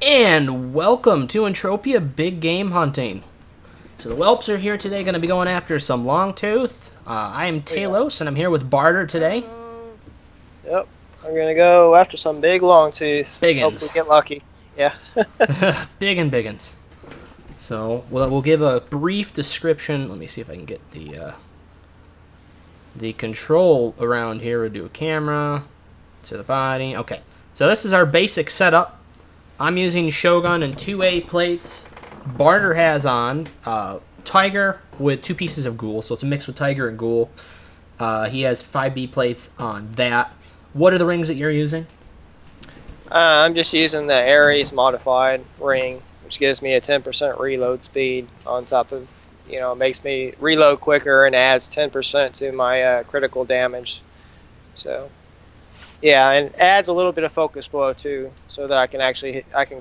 And welcome to Entropia Big Game Hunting. So the Welps are here today, going to be going after some longtooth. I am Talos, and I'm here with Barter today. Yep, I'm going to go after some big longtooth. Biggins. Hope we get lucky. Yeah. Biggins. So we'll give a brief description. Let me see if I can get the control around here. We'll do a camera to the body. Okay, so this is our basic setup. I'm using Shogun and 2A plates. Barter has on Tiger with 2 pieces of Ghoul, so it's a mix with Tiger and Ghoul. He has 5B plates on that. What are the rings that you're using? I'm just using the Ares modified ring, which gives me a 10% reload speed on top of, it makes me reload quicker and adds 10% to my critical damage. So, yeah, and adds a little bit of focus blow too, so that I can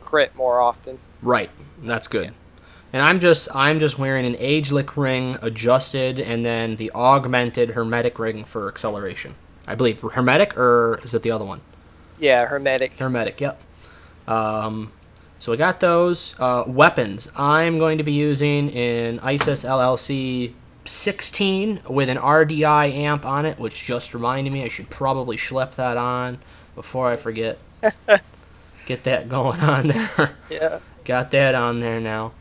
crit more often. Right, that's good. Yeah. And I'm just wearing an Ageless ring adjusted, and then the augmented Hermetic ring for acceleration. I believe Hermetic, or is it the other one? Yeah, Hermetic. Hermetic, yep. So we got those weapons. I'm going to be using an ISIS LLC 16 with an RDI amp on it, which just reminded me I should probably schlep that on before I forget. Get that going on there. Yeah. Got that on there now.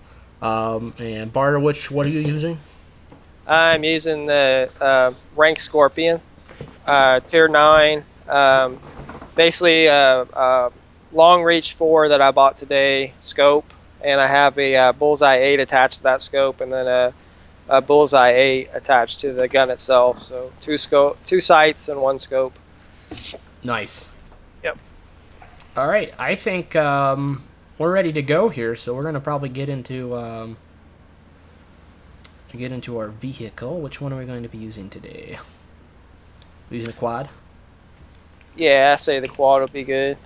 And Barter, what are you using? I'm using the Rank Scorpion, Tier 9. Basically, long reach 4 that I bought today scope, and I have a Bullseye 8 attached to that scope, and then a Bullseye 8 attached to the gun itself. So 2 sights and 1 scope. Nice. Yep. All right, I think we're ready to go here, so we're gonna probably get into our vehicle. Which one are we going to be using today? We're using a quad. Yeah, I say the quad will be good.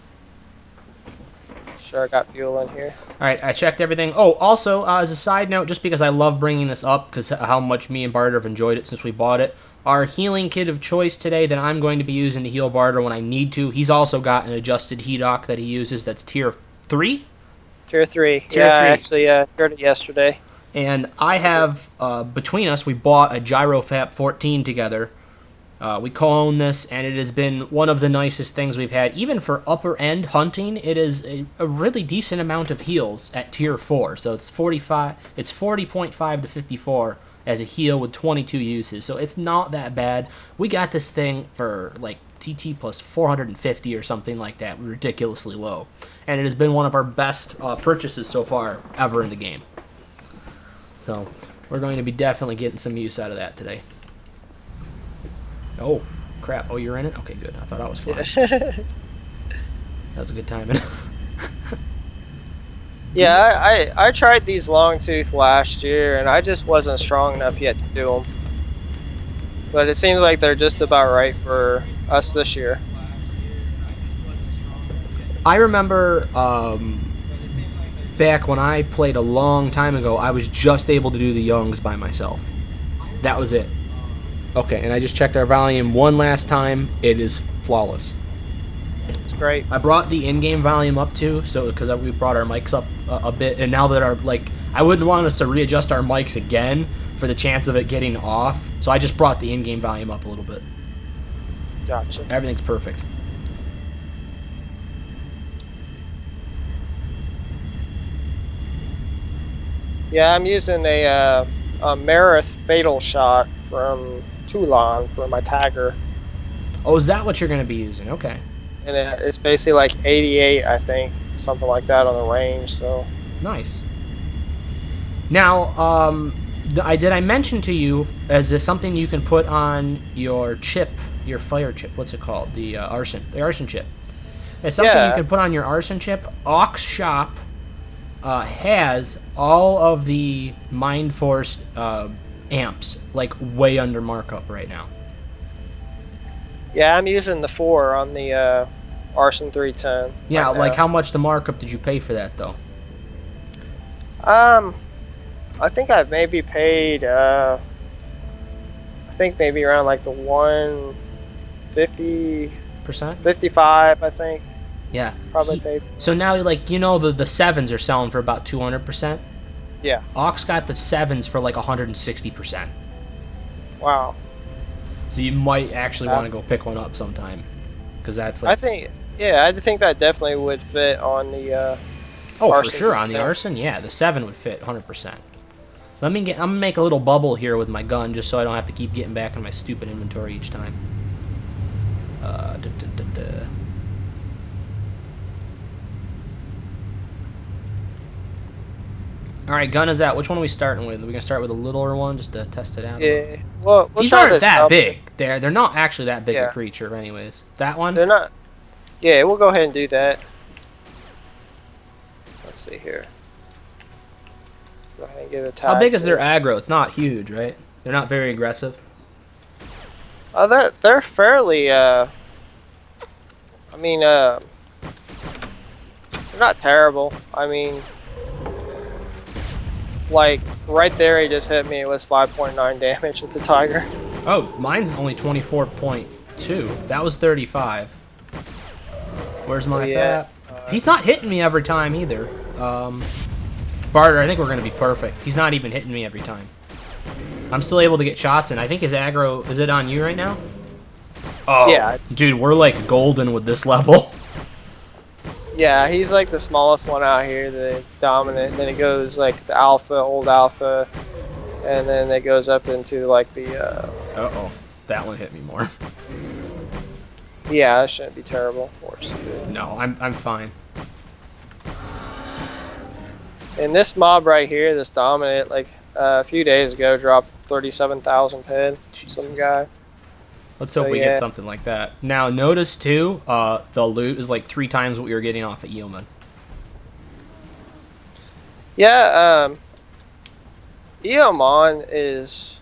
Sure, I got fuel in here. All right, I checked everything. Oh, also, as a side note, just because I love bringing this up, because how much me and Barter have enjoyed it since we bought it, our healing kit of choice today that I'm going to be using to heal Barter when I need to, he's also got an adjusted HEDOC that he uses that's Tier 3? Tier 3. Tier 3. I actually heard it yesterday. And I have, between us, we bought a GyroFap 14 together. We co-own this, and it has been one of the nicest things we've had. Even for upper-end hunting, it is a really decent amount of heals at Tier 4. So it's 40.5 to 54 as a heal with 22 uses. So it's not that bad. We got this thing for, like, TT plus 450 or something like that, ridiculously low. And it has been one of our best purchases so far ever in the game. So we're going to be definitely getting some use out of that today. Oh, crap. Oh, you're in it? Okay, good. I thought I was flying. That was a good timing. Yeah, I tried these longtooth last year, and I just wasn't strong enough yet to do them. But it seems like they're just about right for us this year. I remember back when I played a long time ago, I was just able to do the Youngs by myself. That was it. Okay, and I just checked our volume one last time. It is flawless. It's great. I brought the in-game volume up too, so because we brought our mics up a bit, and now that I wouldn't want us to readjust our mics again for the chance of it getting off, so I just brought the in-game volume up a little bit. Gotcha. Everything's perfect. Yeah, I'm using a Marith Fatal Shot from Toulon for my Tiger. Oh, is that what you're going to be using? Okay. And it's basically like 88, I think, something like that on the range. So nice. Now, did I mention to you, is this something you can put on your chip, your fire chip? What's it called? The arson chip. It's something you can put on your arson chip. Aux Shop has all of the Mind Force amps like way under markup right now. Yeah, I'm using the 4 on the Arson 310. Yeah, like how much the markup did you pay for that though? I think I've maybe paid maybe around like the 150 percent, 55, I think. Yeah. Probably paid. So now, like, you know, the sevens are selling for about 200%. Yeah. Ox got the sevens for like 160%. Wow. So you might actually want to go pick one up sometime, because that's like. I think. Yeah, I think that definitely would fit on the. Oh, for arson sure on the thing. arson, yeah, the 7 would fit 100%. I'm gonna make a little bubble here with my gun, just so I don't have to keep getting back in my stupid inventory each time. All right, gun is out. Which one are we starting with? Are we gonna start with a littler one just to test it out? Yeah. Well, These try aren't this that company. big. They're not actually that big a Yeah. creature, anyways. That one. They're not. Yeah, we'll go ahead and do that. Let's see here. Go ahead and give it a tag. How big is their aggro? It's not huge, right? They're not very aggressive. They're fairly. I mean, they're not terrible. I mean, like right there, he just hit me. It was 5.9 damage with the tiger. Oh, mine's only 24.2. That was 35. Where's my fat? He's not hitting me every time either. Barter, I think we're going to be perfect. He's not even hitting me every time. I'm still able to get shots in. I think his aggro... Is it on you right now? Oh, Yeah. Dude, we're like golden with this level. Yeah, he's like the smallest one out here, the dominant. And then it goes like the alpha, old alpha, and then it goes up into like the. Uh-oh. That one hit me more. Yeah, that shouldn't be terrible for us. No, I'm fine. And this mob right here, this dominant, like a few days ago, dropped 37,000 head. Jesus. Some guy. Let's hope we get something like that. Now, notice, too, the loot is like 3 times what we were getting off at Yeoman. Yeah, Eomon is...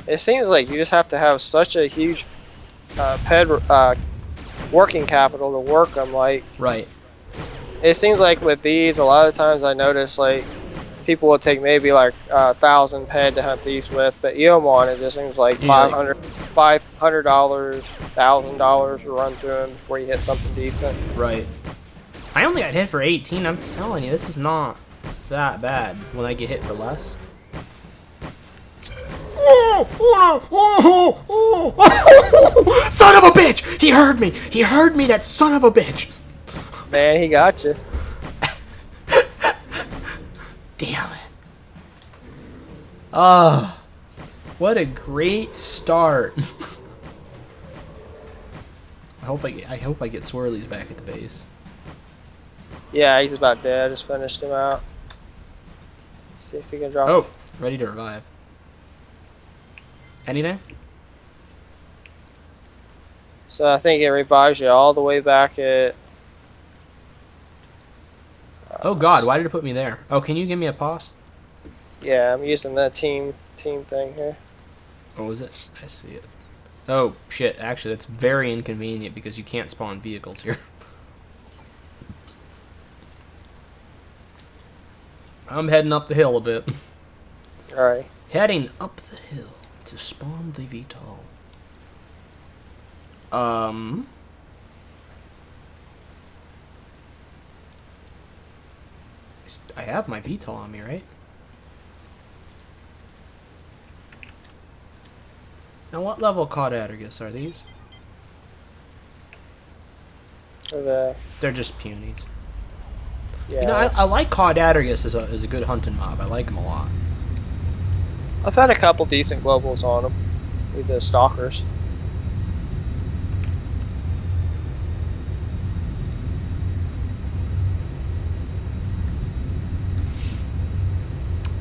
It seems like you just have to have such a huge working capital to work them. Like, Right. it seems like with these, a lot of times I notice, like, people will take maybe like 1,000 head to hunt these with, but Eomon, it just seems like $500, $1,000 to run through them before you hit something decent. Right. I only got hit for 18. I'm telling you, this is not that bad when I get hit for less. Son of a bitch! He heard me! He heard me, that son of a bitch! Man, he got you. Damn it. Ah, what a great start. I hope I get Swirlies back at the base. Yeah, he's about dead. I just finished him out. See if he can drop. Oh, ready to revive. Anything? So I think it revives you all the way back at. Oh God, why did it put me there? Oh, can you give me a pause? Yeah, I'm using that team thing here. What was it? I see it. Oh shit! Actually, that's very inconvenient because you can't spawn vehicles here. I'm heading up the hill a bit. All right. Heading up the hill to spawn the VTOL. I have my VTOL on me, right? Now, what level Caudatargus are these? They're just punies. Yeah. You know, I like Caudatargus as a good hunting mob. I like him a lot. I've had a couple decent globals on them with the stalkers.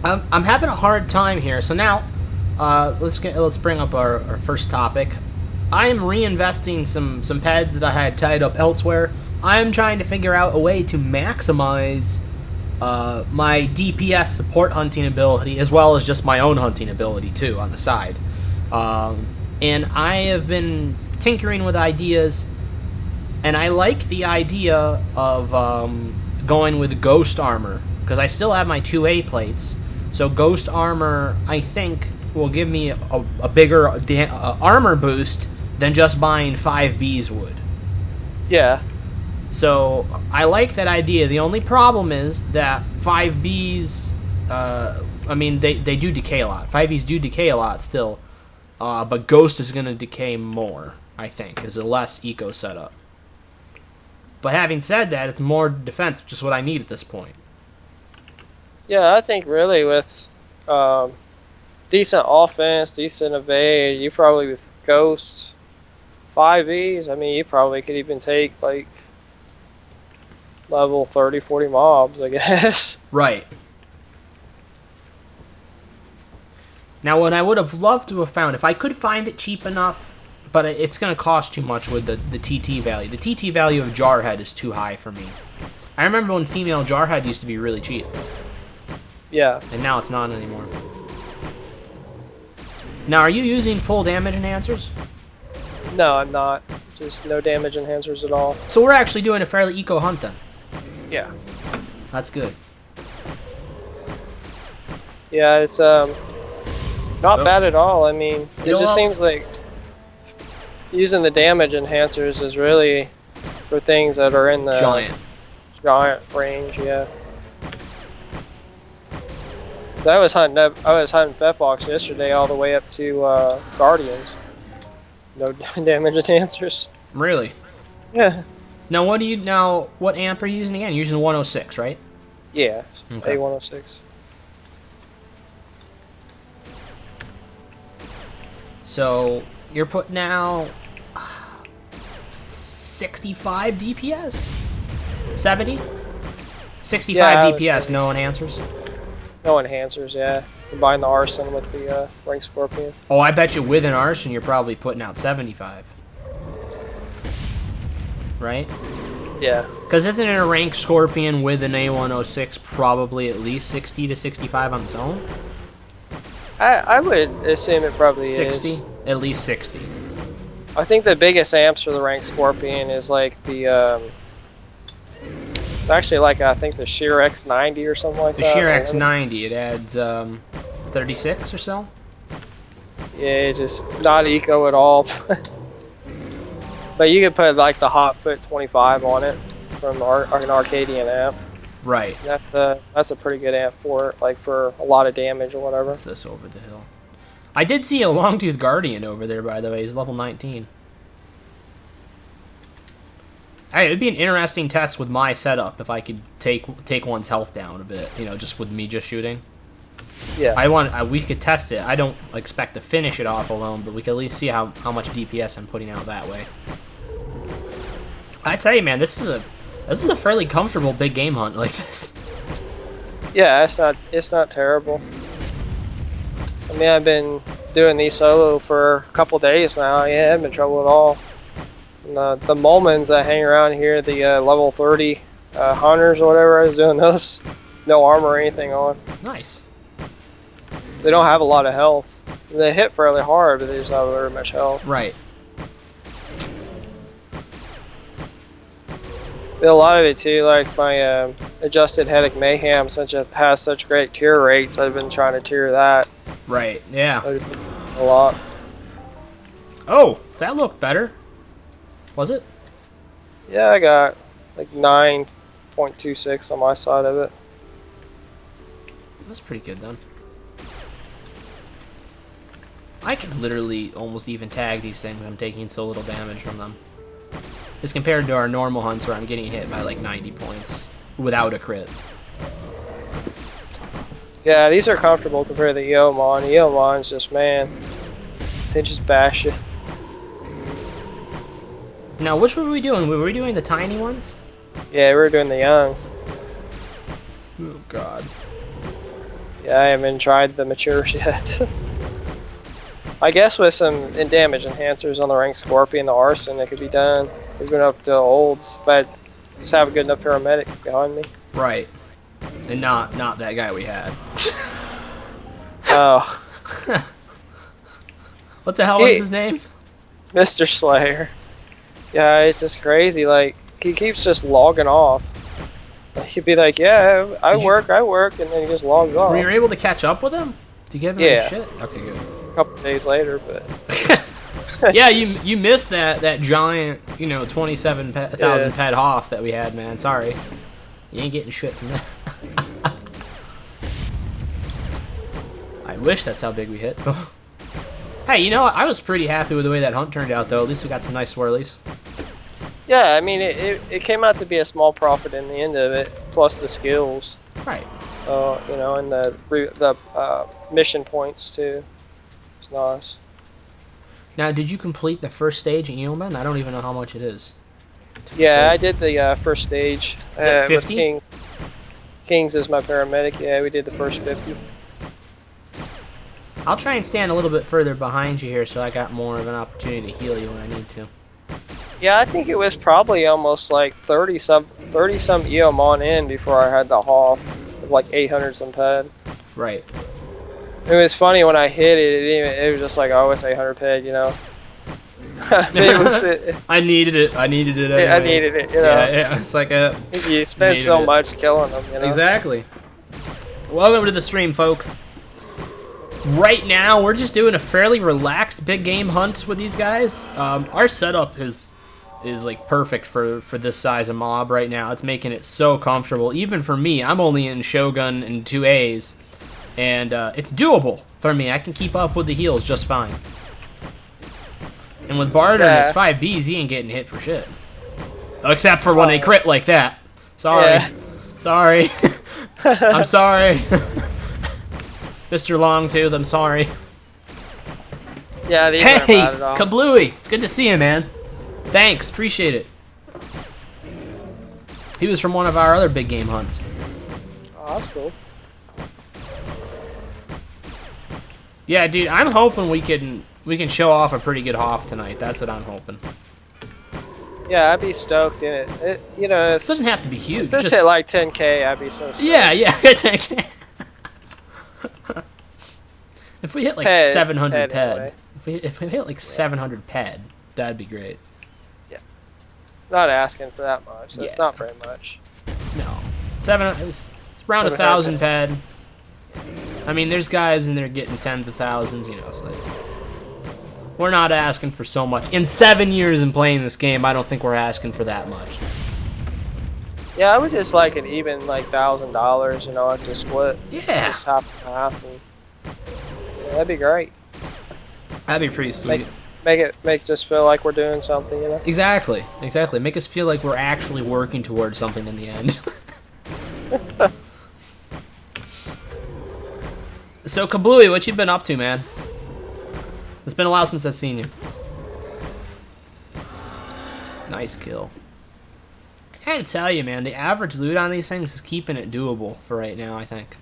I'm having a hard time here. So now, let's bring up our first topic. I am reinvesting some peds that I had tied up elsewhere. I am trying to figure out a way to maximize my DPS support hunting ability, as well as just my own hunting ability too on the side. And I have been tinkering with ideas, and I like the idea of going with ghost armor, because I still have my 2A plates. So ghost armor, I think, will give me a bigger armor boost than just buying 5Bs would. Yeah. So I like that idea. The only problem is that 5Bs, I mean, they do decay a lot. 5Bs do decay a lot still, but Ghost is going to decay more, I think, is a less eco setup. But having said that, it's more defense, which is what I need at this point. Yeah, I think really with decent offense, decent evade, you probably with Ghost 5Es, I mean, you probably could even take like level 30, 40 mobs, I guess. Right. Now, what I would have loved to have found, if I could find it cheap enough, but it's going to cost too much with the TT value. The TT value of Jarhead is too high for me. I remember when female Jarhead used to be really cheap. Yeah. And now it's not anymore. Now, are you using full damage enhancers? No, I'm not. Just no damage enhancers at all. So we're actually doing a fairly eco hunt then. Yeah. That's good. Yeah, it's not bad at all. I mean, it just seems like using the damage enhancers is really for things that are in the giant range. Yeah. So I was hunting Fetfox yesterday all the way up to Guardians. No damage enhancers. Really? Yeah. Now what amp are you using again? You're using 106, right? Yeah. Okay. A106. So you're putting out 65 DPS? 70? 65 DPS, no enhancers? No enhancers, yeah. Combine the arson with the rank scorpion. Oh, I bet you with an arson you're probably putting out 75. Right? Yeah. Because isn't it a rank scorpion with an A106 probably at least 60 to 65 on its own? I would assume it probably 60? is. At least 60. I think the biggest amps for the rank scorpion is like the it's actually like I think the Sheer X90 or something like the that. The Sheer X90, it adds 36 or so? Yeah, just not eco at all. But you could put like the Hotfoot 25 on it from an Arcadian amp. Right. That's a pretty good amp for it, like for a lot of damage or whatever. What's this over the hill? I did see a Longtooth Guardian over there, by the way. He's level 19. Hey, it'd be an interesting test with my setup if I could take one's health down a bit. You know, just with me just shooting. Yeah. We could test it. I don't expect to finish it off alone, but we could at least see how much DPS I'm putting out that way. I tell you, man, this is a fairly comfortable big game hunt like this. Yeah, it's not terrible. I mean, I've been doing these solo for a couple days now. Yeah, I haven't been trouble at all. And, the Molmans that hang around here, the level 30 hunters or whatever, I was doing those. No armor or anything on. Nice. They don't have a lot of health. They hit fairly hard, but they just don't have very much health. Right. A lot of it too, like my adjusted headache mayhem, since it has such great tier rates, I've been trying to tier that. Right. Yeah. A lot. Oh, that looked better. Was it? Yeah, I got like 9.26 on my side of it. That's pretty good then. I could literally almost even tag these things. I'm taking so little damage from them. As compared to our normal hunts where I'm getting hit by like 90 points without a crit. Yeah, these are comfortable compared to the Eomon. The Eomon's just, man, they just bash you. Now, which were we doing? Were we doing the tiny ones? Yeah, we were doing the youngs. Oh, God. Yeah, I haven't tried the matures yet. I guess with some damage enhancers on the rank Scorpion, the Arson, it could be done. Even up to olds, but just have a good enough paramedic behind me. Right. And not that guy we had. Oh. What the hell was his name? Mr. Slayer. Yeah, it's just crazy. Like, he keeps just logging off. He'd be like, yeah, I work, and then he just logs off. Were you able to catch up with him? To give him his shit? Okay, good. A couple days later, but... Yeah, you missed that giant you know, 27,000 pet Hoff that we had, man. Sorry. You ain't getting shit from that. I wish that's how big we hit. Hey, you know what? I was pretty happy with the way that hunt turned out, though. At least we got some nice swirlies. Yeah, I mean, it came out to be a small profit in the end of it, plus the skills. Right. You know, and the mission points too. It's nice. Now, did you complete the first stage in Yeoman? I don't even know how much it is. Yeah, I did the first stage. Is that 50? With Kings is my paramedic. Yeah, we did the first 50. I'll try and stand a little bit further behind you here so I got more of an opportunity to heal you when I need to. Yeah, I think it was probably almost like 30 some EOM on in before I had the Hoff of like 800 some ped. Right. It was funny when I hit it. It was just like, oh, it's 800 ped, you know. I needed it. I needed it. Anyways. I needed it. You know. Yeah. It's like you spend so much killing them. You know? Exactly. Welcome to the stream, folks. Right now, we're just doing a fairly relaxed big game hunt with these guys. Our setup is like perfect for this size of mob right now. It's making it so comfortable. Even for me, I'm only in Shogun and 2As, and it's doable for me. I can keep up with the heals just fine. And with Barter and his 5Bs, he ain't getting hit for shit. Except for when they crit like that. Sorry. Yeah. Sorry. I'm sorry. Mr. Longtooth, I'm sorry. Yeah, these hey, aren't bad at all. Kablooey! It's good to see you, man. Thanks, appreciate it. He was from one of our other big game hunts. Oh, that's cool. Yeah, dude, I'm hoping we can show off a pretty good Hoff tonight. That's what I'm hoping. Yeah, I'd be stoked in it. You know, It doesn't have to be huge. if this just hit like 10K, I'd be so stoked. Yeah, 10K. If we hit like 700 ped, anyway. if we hit like 700 ped, that'd be great. Yeah. Not asking for that much. That's not very much. No. It's around 1,000 ped. I mean, there's guys in there getting tens of thousands, you know, it's like... We're not asking for so much. In 7 years in playing this game, I don't think we're asking for that much. Yeah, I would just like an even like $1,000, you know, like to split. Yeah. Just half and half. And, yeah, that'd be great. That'd be pretty sweet. Make just feel like we're doing something, you know? Exactly. Make us feel like we're actually working towards something in the end. So, Kablooey, what you been up to, man? It's been a while since I've seen you. Nice kill. I gotta tell you, man, the average loot on these things is keeping it doable for right now, I think.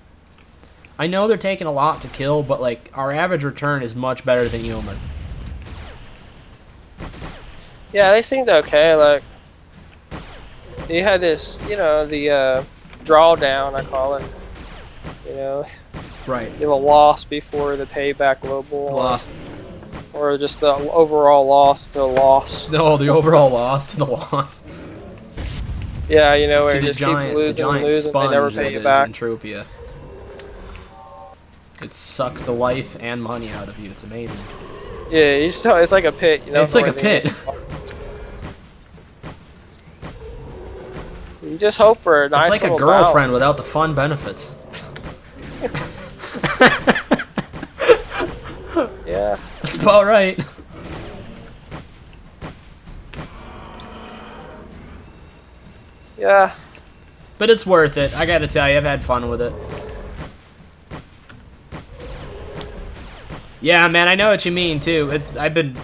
I know they're taking a lot to kill, but, like, our average return is much better than Yeoman. Yeah, they seemed okay. Like, you had this, you know, the drawdown, I call it. You know, Right. you have a loss before the payback global. Loss. Or just the overall loss to loss. No, the overall loss to the loss. Yeah, you know, where To you the just giant, keep losing and losing, they sponge never that pay you is back. Entropia. It sucks the life and money out of you. It's amazing. Yeah, it's like a pit, you know. It's like a pit. You just hope for a nice It's like a little girlfriend without the fun benefits. Yeah. That's about right. Yeah. But it's worth it. I gotta tell you, I've had fun with it. Yeah, man, I know what you mean too. I've been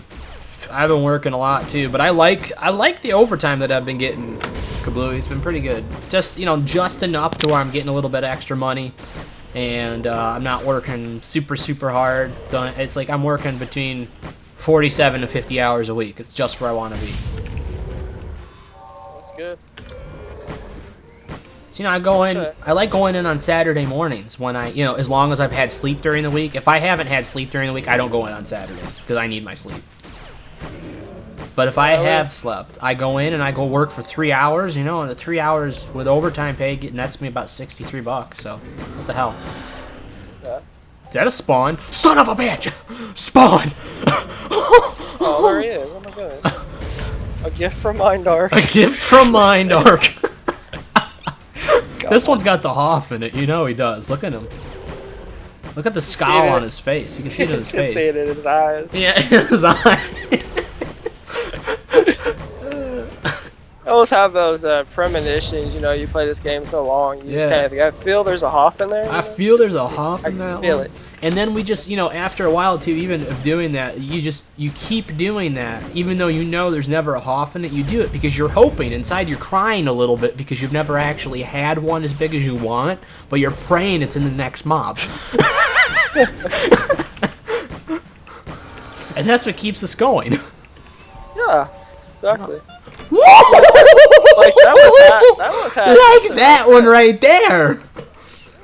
working a lot too, but I like the overtime that I've been getting. Kablooey, it's been pretty good. Just, you know, just enough to where I'm getting a little bit extra money, and I'm not working super hard. It's like I'm working between 47 to 50 hours a week. It's just where I want to be. That's good. So, you know, I like going in on Saturday mornings when as long as I've had sleep during the week. If I haven't had sleep during the week, I don't go in on Saturdays because I need my sleep. But if I have slept, I go in and I go work for 3 hours, you know, and the 3 hours with overtime pay nets me about $63. So, what the hell? Yeah. Is that a spawn? Son of a bitch! Spawn! Oh, there he is. Oh my goodness. gift from Mindark. A gift from Mindark. This one's got the Hoff in it. You know he does. Look at him. Look at the scowl on his face. You can see it in his face. You can see it in his eyes. Yeah, in his eyes. I always have those premonitions, you know, you play this game so long, you just kind of, I feel there's a Hoff in there. I feel there's a Hoff in that I feel one. it. And then we just, you know, after a while too, even of doing that, you keep doing that, even though you know there's never a Hoff in it, you do it because you're hoping, inside you're crying a little bit because you've never actually had one as big as you want, but you're praying it's in the next mob. And that's what keeps us going. Yeah, exactly. Like that was half like decent. that one right there. It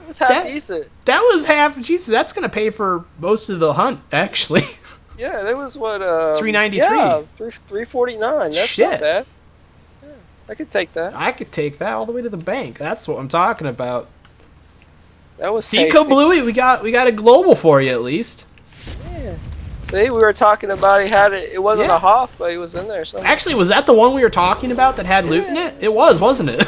was half decent. That was half. Jesus, that's gonna pay for most of the hunt, actually. Yeah, that was what. $393. Yeah, $349. That's Shit. not bad. Yeah, I could take that. I could take that all the way to the bank. That's what I'm talking about. That was Seco tasty. Bluey, we got a global for you at least. Yeah. See, we were talking about he had it. It wasn't Yeah. a Hoff, but he was in there somewhere. Actually, was that the one we were talking about that had loot in it? It was, wasn't it? We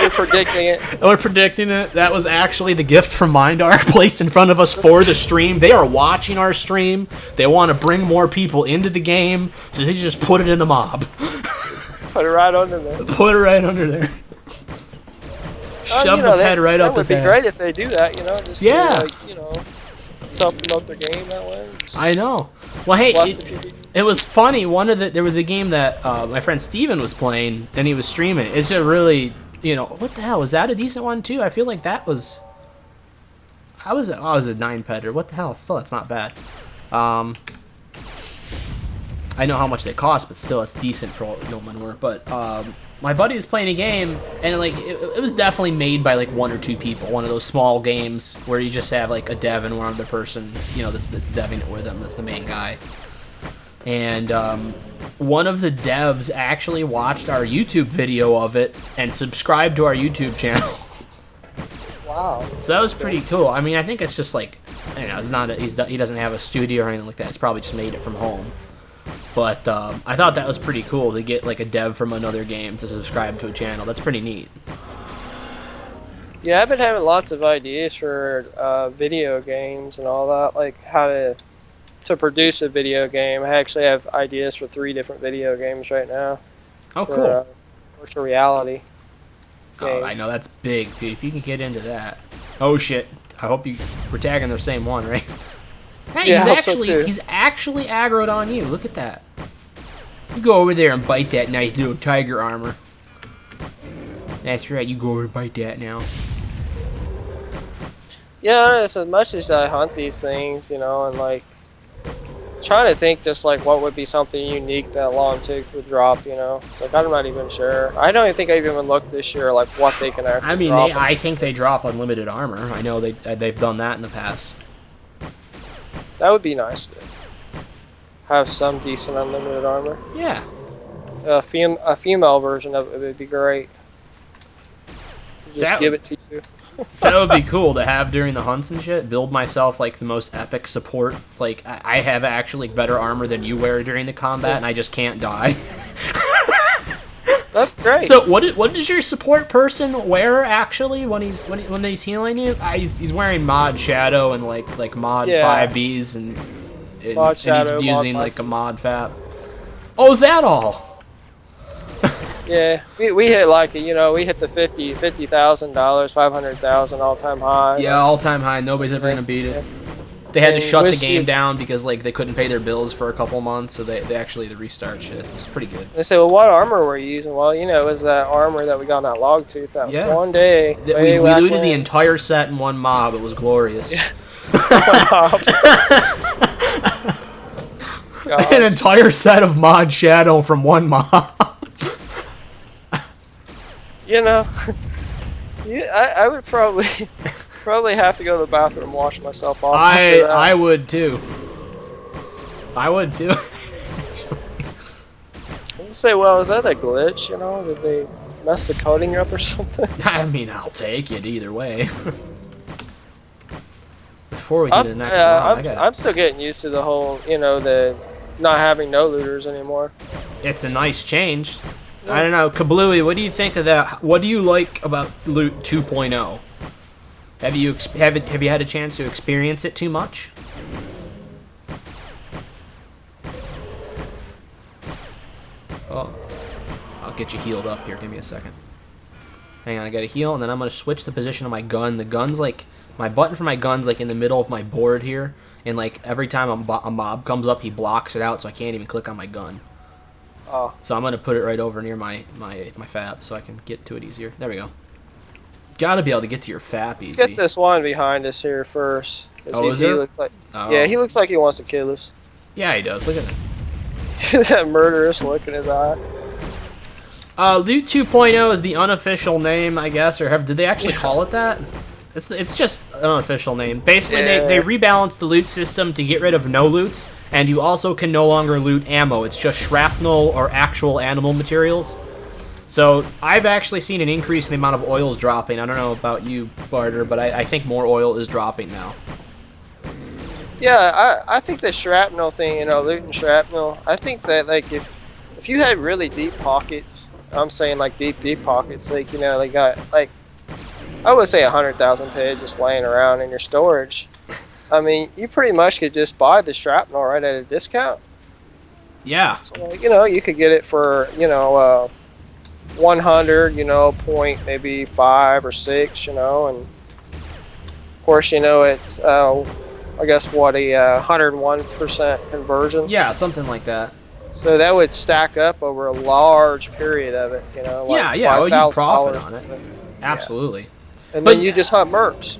were predicting it. We're predicting it. That was actually the gift from Mindark placed in front of us for the stream. They are watching our stream. They want to bring more people into the game, so they just put it in the mob. Put it right under there. Put it right under there. Shove you know, the head right up his That would be ass. great if they do that, you know. Just Yeah. you know, self-promote their game that way. Just I know. Well, hey, bless the people. it was funny. There was a game that my friend Steven was playing, and he was streaming it. It's a really, you know, what the hell, was that a decent one too? I feel like that was, I was a 9-petter. What the hell? Still, that's not bad. I know how much they cost, but still, it's decent for yeoman work. But my buddy was playing a game, and like it was definitely made by like 1 or 2 people. One of those small games where you just have like a dev and one other person, you know, that's deving it with them. That's the main guy. And one of the devs actually watched our YouTube video of it and subscribed to our YouTube channel. Wow. So that was pretty cool. I mean, I think it's just like, you know, it's not he doesn't have a studio or anything like that. It's probably just made it from home. But I thought that was pretty cool to get like a dev from another game to subscribe to a channel. That's pretty neat. Yeah, I've been having lots of ideas for video games and all that, like how to produce a video game. I actually have ideas for 3 different video games right now. Oh, for, cool. Virtual reality. Oh, games. I know, that's big, dude. If you can get into that. Oh shit! I hope we're tagging the same one, right? Hey, Yeah, I hope so, too. he's actually aggroed on you. Look at that. You go over there and bite that nice little tiger armor. That's right. You go over and bite that now. Yeah, as much as I hunt these things, you know, and like trying to think just like what would be something unique that Long Tooth would drop, you know. Like I'm not even sure. I don't even think I've even looked this year like what they can actually I mean, drop. I think they drop unlimited armor. I know they've done that in the past. That would be nice to have some decent unlimited armor. Yeah. A female version of it would be great. Just give it to you. That would be cool to have during the hunts and shit. Build myself like the most epic support. Like I have actually better armor than you wear during the combat, and I just can't die. That's great. So what does your support person wear actually when he's healing you? He's wearing mod shadow and like mod 5Bs and Mod shadow, and he's using mod like a mod fap. Oh, is that all? Yeah, we hit like we hit the $50,000, $500,000 all-time high. Yeah, all-time high. Nobody's ever gonna beat it. They had to And shut the Whiskey game is- down because like they couldn't pay their bills for a couple months, so they actually had to restart shit. It was pretty good. They say, well, what armor were you using? Well, it was that armor that we got on that log tooth that Yeah. one day. We looted the entire set in one mob. It was glorious. Yeah. An entire set of mod shadow from one mob. Yeah, I would probably have to go to the bathroom and wash myself off. after that. I would too. I would too. I'll say, well, is that a glitch? Did they mess the coding up or something? I mean, I'll take it either way. Before we do the next I'm, one, I'm still getting used to the whole, the not having no looters anymore. It's a nice change. I don't know, Kablooey, what do you think of that? What do you like about Loot 2.0? Have you had a chance to experience it too much? Oh, I'll get you healed up here. Give me a second. Hang on, I gotta heal, and then I'm gonna switch the position of my gun. The gun's like, my button for my gun's like in the middle of my board here, and like every time a mob comes up, he blocks it out, so I can't even click on my gun. Oh. So I'm gonna put it right over near my FAP so I can get to it easier. There we go. Gotta be able to get to your FAP easy. Let's get this one behind us here first. Oh, is it? Looks like, yeah, he looks like he wants to kill us. Yeah, he does. Look at him. That murderous look in his eye. Loot 2.0 is the unofficial name, I guess, or did they actually call it that? It's just an unofficial name. Basically, they rebalanced the loot system to get rid of no loots, and you also can no longer loot ammo. It's just shrapnel or actual animal materials. So I've actually seen an increase in the amount of oils dropping. I don't know about you, Barter, but I think more oil is dropping now. Yeah, I think the shrapnel thing, you know, looting shrapnel, I think that, like, if you had really deep pockets, I'm saying, like, deep pockets, like, you know, they got, like, I would say 100,000 pid just laying around in your storage. I mean, you pretty much could just buy the shrapnel right at a discount. Yeah. So, like, you know, you could get it for, you know, 100, you know, point maybe 5 or 6, you know, and of course, you know, it's, I guess, what, a 101% conversion? Yeah, something like that. So that would stack up over a large period of it, you know. Like yeah, well, you profit $5,000 on it. Absolutely. And then you just hunt mercs.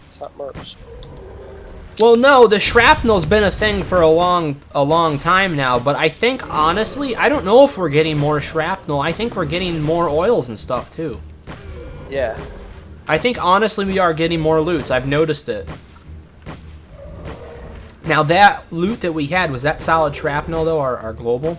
Just hunt mercs. Well, no, the shrapnel's been a thing for a long time now, but I think, honestly, I don't know if we're getting more shrapnel. I think we're getting more oils and stuff, too. Yeah. I think, honestly, we are getting more loots. I've noticed it. Now, that loot that we had, was that solid shrapnel, though, our global?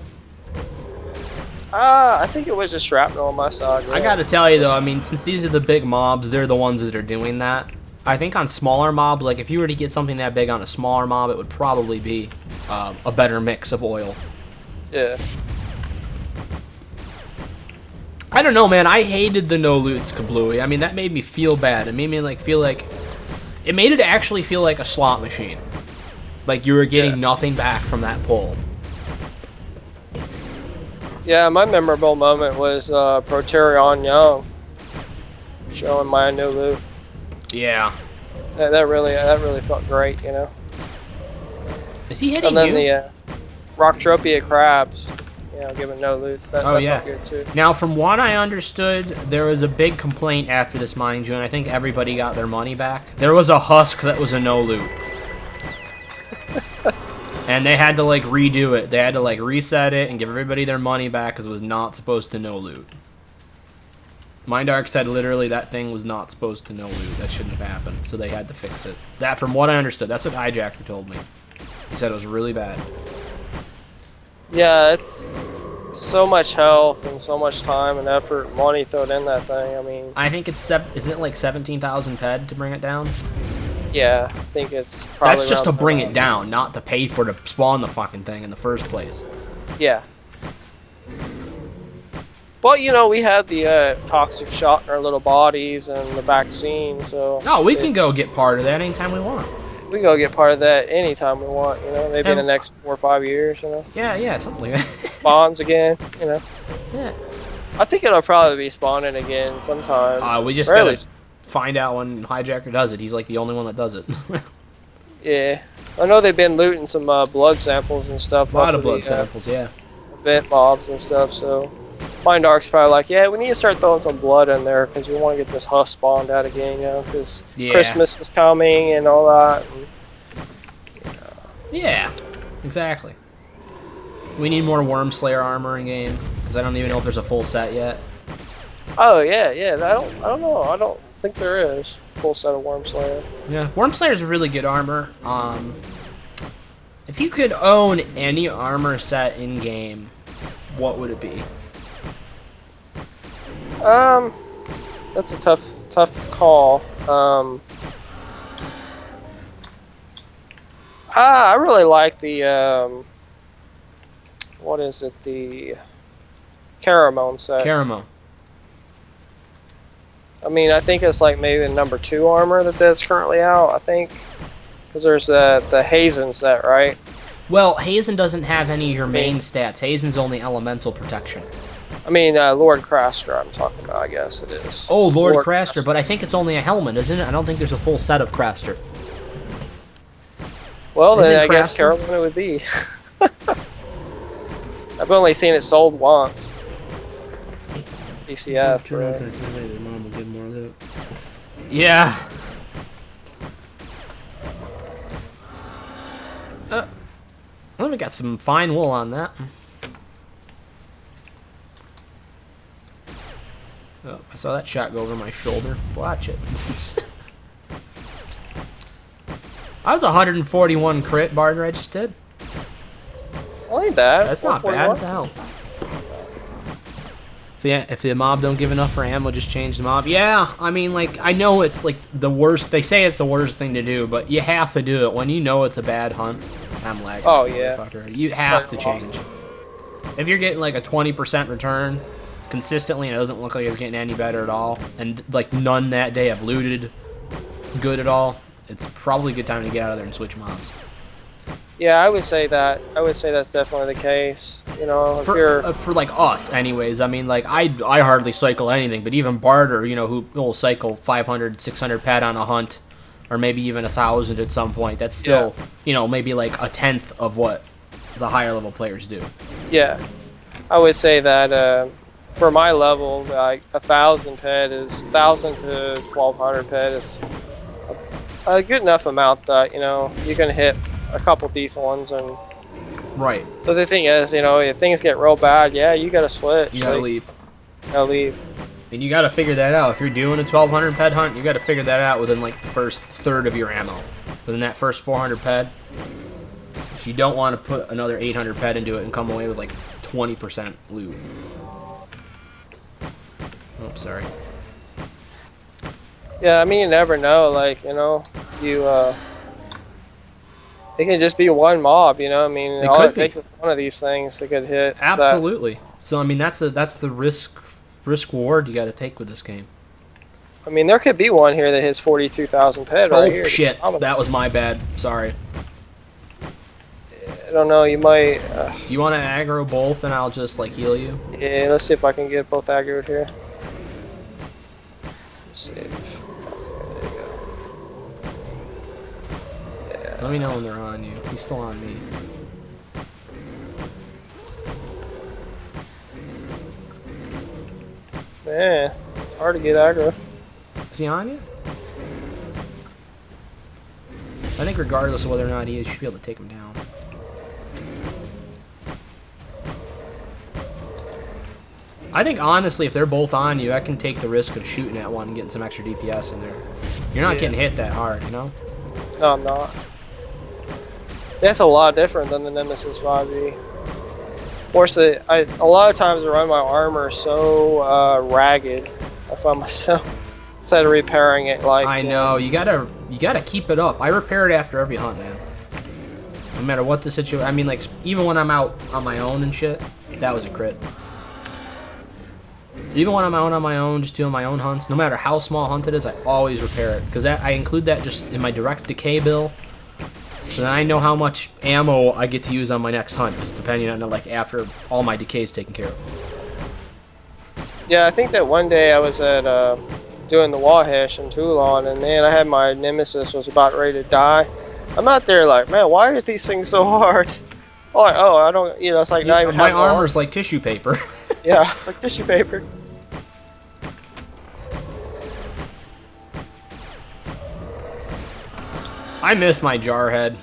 I think it was just shrapnel on my side. Yeah. I gotta tell you, though, I mean, since these are the big mobs, they're the ones that are doing that. I think on smaller mobs, like, if you were to get something that big on a smaller mob, it would probably be a better mix of oil. Yeah. I don't know, man. I hated the no loots, Kablooey. I mean, that made me feel bad. It made me, like, feel like... It made it actually feel like a slot machine. Like, you were getting nothing back from that pull. Yeah, my memorable moment was Proterion Young showing my new loot. Yeah. That really felt great, you know. Is he hitting and then you? the Entropia crabs, you know, giving no loots. That felt good too. Now, from what I understood, there was a big complaint after this, mind you, and I think everybody got their money back. There was a husk that was a no loot. And they had to, like, redo it. They had to, like, reset it and give everybody their money back because it was not supposed to no loot. Mindark said literally that thing was not supposed to no loot. That shouldn't have happened. So they had to fix it. That, from what I understood, that's what Hijacker told me. He said it was really bad. Yeah, it's so much health and so much time and effort and money thrown in that thing. I mean, I think it's isn't it like 17,000 ped to bring it down? Yeah, I think it's probably. That's just to bring it down, not to pay for to spawn the fucking thing in the first place. Yeah. Well, you know, we had the toxic shot in our little bodies and the vaccine, so... No, we can go get part of that anytime we want. We can go get part of that anytime we want, you know, maybe in the next 4 or 5 years, you know. Yeah, something like that. Spawns again, you know. Yeah. I think it'll probably be spawning again sometime. We just gotta find out when Hijacker does it. He's like the only one that does it. Yeah. I know they've been looting some blood samples and stuff. A lot of blood samples, yeah. Event mobs and stuff, so... Mindark's probably like, yeah, we need to start throwing some blood in there because we want to get this husk spawned out again, you know, because Christmas is coming and all that. And, Yeah, exactly. We need more Worm Slayer armor in game because I don't even know if there's a full set yet. Oh yeah. I don't know. I don't think there is a full set of Worm Slayer. Yeah, Worm Slayer is a really good armor. If you could own any armor set in game, what would it be? That's a tough call. I really like the what is it? The Caramon set. Caramel. I mean, I think it's like maybe the number 2 armor that's currently out. I think because there's the Hazen set, right? Well, Hazen doesn't have any of your main stats. Hazen's only elemental protection. I mean, Lord Craster I'm talking about, I guess it is. Oh, Lord Craster, but I think it's only a helmet, isn't it? I don't think there's a full set of Craster. Well, then I guess Carolina would be. I've only seen it sold once. DCF. Mom will get more loot. Yeah. Well, we got some fine wool on that. Oh, I saw that shot go over my shoulder. Watch it. I was 141 crit barter I just did. Well, ain't that. That's not bad. What the hell? If the mob don't give enough for ammo, just change the mob. Yeah, I mean, like, I know it's like the worst. They say it's the worst thing to do, but you have to do it when you know it's a bad hunt. I'm lagging. Oh yeah. You have to change. If you're getting like a 20% return consistently and it doesn't look like it's getting any better at all, and like none that day have looted good at all, it's probably a good time to get out of there and switch mobs. Yeah, I would say that. I would say that's definitely the case. You know, if you're for like us, anyways. I mean, like I hardly cycle anything, but even barter, you know, who will cycle 500, 600 pet on a hunt, or maybe even 1,000 at some point. That's still, you know, maybe like a tenth of what the higher level players do. Yeah, I would say that for my level, like 1,000 pet is 1,000 to 1,200 pet is a good enough amount that, you know, you can hit a couple decent ones. And right. But the thing is, you know, if things get real bad, yeah, you gotta switch. You gotta leave. You gotta leave. And you gotta figure that out. If you're doing a 1,200 pet hunt, you gotta figure that out within like the first third of your ammo. Within that first 400 pet. You don't want to put another 800 pet into it and come away with like 20% loot. Oh, sorry. Yeah, I mean, you never know. Like, you know, it can just be one mob, you know. I mean, all it takes is one of these things to get hit. Absolutely. So I mean, that's the risk reward you got to take with this game. I mean, there could be one here that hits 42,000 pet right here. Oh shit, that was my bad. Sorry. I don't know. You might. Do you want to aggro both, and I'll just like heal you? Yeah, let's see if I can get both aggroed here. Save. Let me know when they're on you. He's still on me. Man, it's hard to get aggro. Is he on you? I think regardless of whether or not he is, you should be able to take him down. I think honestly, if they're both on you, I can take the risk of shooting at one and getting some extra DPS in there. You're not getting hit that hard, you know? No, I'm not. That's a lot different than the Nemesis 5e. Of course, a lot of times I run my armor so ragged, I find myself instead of repairing it like. I know you gotta keep it up. I repair it after every hunt, man. No matter what the situation. I mean, like even when I'm out on my own and shit, that was a crit. Even when I'm out on my own, just doing my own hunts, no matter how small a hunt it is, I always repair it because I include that just in my direct decay bill. So then I know how much ammo I get to use on my next hunt, just depending on like after all my decay is taken care of. Yeah, I think that one day I was at doing the Wahash in Toulon, and man, I had my Nemesis was about ready to die. I'm out there like, man, why is these things so hard? Oh, I don't, you know, it's like not even. My armor's like tissue paper. Yeah, it's like tissue paper. I miss my Jarhead.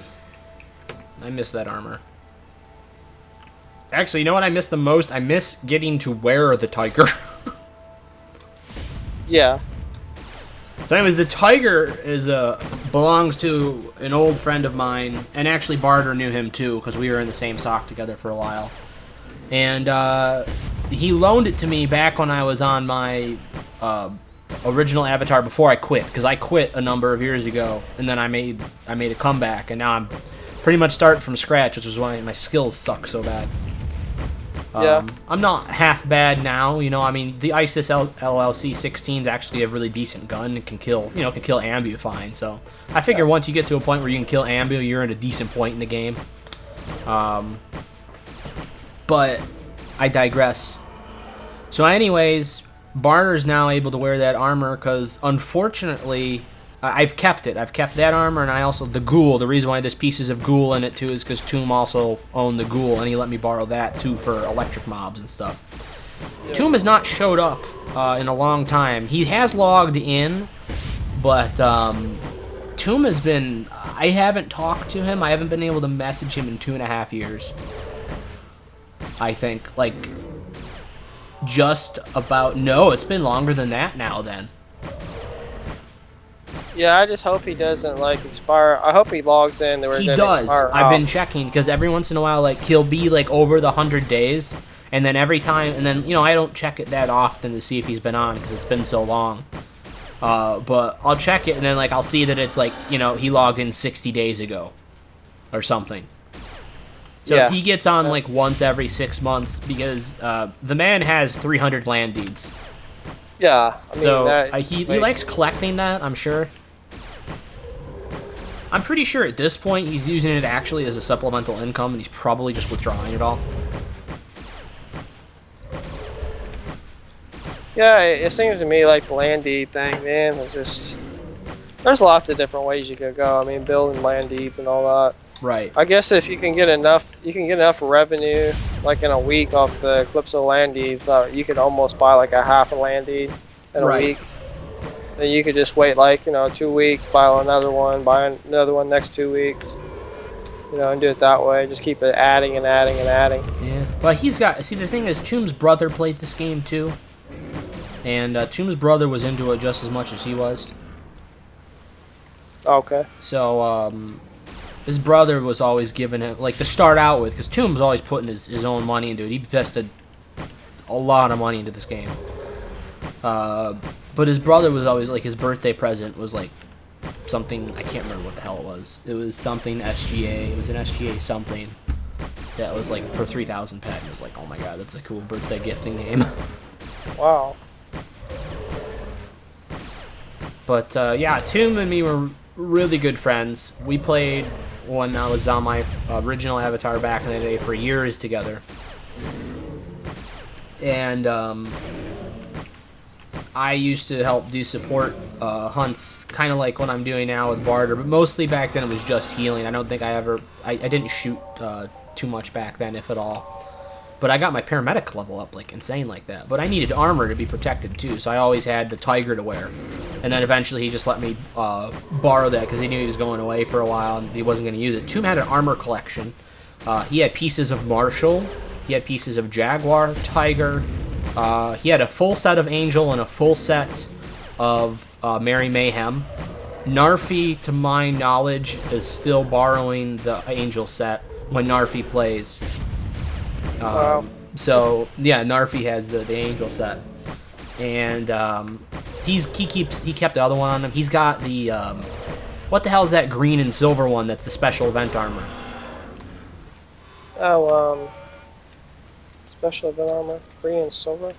I miss that armor. Actually, you know what I miss the most? I miss getting to wear the Tiger. Yeah. So anyways, the Tiger is belongs to an old friend of mine, and actually Barter knew him too, because we were in the same sock together for a while. And he loaned it to me back when I was on my original avatar before I quit, because I quit a number of years ago, and then I made a comeback, and now I'm pretty much starting from scratch, which is why my skills suck so bad. Yeah. I'm not half bad now, you know. I mean, the ISIS LLC 16 is actually a really decent gun. It can kill, can kill ambu fine. So I figure once you get to a point where you can kill ambu, you're at a decent point in the game. But I digress. So anyways, Barter's now able to wear that armor because, unfortunately, I've kept it. I've kept that armor, and I also, the ghoul, the reason why there's pieces of ghoul in it, too, is because Tomb also owned the ghoul, and he let me borrow that, too, for electric mobs and stuff. Yeah. Tomb has not showed up in a long time. He has logged in, but Tomb has been, I haven't talked to him. I haven't been able to message him in 2.5 years. I think, like, just about, no, it's been longer than that now, then. Yeah, I just hope he doesn't, like, expire. I hope he logs in. He does. I've been checking, because every once in a while, like, he'll be, like, over the 100 days, and then every time, and then, I don't check it that often to see if he's been on, because it's been so long. But I'll check it, and then, like, I'll see that it's, like, he logged in 60 days ago, or something. So yeah. He gets on, like, once every 6 months, because the man has 300 land deeds. Yeah. I mean, so he likes collecting that, I'm sure. I'm pretty sure at this point he's using it actually as a supplemental income, and he's probably just withdrawing it all. Yeah, it seems to me like the land deed thing, man, is just... There's lots of different ways you could go. I mean, building land deeds and all that. Right. I guess if you can get enough revenue, like in a week off the Calypso land deeds, you could almost buy like a half a land deed in a week. Then you could just wait like 2 weeks, buy another one next 2 weeks, and do it that way. Just keep it adding and adding and adding. Yeah. Well, see, the thing is, Tomb's brother played this game too, and Tomb's brother was into it just as much as he was. Okay. So his brother was always giving him, like, to start out with, because Tomb was always putting his own money into it. He invested a lot of money into this game. But his brother was always, like, his birthday present was, like, something, I can't remember what the hell it was. It was something SGA. It was an SGA something that was, like, for 3,000 pet. And it was like, oh my god, that's a cool birthday gifting game. Wow. But, yeah, Tomb and me were really good friends. We played when I was on my original avatar back in the day for years together. And I used to help do support hunts, kind of like what I'm doing now with Barter, but mostly back then it was just healing. I don't think I didn't shoot too much back then, if at all. But I got my paramedic level up like insane like that. But I needed armor to be protected too, so I always had the Tiger to wear. And then eventually he just let me borrow that because he knew he was going away for a while and he wasn't going to use it. Tomb had an armor collection. He had pieces of Marshall. He had pieces of Jaguar, Tiger. He had a full set of Angel and a full set of Mary Mayhem. Narfi, to my knowledge, is still borrowing the Angel set when Narfi plays. Wow. So yeah, Narfi has the Angel set, and he kept the other one on him. He's got the what the hell is that green and silver one? That's the special event armor. Oh, special event armor, green and silver.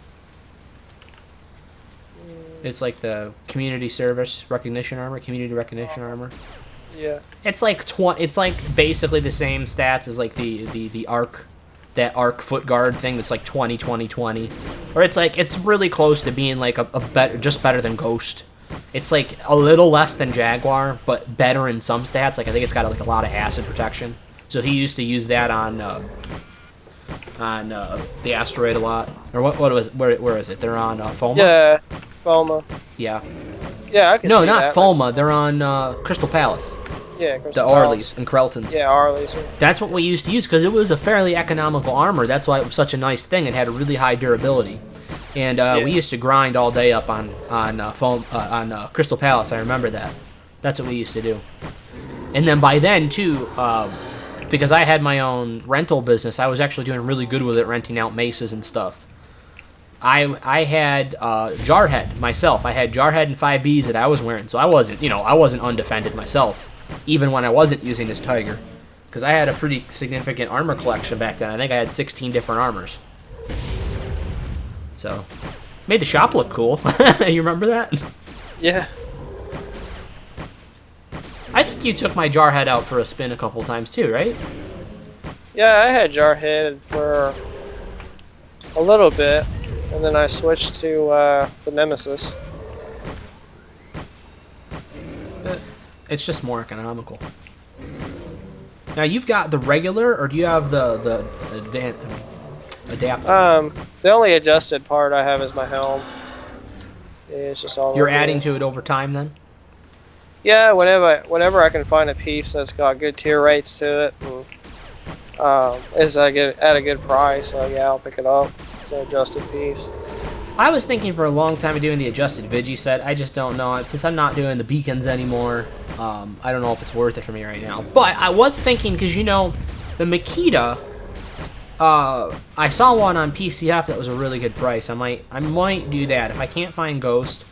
It's like the community service recognition armor, community recognition armor. Yeah. It's like It's like basically the same stats as like the arc. That arc foot guard thing that's like 20, 20, 20. Or it's really close to being like just better than Ghost. It's like a little less than Jaguar, but better in some stats. Like I think it's got like a lot of acid protection. So he used to use that on the asteroid a lot. Or where is it? They're on Foma? Yeah, Foma. Yeah. Yeah, I can see that. No, not Foma. They're on Crystal Palace. Yeah, the Arleys and Kreltons. Yeah, Arleys. That's what we used to use because it was a fairly economical armor. That's why it was such a nice thing. It had a really high durability, and we used to grind all day up on Crystal Palace. I remember that. That's what we used to do. And then by then too, because I had my own rental business, I was actually doing really good with it, renting out maces and stuff. I had Jarhead myself. I had Jarhead and 5Bs that I was wearing, so I wasn't undefended myself. Even when I wasn't using this Tiger. Because I had a pretty significant armor collection back then. I think I had 16 different armors. So, made the shop look cool. You remember that? Yeah. I think you took my jar head out for a spin a couple times too, right? Yeah, I had Jarhead for a little bit, and then I switched to the Nemesis. It's just more economical. Now you've got the regular, or do you have the adapter? The only adjusted part I have is my helm. Yeah, it's just all. You're over adding there. to it over time, then? Yeah, whenever I can find a piece that's got good tier rates to it, and is at a good price, so yeah, I'll pick it up. It's an adjusted piece. I was thinking for a long time of doing the adjusted Vigi set. I just don't know. Since I'm not doing the beacons anymore, I don't know if it's worth it for me right now. But I was thinking, because you know, the Makita, I saw one on PCF that was a really good price. I might do that if I can't find Ghost.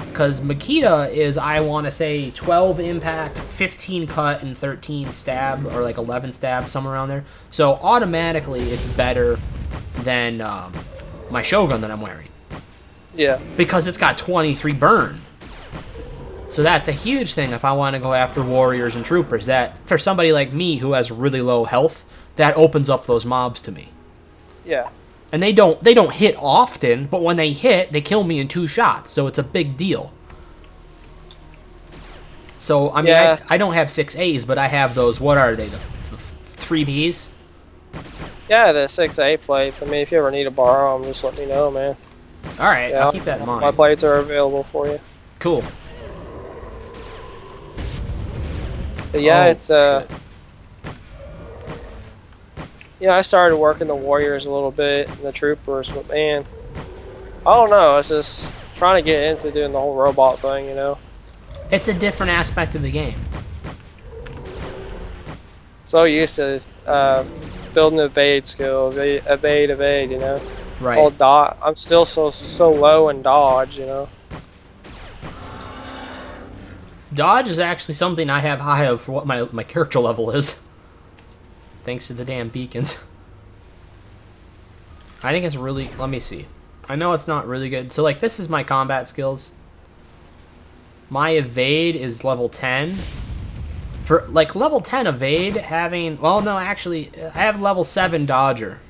Because Makita is, I want to say, 12 impact, 15 cut, and 13 stab, or like 11 stab, somewhere around there. So automatically, it's better than my Shogun that I'm wearing. Yeah. Because it's got 23 burn. So that's a huge thing if I want to go after warriors and troopers. That, for somebody like me who has really low health, that opens up those mobs to me. Yeah. And they don't hit often, but when they hit, they kill me in 2 shots, so it's a big deal. So, I mean, Yeah. I don't have 6As, but I have those, what are they, the 3Bs? Yeah, the 6A plates. I mean, if you ever need to borrow them, just let me know, man. Alright, Yeah, I'll keep that in mind. My plates are available for you. Cool. But yeah, Oh, it's shit. yeah, I started working the warriors a little bit and the troopers, but man, I don't know. It's just trying to get into doing the whole robot thing, you know. It's a different aspect of the game. So used to building the evade skill, evade, you know. Right. Old dot. I'm still so low in dodge, you know. Dodge is actually something I have high of for what my character level is. Thanks to the damn beacons. I think it's really... Let me see. I know it's not really good. So, like, this is my combat skills. My evade is level 10. For, like, level 10 evade, having... Well, no, actually, I have level 7 dodger.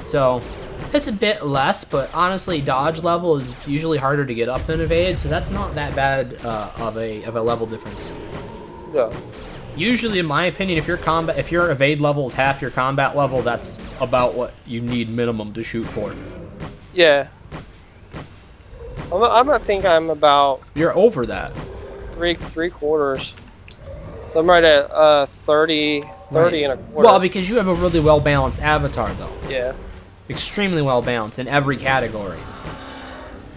So, it's a bit less, but honestly, dodge level is usually harder to get up than evade, so that's not that bad of a level difference. Yeah. Usually, in my opinion, if your evade level is half your combat level, that's about what you need minimum to shoot for. Yeah. I think I'm about You're over that. three quarters. So I'm right at 30 Right. and a quarter. Well, because you have a really well-balanced avatar, though. Yeah. Extremely well-balanced in every category.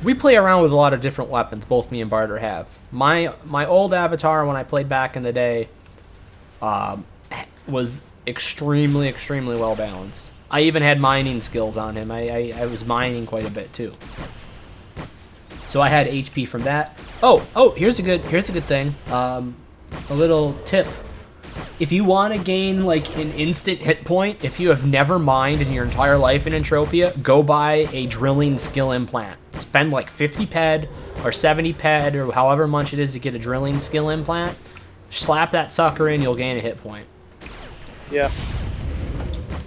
We play around with a lot of different weapons, both me and Barter have. My old avatar, when I played back in the day, was extremely well-balanced. I even had mining skills on him. I was mining quite a bit, too. So I had HP from that. Oh, here's a good thing. A little tip. If you want to gain like an instant hit point, if you have never mined in your entire life in Entropia, go buy a drilling skill implant. Spend like 50 ped or 70 ped or however much it is to get a drilling skill implant. Slap that sucker in, you'll gain a hit point. Yeah.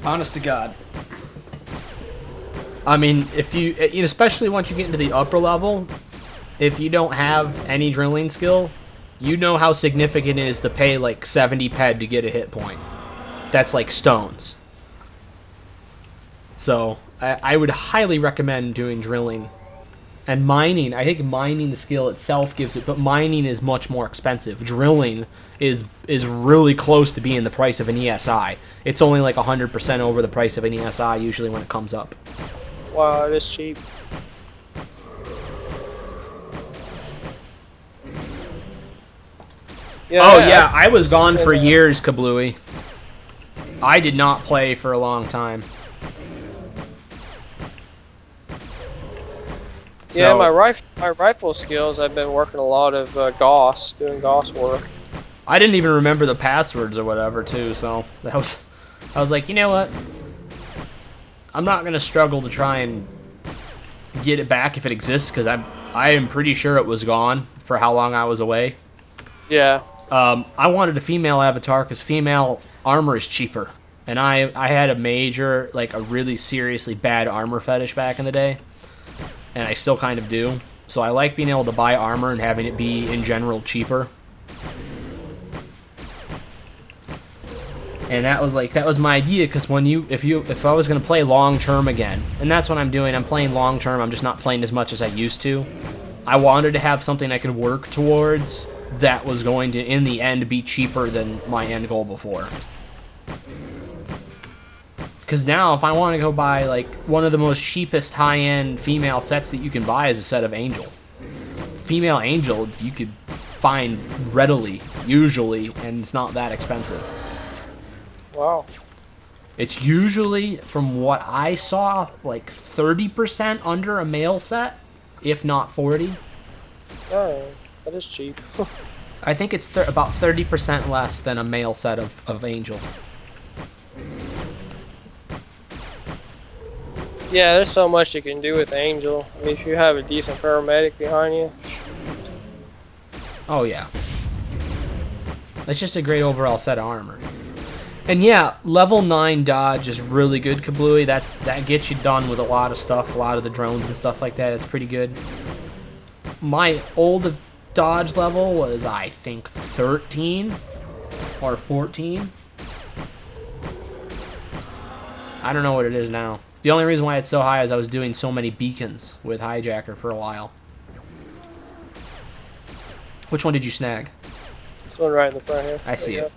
Honest to God. I mean, if you especially once you get into the upper level, if you don't have any drilling skill, you know how significant it is to pay like 70 ped to get a hit point. That's like stones. So I would highly recommend doing drilling. And mining, I think mining the skill itself gives it, but mining is much more expensive. Drilling is really close to being the price of an ESI. It's only like 100% over the price of an ESI usually when it comes up. Wow, it is cheap. Yeah, Oh yeah, I was gone for years, Kablooey. I did not play for a long time. Yeah, So, my rifle skills. I've been working a lot of Gauss, doing Gauss work. I didn't even remember the passwords or whatever too, so I was like, you know what? I'm not gonna struggle to try and get it back if it exists, because I am pretty sure it was gone for how long I was away. Yeah. I wanted a female avatar because female armor is cheaper, and I had a major, like a really seriously bad armor fetish back in the day, and I still kind of do. So I like being able to buy armor and having it be in general cheaper. And that was my idea, because if I was gonna play long term again, and that's what I'm doing, I'm playing long term. I'm just not playing as much as I used to. I wanted to have something I could work towards that was going to, in the end, be cheaper than my end goal before. Because now, if I want to go buy like one of the most cheapest high-end female sets that you can buy is a set of Angel. Female Angel you could find readily, usually, and it's not that expensive. Wow. It's usually, from what I saw, like 30% under a male set, if not 40. Oh, that is cheap. I think it's about 30% less than a male set of Angel. Yeah, there's so much you can do with Angel. I mean, if you have a decent paramedic behind you. Oh yeah. That's just a great overall set of armor. And yeah, level 9 dodge is really good, Kablooey. That gets you done with a lot of stuff, a lot of the drones and stuff like that. It's pretty good. My old dodge level was, I think, 13 or 14. I don't know what it is now. The only reason why it's so high is I was doing so many beacons with Hijacker for a while. Which one did you snag? This one right in the front here. I see it.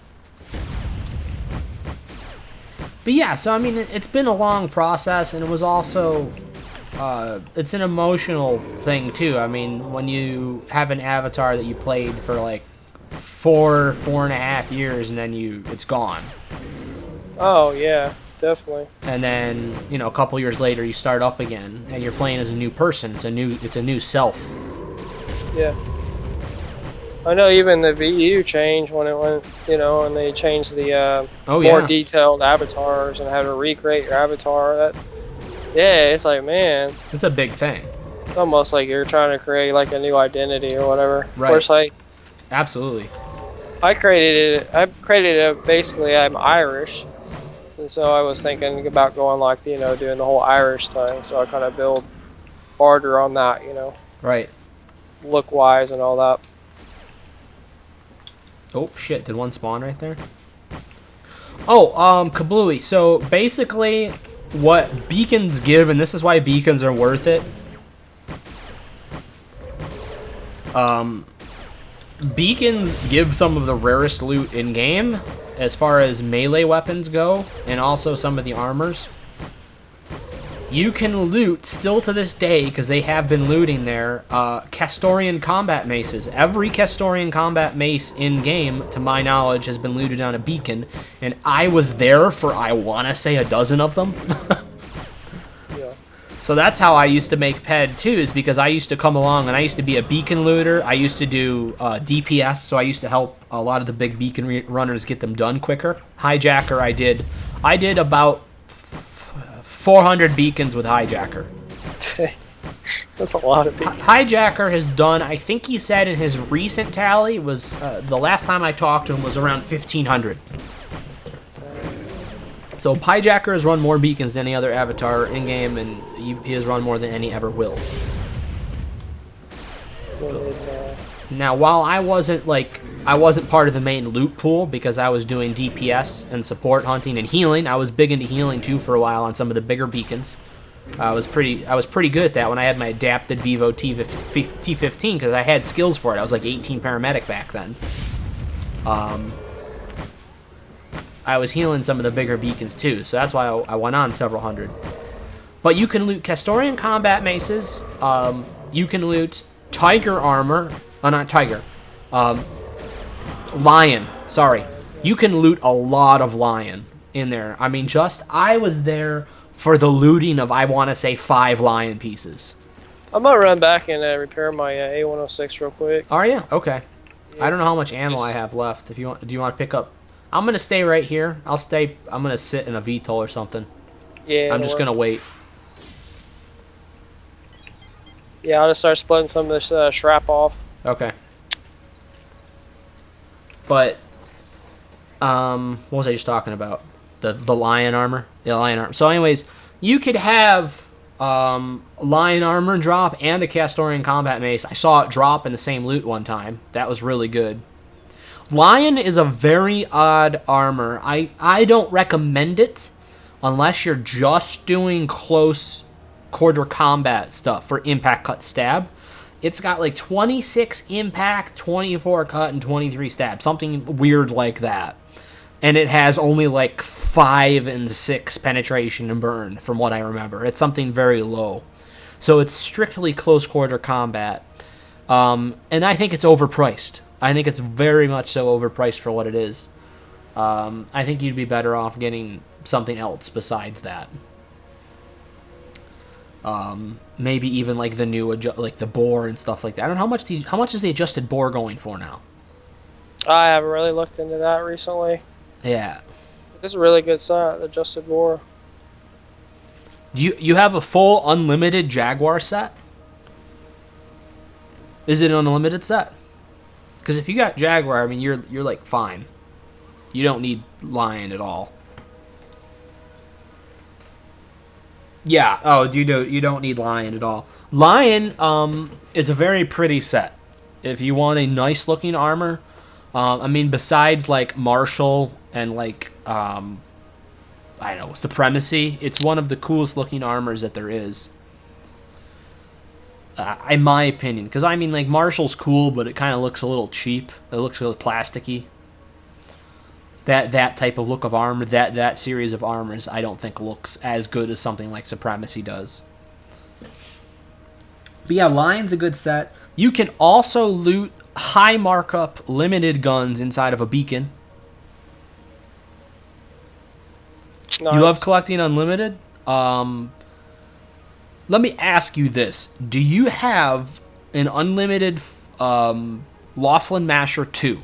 But yeah, so I mean, it's been a long process, and it was also, it's an emotional thing too. I mean, when you have an avatar that you played for like 4.5 years, and then it's gone. Oh yeah, definitely. And then, you know, a couple years later, you start up again, and you're playing as a new person. It's a new self. Yeah. I know even the VU changed when it went, you know, and they changed the more detailed avatars and how to recreate your avatar. Yeah, it's like, man. It's a big thing. It's almost like you're trying to create like a new identity or whatever. Right. Of course, like, absolutely. I created it, basically, I'm Irish. And so I was thinking about going like, you know, doing the whole Irish thing. So I kind of build barter on that, you know. Right. Look-wise and all that. Oh, shit. Did one spawn right there? Oh, Kablooey. So, basically, what beacons give, and this is why beacons are worth it. Beacons give some of the rarest loot in-game, as far as melee weapons go, and also some of the armors. You can loot, still to this day, because they have been looting there, Castorian combat maces. Every Castorian combat mace in-game, to my knowledge, has been looted on a beacon, and I was there for, I want to say, a dozen of them. Yeah. So that's how I used to make PED, too, is because I used to come along, and I used to be a beacon looter. I used to do DPS, so I used to help a lot of the big beacon runners get them done quicker. Hijacker, I did about 400 beacons with Hijacker. That's a lot of beacons. Hijacker has done, I think he said in his recent tally, was the last time I talked to him was around 1,500. So Hijacker has run more beacons than any other avatar in-game, and he has run more than any ever will. Now, while I wasn't part of the main loot pool because I was doing DPS and support hunting and healing. I was big into healing too for a while on some of the bigger beacons. I was pretty good at that when I had my adapted Vivo T15 because I had skills for it. I was like 18 paramedic back then. I was healing some of the bigger beacons too, so that's why I went on several hundred. But you can loot Castorian combat maces. You can loot tiger armor. Not tiger. Lion. Sorry. You can loot a lot of lion in there. I mean, I was there for the looting of, I want to say, 5 lion pieces. I'm going to run back and repair my A106 real quick. Are you? Okay. Yeah. I don't know how much ammo I have left. Do you want to pick up? I'm going to stay right here. I'm going to sit in a VTOL or something. Yeah. I'm just gonna wait. Yeah, I'll just start splitting some of this strap off. Okay. But what was I just talking about? The lion armor? The lion armor. So anyways, you could have lion armor drop and a Castorian combat mace. I saw it drop in the same loot one time. That was really good. Lion is a very odd armor. I don't recommend it unless you're just doing close quarter combat stuff for impact, cut, stab. It's got like 26 impact, 24 cut, and 23 stab. Something weird like that. And it has only like 5 and 6 penetration and burn, from what I remember. It's something very low. So it's strictly close quarter combat. And I think it's overpriced. I think it's very much so overpriced for what it is. I think you'd be better off getting something else besides that. Maybe even like the new like the bore and stuff like that. I don't know how much is the adjusted bore going for now. I haven't really looked into that recently. Yeah. This is a really good set, adjusted bore. You have a full unlimited Jaguar set? Is it an unlimited set? Because if you got Jaguar, I mean you're like fine. You don't need Lion at all. Yeah. Oh, you don't need Lion at all. Lion is a very pretty set. If you want a nice looking armor, I mean besides like Martial and like I don't know, Supremacy, it's one of the coolest looking armors that there is. In my opinion, because I mean like Martial's cool, but it kind of looks a little cheap. It looks a little plasticky. That type of look of armor, that series of armors, I don't think looks as good as something like Supremacy does. But yeah, Lion's a good set. You can also loot high markup limited guns inside of a beacon. Nice. You love collecting unlimited? Let me ask you this. Do you have an unlimited Laughlin Masher 2?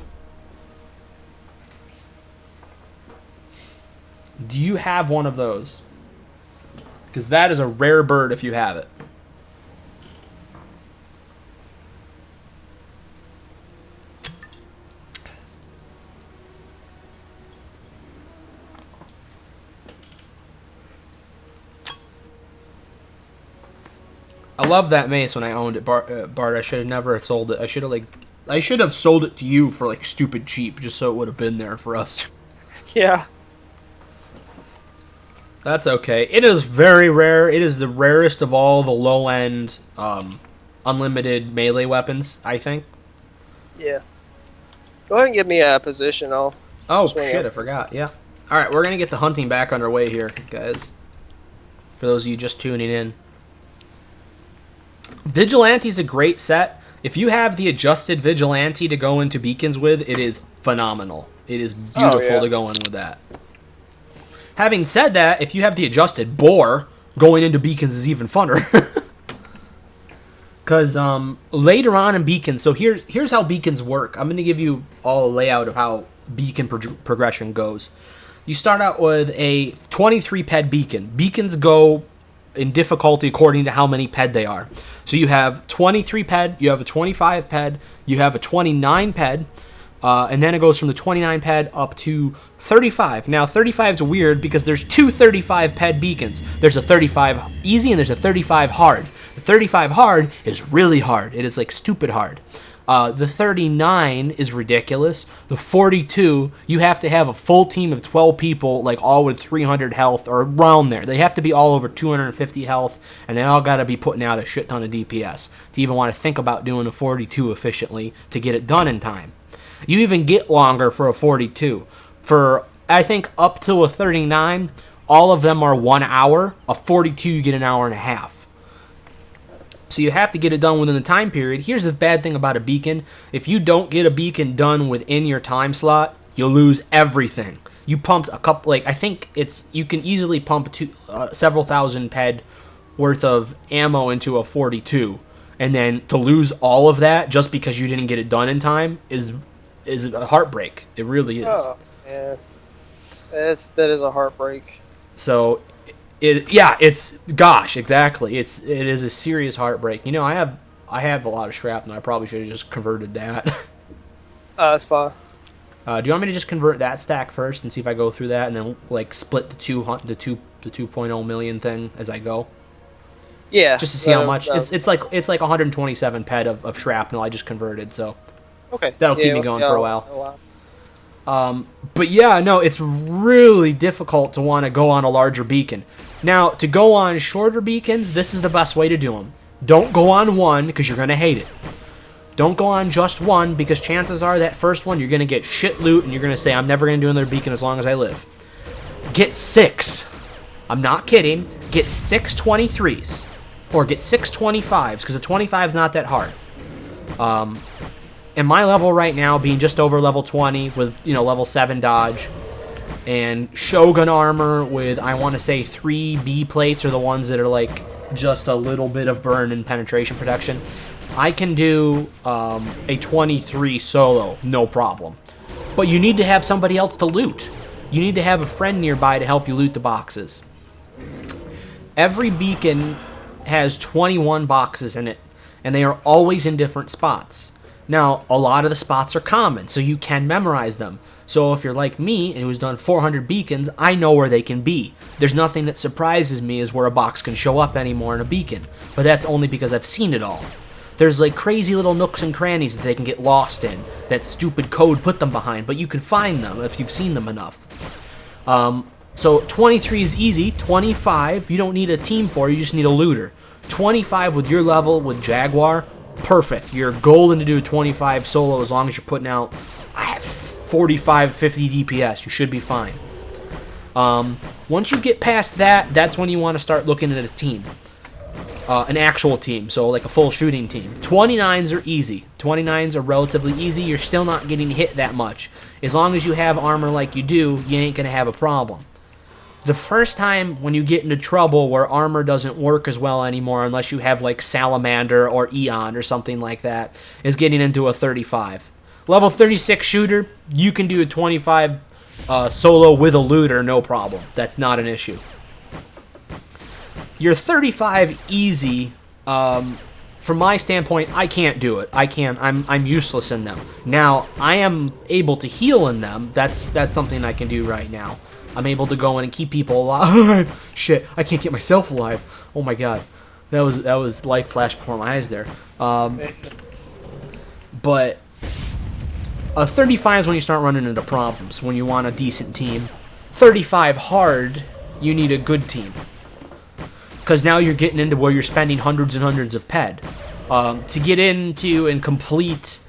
Do you have one of those? Because that is a rare bird if you have it. I love that mace when I owned it, Bart. I should have never sold it. I should have sold it to you for like stupid cheap, just so it would have been there for us. Yeah. That's okay. It is very rare. It is the rarest of all the low-end unlimited melee weapons, I think. Yeah. Go ahead and give me a position. I'll shit, I forgot. Yeah. All right, we're going to get the hunting back underway here, guys. For those of you just tuning in. Vigilante's a great set. If you have the adjusted Vigilante to go into beacons with, it is phenomenal. It is beautiful to go in with that. Having said that, if you have the adjusted bore, going into beacons is even funner. Because later on in beacons, so here's how beacons work. I'm going to give you all a layout of how beacon progression goes. You start out with a 23 ped beacon. Beacons go in difficulty according to how many ped they are. So you have 23 ped, you have a 25 ped, you have a 29 ped, and then it goes from the 29 ped up to 35. Now 35 is weird because there's two 35 ped beacons. There's a 35 easy and there's a 35 hard. The 35 hard is really hard. It is like stupid hard. The 39 is ridiculous. The 42, you have to have a full team of 12 people, like all with 300 health or around there. They have to be all over 250 health, and they all got to be putting out a shit ton of DPS to even want to think about doing a 42 efficiently to get it done in time. You even get longer for a 42. For, I think, up to a 39, all of them are 1 hour. A 42, you get an hour and a half. So you have to get it done within the time period. Here's the bad thing about a beacon. If you don't get a beacon done within your time slot, you'll lose everything. You pumped a couple, like, I think you can easily pump several thousand ped worth of ammo into a 42. And then to lose all of that just because you didn't get it done in time is a heartbreak. It really is. Oh, yeah. That is a heartbreak. So It's gosh, exactly. It is a serious heartbreak. You know, I have a lot of shrapnel. I probably should have just converted that. That's fine. Do you want me to just convert that stack first and see if I go through that, and then like split the 2.0 million thing as I go, Yeah. just to see how much it's like 127 ped of shrapnel I just converted, so Okay. that'll keep me we'll going see for a how- while. how long. But yeah, no, it's really difficult to want to go on a larger beacon. Now, to go on shorter beacons, this is the best way to do them. Don't go on one because you're gonna hate it. Don't go on just one, because chances are that first one you're going to get shit loot and you're going to say, I'm never going to do another beacon as long as I live. Get 6. I'm not kidding. Get 6 23s. Or get 6 25s, because a 25 is not that hard. And my level right now being just over level 20 with, level 7 dodge. And Shogun armor with, I want to say, 3 B plates are the ones that are like just a little bit of burn and penetration protection. I can do a 23 solo, no problem. But you need to have somebody else to loot. You need to have a friend nearby to help you loot the boxes. Every beacon has 21 boxes in it, and they are always in different spots. Now, a lot of the spots are common, so you can memorize them. So if you're like me, and who's done 400 beacons, I know where they can be. There's nothing that surprises me as where a box can show up anymore in a beacon. But that's only because I've seen it all. There's like crazy little nooks and crannies that they can get lost in, that stupid code put them behind, but you can find them if you've seen them enough. So 23 is easy. 25, you don't need a team for, you just need a looter. 25 with your level with Jaguar, perfect. You're golden to do 25 solo as long as you're putting out 45, 50 DPS. You should be fine. Once you get past that, that's when you want to start looking at a team. An actual team, so like a full shooting team. 29s are easy. 29s are relatively easy. You're still not getting hit that much. As long as you have armor like you do, you ain't going to have a problem. The first time when you get into trouble where armor doesn't work as well anymore unless you have like Salamander or Eon or something like that is getting into a 35. Level 36 shooter, you can do a 25 solo with a looter, no problem. That's not an issue. Your 35 easy, from my standpoint, I can't do it. I'm useless in them. Now, I am able to heal in them. That's something I can do right now. I'm able to go in and keep people alive. Shit, I can't get myself alive. Oh my god. That was life flashed before my eyes there. But a 35 is when you start running into problems, when you want a decent team. 35 hard, you need a good team. Because now you're getting into where you're spending hundreds and hundreds of ped. To get into and complete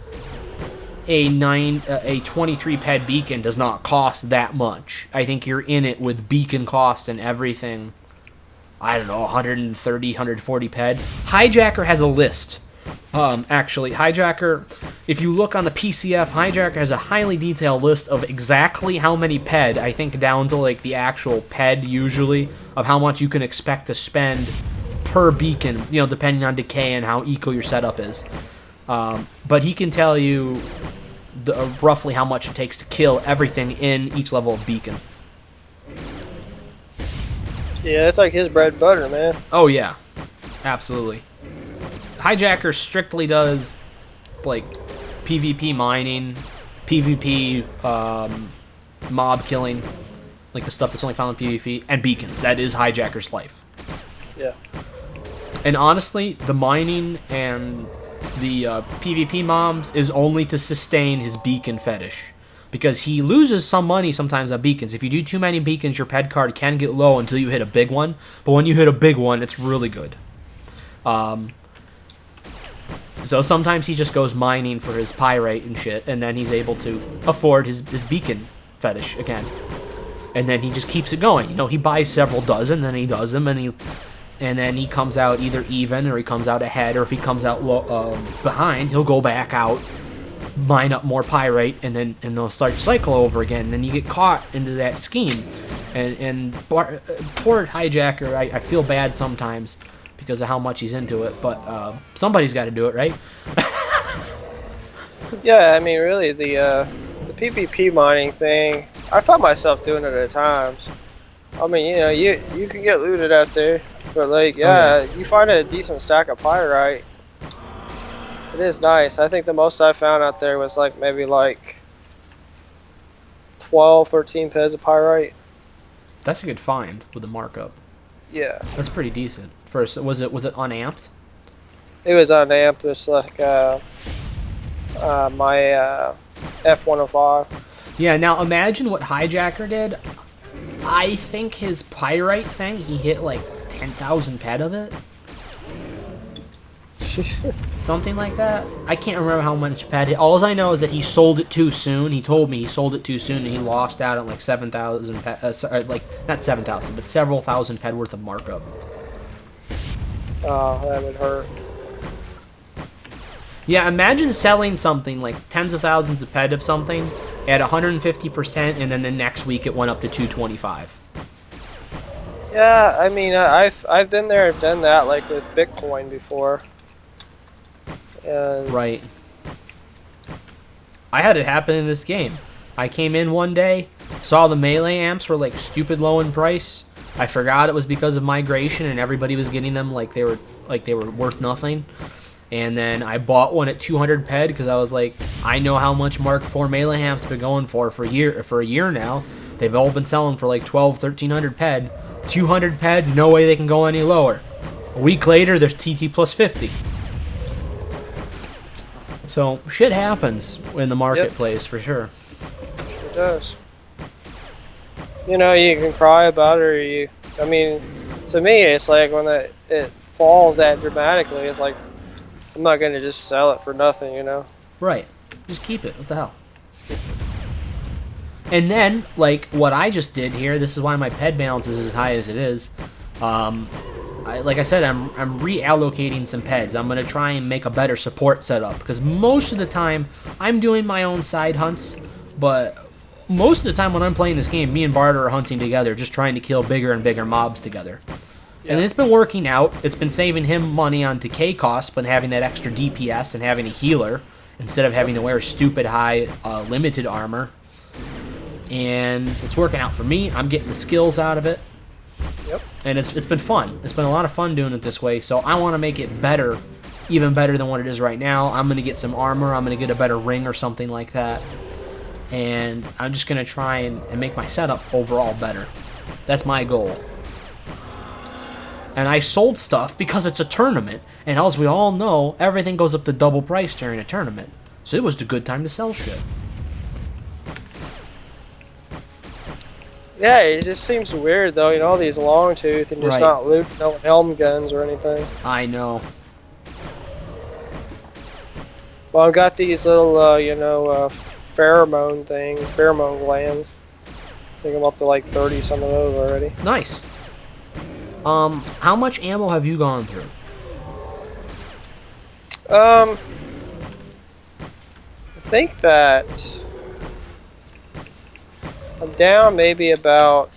a 23 ped beacon does not cost that much. I think you're in it with beacon cost and everything. I don't know, 130, 140 ped. Hijacker has a list. Actually, Hijacker, if you look on the PCF, Hijacker has a highly detailed list of exactly how many ped, I think down to like the actual ped usually, of how much you can expect to spend per beacon, depending on decay and how eco your setup is. But he can tell you roughly how much it takes to kill everything in each level of beacon. Yeah, that's like his bread and butter, man. Oh yeah, absolutely. Hijacker strictly does like PvP mining, PvP mob killing, like the stuff that's only found in PvP, and beacons. That is Hijacker's life. Yeah. And honestly, the mining and the PvP mobs is only to sustain his beacon fetish. Because he loses some money sometimes on beacons. If you do too many beacons, your ped card can get low until you hit a big one. But when you hit a big one, it's really good. So sometimes he just goes mining for his pyrite and shit, and then he's able to afford his beacon fetish again. And then he just keeps it going. He buys several dozen, then he does them, and then he comes out either even, or he comes out ahead, or if he comes out behind, he'll go back out, mine up more pyrite, and then they'll start the cycle over again. And then you get caught into that scheme. And poor Hijacker, I feel bad sometimes because of how much he's into it, but somebody's got to do it, right? Yeah, I mean, really, the PvP mining thing, I found myself doing it at times. I mean, you can get looted out there, but like, yeah. you find a decent stack of pyrite. It is nice. I think the most I found out there was like maybe like 12, 13 peds of pyrite. That's a good find with the markup. Yeah. That's pretty decent. First, was it unamped? It was unamped. It was like my F105. Yeah. Now imagine what Hijacker did. I think his pyrite thing, he hit like 10,000 ped of it. Something like that. I can't remember how much ped. All I know is that he sold it too soon. He told me he sold it too soon, and he lost out on like 7,000 ped. Like not 7,000, but several thousand ped worth of markup. Oh, that would hurt. Yeah, imagine selling something like tens of thousands of ped of something at 150%, and then the next week it went up to 225. Yeah, I mean, I've been there and done that like with Bitcoin before. And Right. I had it happen in this game. I came in one day, saw the melee amps were like stupid low in price. I forgot it was because of migration and everybody was getting them like they were worth nothing. And then I bought one at 200 ped because I was like, I know how much Mark IV melee amps been going for a year now. They've all been selling for like 1,300 ped. 200 ped, no way they can go any lower. A week later, there's TT plus 50. So shit happens in the marketplace for sure. It does. You can cry about it, or I mean, to me, it's like when it falls that dramatically, it's like, I'm not going to just sell it for nothing, Right. Just keep it. What the hell? And then, like what I just did here, this is why my ped balance is as high as it is. Like I said, I'm reallocating some peds. I'm going to try and make a better support setup, because most of the time I'm doing my own side hunts, but most of the time when I'm playing this game, me and Barter are hunting together, just trying to kill bigger and bigger mobs together. Yeah. And it's been working out. It's been saving him money on decay costs, but having that extra DPS and having a healer instead of having to wear stupid high limited armor. And it's working out for me. I'm getting the skills out of it. Yep. And it's been fun. It's been a lot of fun doing it this way. So I want to make it better, even better than what it is right now. I'm going to get some armor. I'm going to get a better ring or something like that. And I'm just going to try and make my setup overall better. That's my goal. And I sold stuff because it's a tournament. And as we all know, everything goes up to double price during a tournament. So it was a good time to sell shit. Yeah, it just seems weird though, all these long tooth and just not loot no helm guns or anything. I know. Well, I've got these little, pheromone glands. I think I'm up to like 30 some of those already. Nice. How much ammo have you gone through? I think that I'm down maybe about,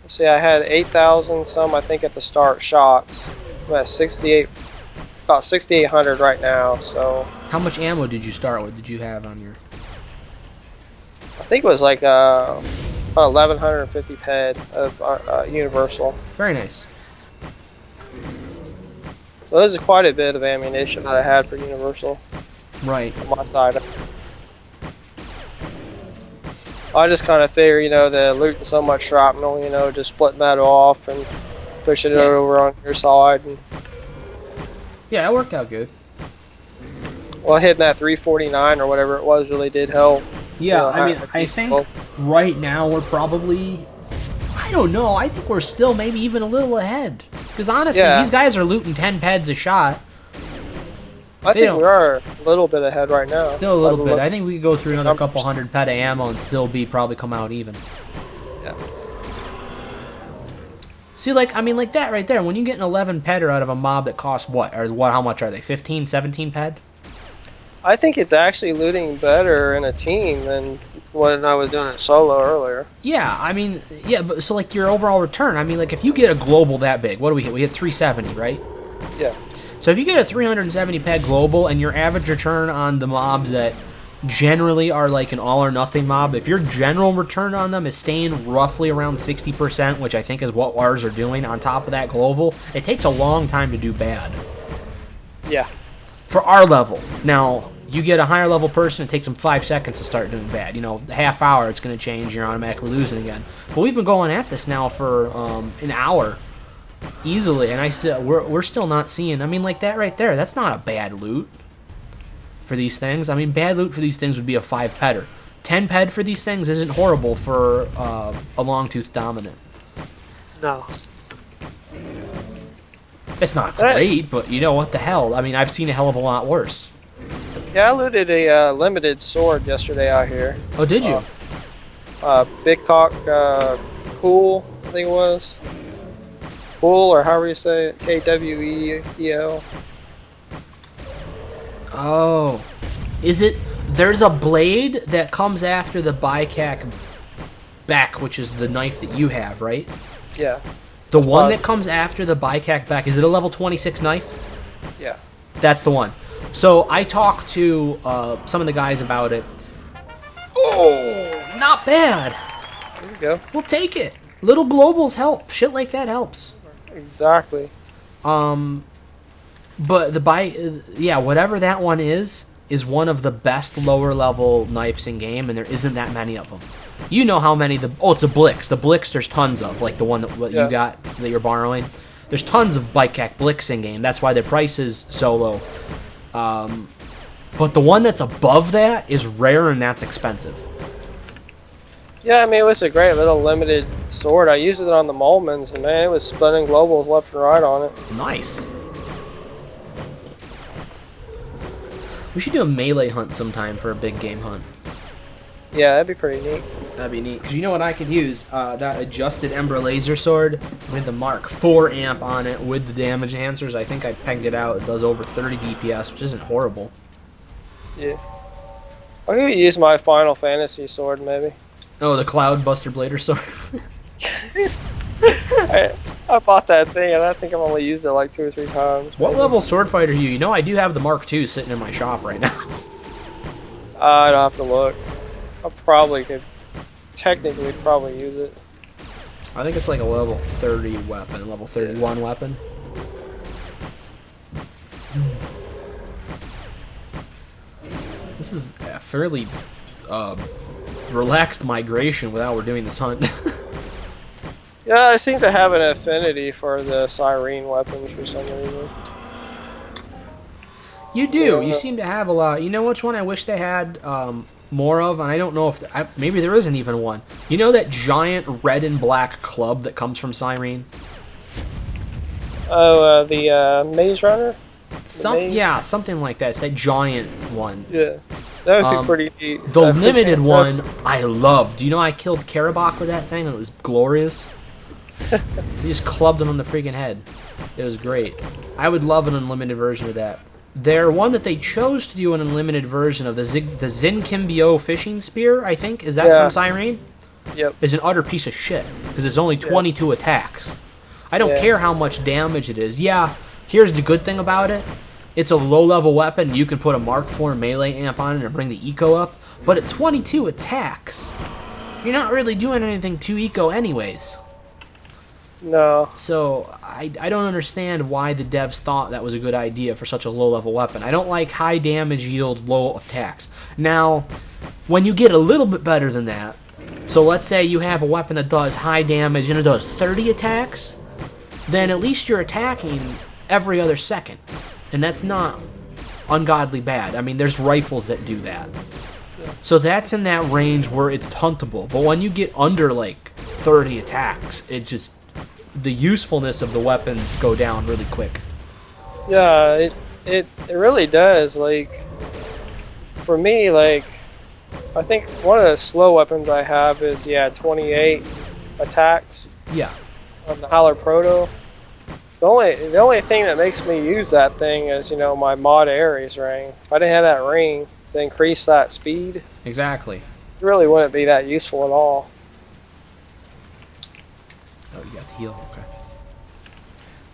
let's see, I had 8,000 some, I think, at the start shots. I'm at 68, about 6,800 right now, so. How much ammo did you start with? Did you have on your? I think it was like about 1,150 ped of universal. Very nice. So this is quite a bit of ammunition that I had for universal. Right. On my side. I just kind of figure, the looting so much shrapnel, just splitting that off and pushing it over on your side. And, yeah, it worked out good. well, hitting that 349 or whatever it was really did help. Yeah, I think right now we're probably, I don't know, I think we're still maybe even a little ahead. Because honestly, these guys are looting 10 peds a shot. I think we are a little bit ahead right now. Still a little bit. I think we could go through another couple hundred ped of ammo and still probably come out even. Yeah. See, like that right there, when you get an 11 pedder out of a mob that costs what? Or how much are they? 15, 17 ped? I think it's actually looting better in a team than when I was doing it solo earlier. Yeah, but so like your overall return, like if you get a global that big, what do we hit? We hit 370, right? Yeah. So if you get a 370 ped global and your average return on the mobs at generally are like an all or nothing mob. If your general return on them is staying roughly around 60%, which I think is what ours are doing on top of that global, it takes a long time to do bad. Yeah. For our level. Now, you get a higher level person, it takes them 5 seconds to start doing bad. You know, a half hour, it's going to change, you're automatically losing again. But we've been going at this now for an hour easily, and we're still not seeing. I mean, like that right there, that's not a bad loot for these things. I mean, bad loot for these things would be a 5 pedder. 10 ped for these things isn't horrible for a long-tooth dominant. No. It's not great, but you know what the hell? I mean, I've seen a hell of a lot worse. Yeah, I looted a limited sword yesterday out here. Oh, did you? Big Cock Cool, I think it was. Cool, or however you say it. Kweel. Oh. Is it... There's a blade that comes after the Bycac back, which is the knife that you have, right? Yeah. The one that comes after the Bycac back, is it a level 26 knife? Yeah. That's the one. So I talked to some of the guys about it. Oh, not bad. There you go. We'll take it. Little globals help. Shit like that helps. Exactly. But whatever that one is one of the best lower level knives in game, and there isn't that many of them. You know how many it's a Blix. The Blix there's tons of, like the one that you got that you're borrowing. There's tons of Bycac Blix in game. That's why their price is so low. But the one that's above that is rare, and that's expensive. Yeah, I mean, it was a great little limited sword. I used it on the Molmans, and man, it was spinning globals left and right on it. Nice. We should do a melee hunt sometime for a big game hunt. Yeah, that'd be pretty neat. That'd be neat. Because you know what I could use? That adjusted Ember laser sword with the Mark 4 amp on it with the damage enhancers. I think I pegged it out. It does over 30 DPS, which isn't horrible. Yeah. I could use my Final Fantasy sword, maybe. Oh, the Cloud Buster Blader sword. I bought that thing, and I think I've only used it like 2 or 3 times. What level sword fighter are you? You know, I do have the Mark 2 sitting in my shop right now. I don't have to look. I probably could, technically, probably use it. I think it's like a level 30 weapon, level 31 weapon. This is a fairly relaxed migration without we're doing this hunt. Yeah, I seem to have an affinity for the Siren weapons for some reason. You do. You seem to have a lot. You know which one I wish they had more of? And I don't know if... maybe there isn't even one. You know that giant red and black club that comes from Siren? Oh, the Maze Runner? Yeah, something like that. It's that giant one. Yeah. That would be pretty neat. The limited one, I loved. Do you know I killed Karabakh with that thing? It was glorious. You just clubbed him on the freaking head. It was great. I would love an unlimited version of that. Their one that they chose to do an unlimited version of, the Zinkimbio fishing spear, I think. Is that from Siren? Yep. Is an utter piece of shit. Because it's only 22 attacks. I don't care how much damage it is. Yeah, here's the good thing about it. It's a low-level weapon. You can put a Mark IV melee amp on it and bring the eco up. But at 22 attacks, you're not really doing anything to eco anyways. No. So I don't understand why the devs thought that was a good idea for such a low-level weapon. I don't like high damage yield, low attacks. Now, when you get a little bit better than that, so let's say you have a weapon that does high damage and it does 30 attacks, then at least you're attacking every other second. And that's not ungodly bad. I mean, there's rifles that do that. So that's in that range where it's huntable. But when you get under, like, 30 attacks, it's just... the usefulness of the weapons go down really quick. Yeah, it really does. Like, for me, like, I think one of the slow weapons I have is 28 attacks. Yeah. On the Howler Proto. The only thing that makes me use that thing is, you know, my Mod Ares ring. If I didn't have that ring to increase that speed, Exactly. it really wouldn't be that useful at all. Oh, you got the heal. Okay.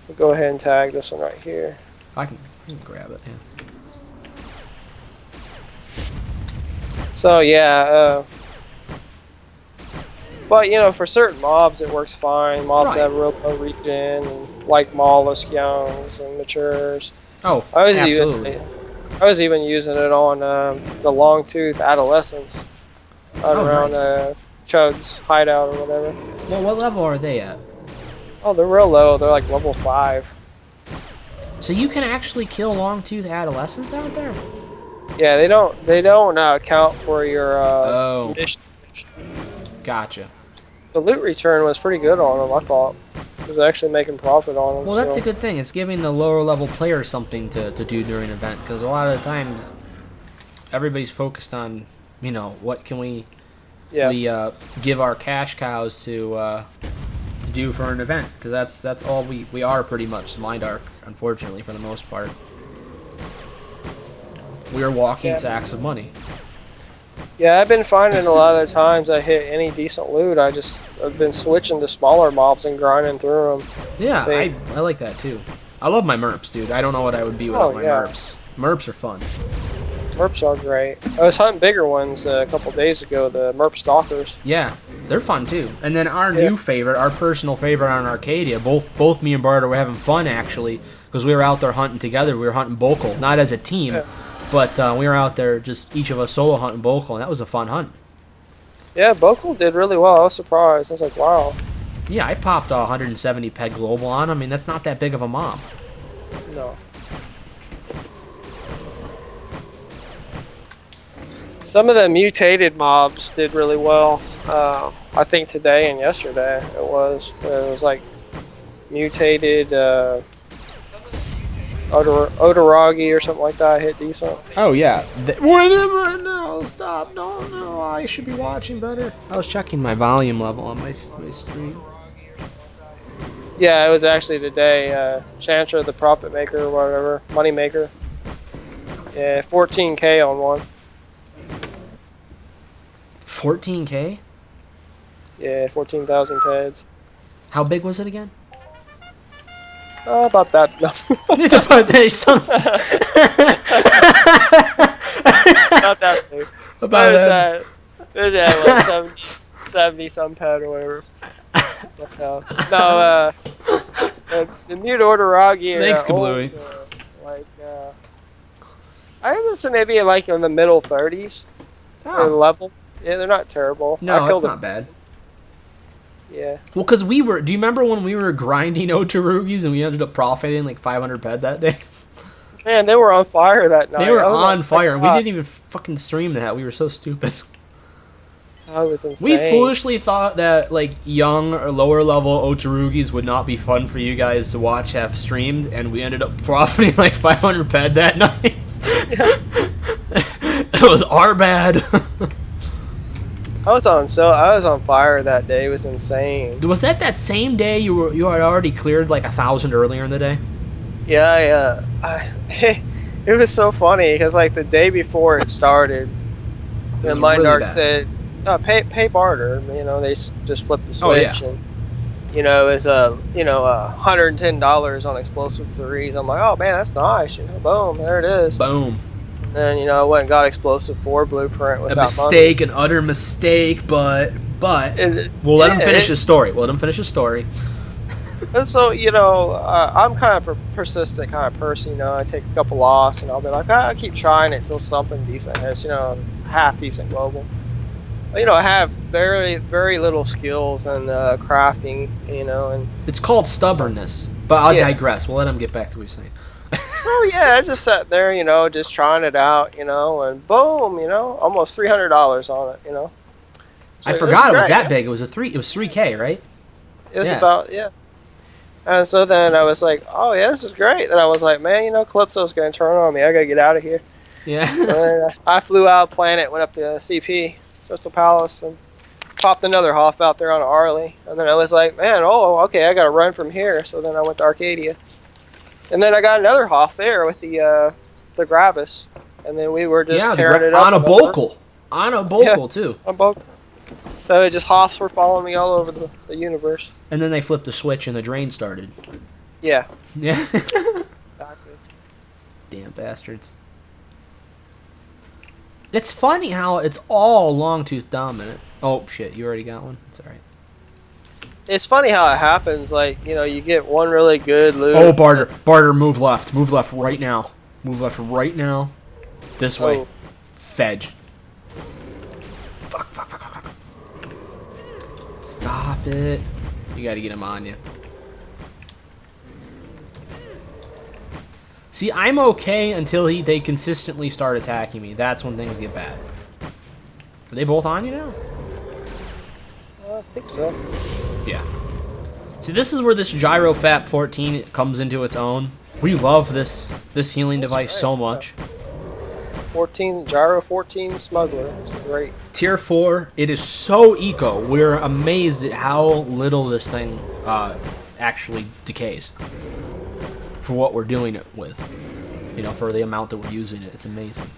We'll go ahead and tag this one right here. I can grab it. Yeah. So yeah, but for certain mobs it works fine. Mobs Right. have real low regen, and like mollusk youngs and matures. Oh, I was absolutely. even I was even using it on the long tooth adolescents out Oh, around nice. Chug's hideout or whatever. Well, what level are they at? Oh, they're real low. They're like level 5. So you can actually kill long-tooth adolescents out there? Yeah, they don't count for your Oh, mission. gotcha. The loot return was pretty good on them. I thought it was actually making profit on them. Well, that's So a good thing. It's giving the lower-level player something to do during an event, because a lot of the times everybody's focused on, what can we yeah, give our cash cows to do for an event, because that's all we are pretty much. Mind Arc, unfortunately, for the most part. We are walking yeah, sacks of money. yeah. I've been finding a lot of the times I hit any decent loot, I've been switching to smaller mobs and grinding through them. Yeah, They, I like that too. I love my merps, dude. I don't know what I would be without my yeah, merps. Merps are fun. merps are great. I was hunting bigger ones a couple days ago, the merp stalkers. Yeah, they're fun too. And then our Yeah. new favorite, our personal favorite on Arcadia, both me and Barter were having fun actually, because we were out there hunting together. We were hunting Bocal, not as a team, Yeah. but we were out there just each of us solo hunting Bocal, and that was a fun hunt. Yeah, Bocal did really well. I was surprised. I was like, wow. Yeah, I popped a 170 peg global on. I mean, that's not that big of a mob. No. Some of the mutated mobs did really well. I think today and yesterday it was like mutated Odoragi or something like that hit decent. Oh yeah. Whatever. No, stop. No. I should be watching better. I was checking my volume level on my stream. Yeah, it was actually today. Chantra the Profit Maker or whatever, Money Maker. Yeah, 14K on one. 14K? Yeah, 14,000 peds. How big was it again? About that. No. But they some Not that big. about It was like 70 some ped or whatever. No, the mute Orderagi are Thanks, old, Kablooey. like, I would say maybe like in the middle 30s level. Yeah, they're not terrible. No, I it's killed not bad. Yeah. Well, because we were. Do you remember when we were grinding Otarugis and we ended up profiting like 500 ped that day? Man, they were on fire that night. They were I was on like, fire, and we "God, didn't even fucking stream that. We were so stupid. that was insane. We foolishly thought that like young or lower level Otarugis would not be fun for you guys to watch have streamed, and we ended up profiting like 500 ped that night. It was our bad. I was on fire that day. It was insane. Was that same day you had already cleared like 1,000 earlier in the day? Yeah. It was so funny because like the day before it started, was and Mind really Arc bad. said, "No, pay barter." They just flipped the Oh, switch, yeah. and it was $110 on explosive threes. I'm like, oh man, that's nice. Boom, there it is. Boom. And I went and got explosive 4 blueprint with A that mistake, an utter mistake, but we'll let him finish his story. We'll let him finish his story. And so, I'm kind of a persistent kind of person, I take a couple losses and I'll be like, I'll keep trying it until something decent hits, half decent global. I have very, very little skills in crafting, and It's called stubbornness, but I'll Yeah. digress. We'll let him get back to what he's saying. so yeah, I just sat there, just trying it out, and boom, almost $300 on it, So I this forgot is it was great. that big. It was 3K, right? It was Yeah. about, yeah. And so then I was like, oh yeah, this is great. Then I was like, man, Calypso's going to turn on me. I got to get out of here. Yeah. So then I flew out Planet, went up to CP, Crystal Palace, and popped another Hoff out there on Arley. And then I was like, man, okay, I got to run from here. So then I went to Arcadia. And then I got another Hoff there with the Gravis. And then we were just tearing it up. on a Bocal. On a Bocal, too. On Bocal. So it just Hoffs were following me all over the universe. And then they flipped the switch and the drain started. Yeah. Yeah. Exactly. Damn bastards. It's funny how it's all long-tooth dominant. Oh, shit. You already got one? It's all right. It's funny how it happens. Like, you know, you get one really good loot. Oh, Barter. Barter, move left. Move left right now. Move left right now. This way. Oh. Fedge. Fuck, fuck, fuck, fuck, fuck. Stop it. You gotta get him on you. See, I'm okay until they consistently start attacking me. That's when things get bad. Are they both on you now? I think so. Yeah. See, this is where this Gyro Fap 14 comes into its own. We love this healing device so much. 14 Gyro 14 Smuggler. That's great. Tier 4, it is so eco. We're amazed at how little this thing actually decays for what we're doing it with. You know, for the amount that we're using it. It's amazing.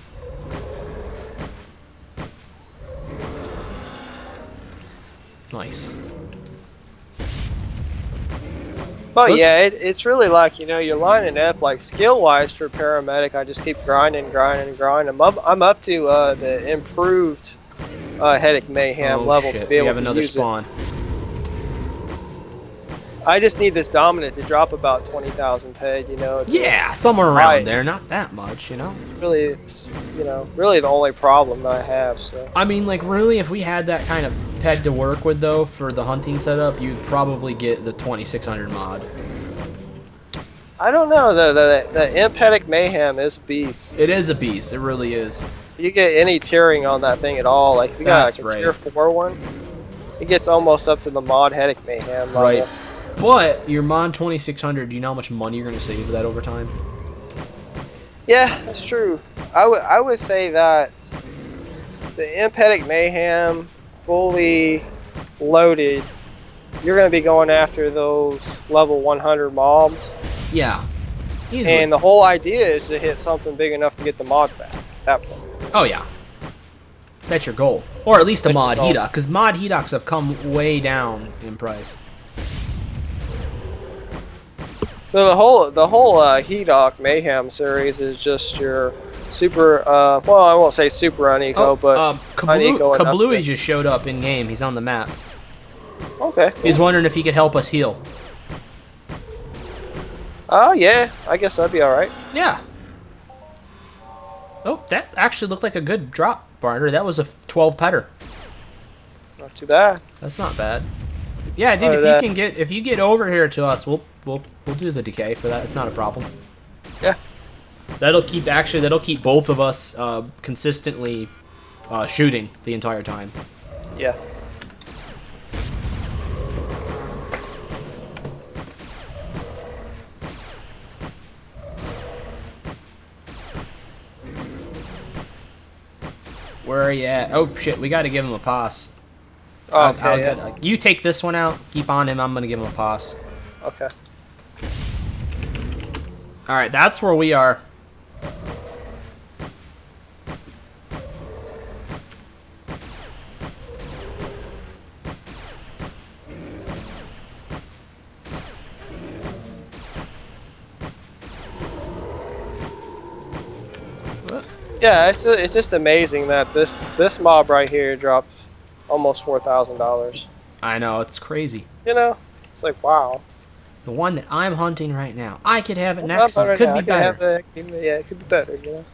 Nice. But yeah, it's really like, you know, you're lining up like skill-wise for paramedic. I just keep grinding. I'm up to the improved Headache Mayhem level to be able to use spawn. it. I just need this dominant to drop about 20,000 peg, you know. Yeah, somewhere around there, not that much, you know. Really, it's, you know, really the only problem that I have. So I mean, like, really, if we had that kind of peg to work with, though, for the hunting setup, you'd probably get the 2600 mod. I don't know. The Imp Headache Mayhem is a beast. It is a beast. It really is. You get any tiering on that thing at all? Like, if you got like a tier 4 one, it gets almost up to the mod Headache Mayhem level. Right. But your mod 2600, do you know how much money you're going to save with that over time? Yeah, that's true. I would say that the Imp Headache Mayhem fully loaded, you're going to be going after those level 100 mobs. Yeah. Easily. And the whole idea is to hit something big enough to get the mod back at that point. Oh, yeah. That's your goal. Or at least the mod Hedok, because mod Hedoks have come way down in price. So the whole Hedok Mayhem series is just your super, well, I won't say super uneco, but uneco enough. Kablooey just showed up in game. He's on the map. Okay. He's wondering if he could help us heal. Oh, yeah. I guess that'd be alright. Yeah. Oh, that actually looked like a good drop, Barter. That was a 12 petter. Not too bad. That's not bad. Yeah, dude, if you get over here to us, we'll do the decay for that. It's not a problem. Yeah. That'll keep both of us consistently shooting the entire time. Yeah. Where are you at? Oh shit, we got to give him a pass. Oh, okay. You take this one out. Keep on him. I'm gonna give him a pass. Okay. All right, that's where we are. Yeah, it's just amazing that this mob right here dropped almost $4,000. I know, it's crazy. You know, it's like, wow. The one that I'm hunting right now, I could have it next time. Could be better. Yeah, it could be better, you know.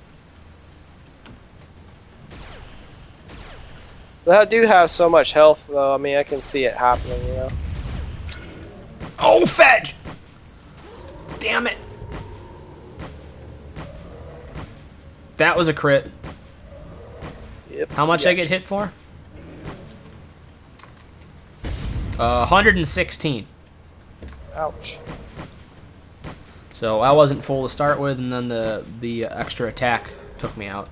But I do have so much health, though. I mean, I can see it happening, you know. Oh, fetch! Damn it! That was a crit. Yep. How much I get hit for? 116. Ouch. So I wasn't full to start with, and then the extra attack took me out.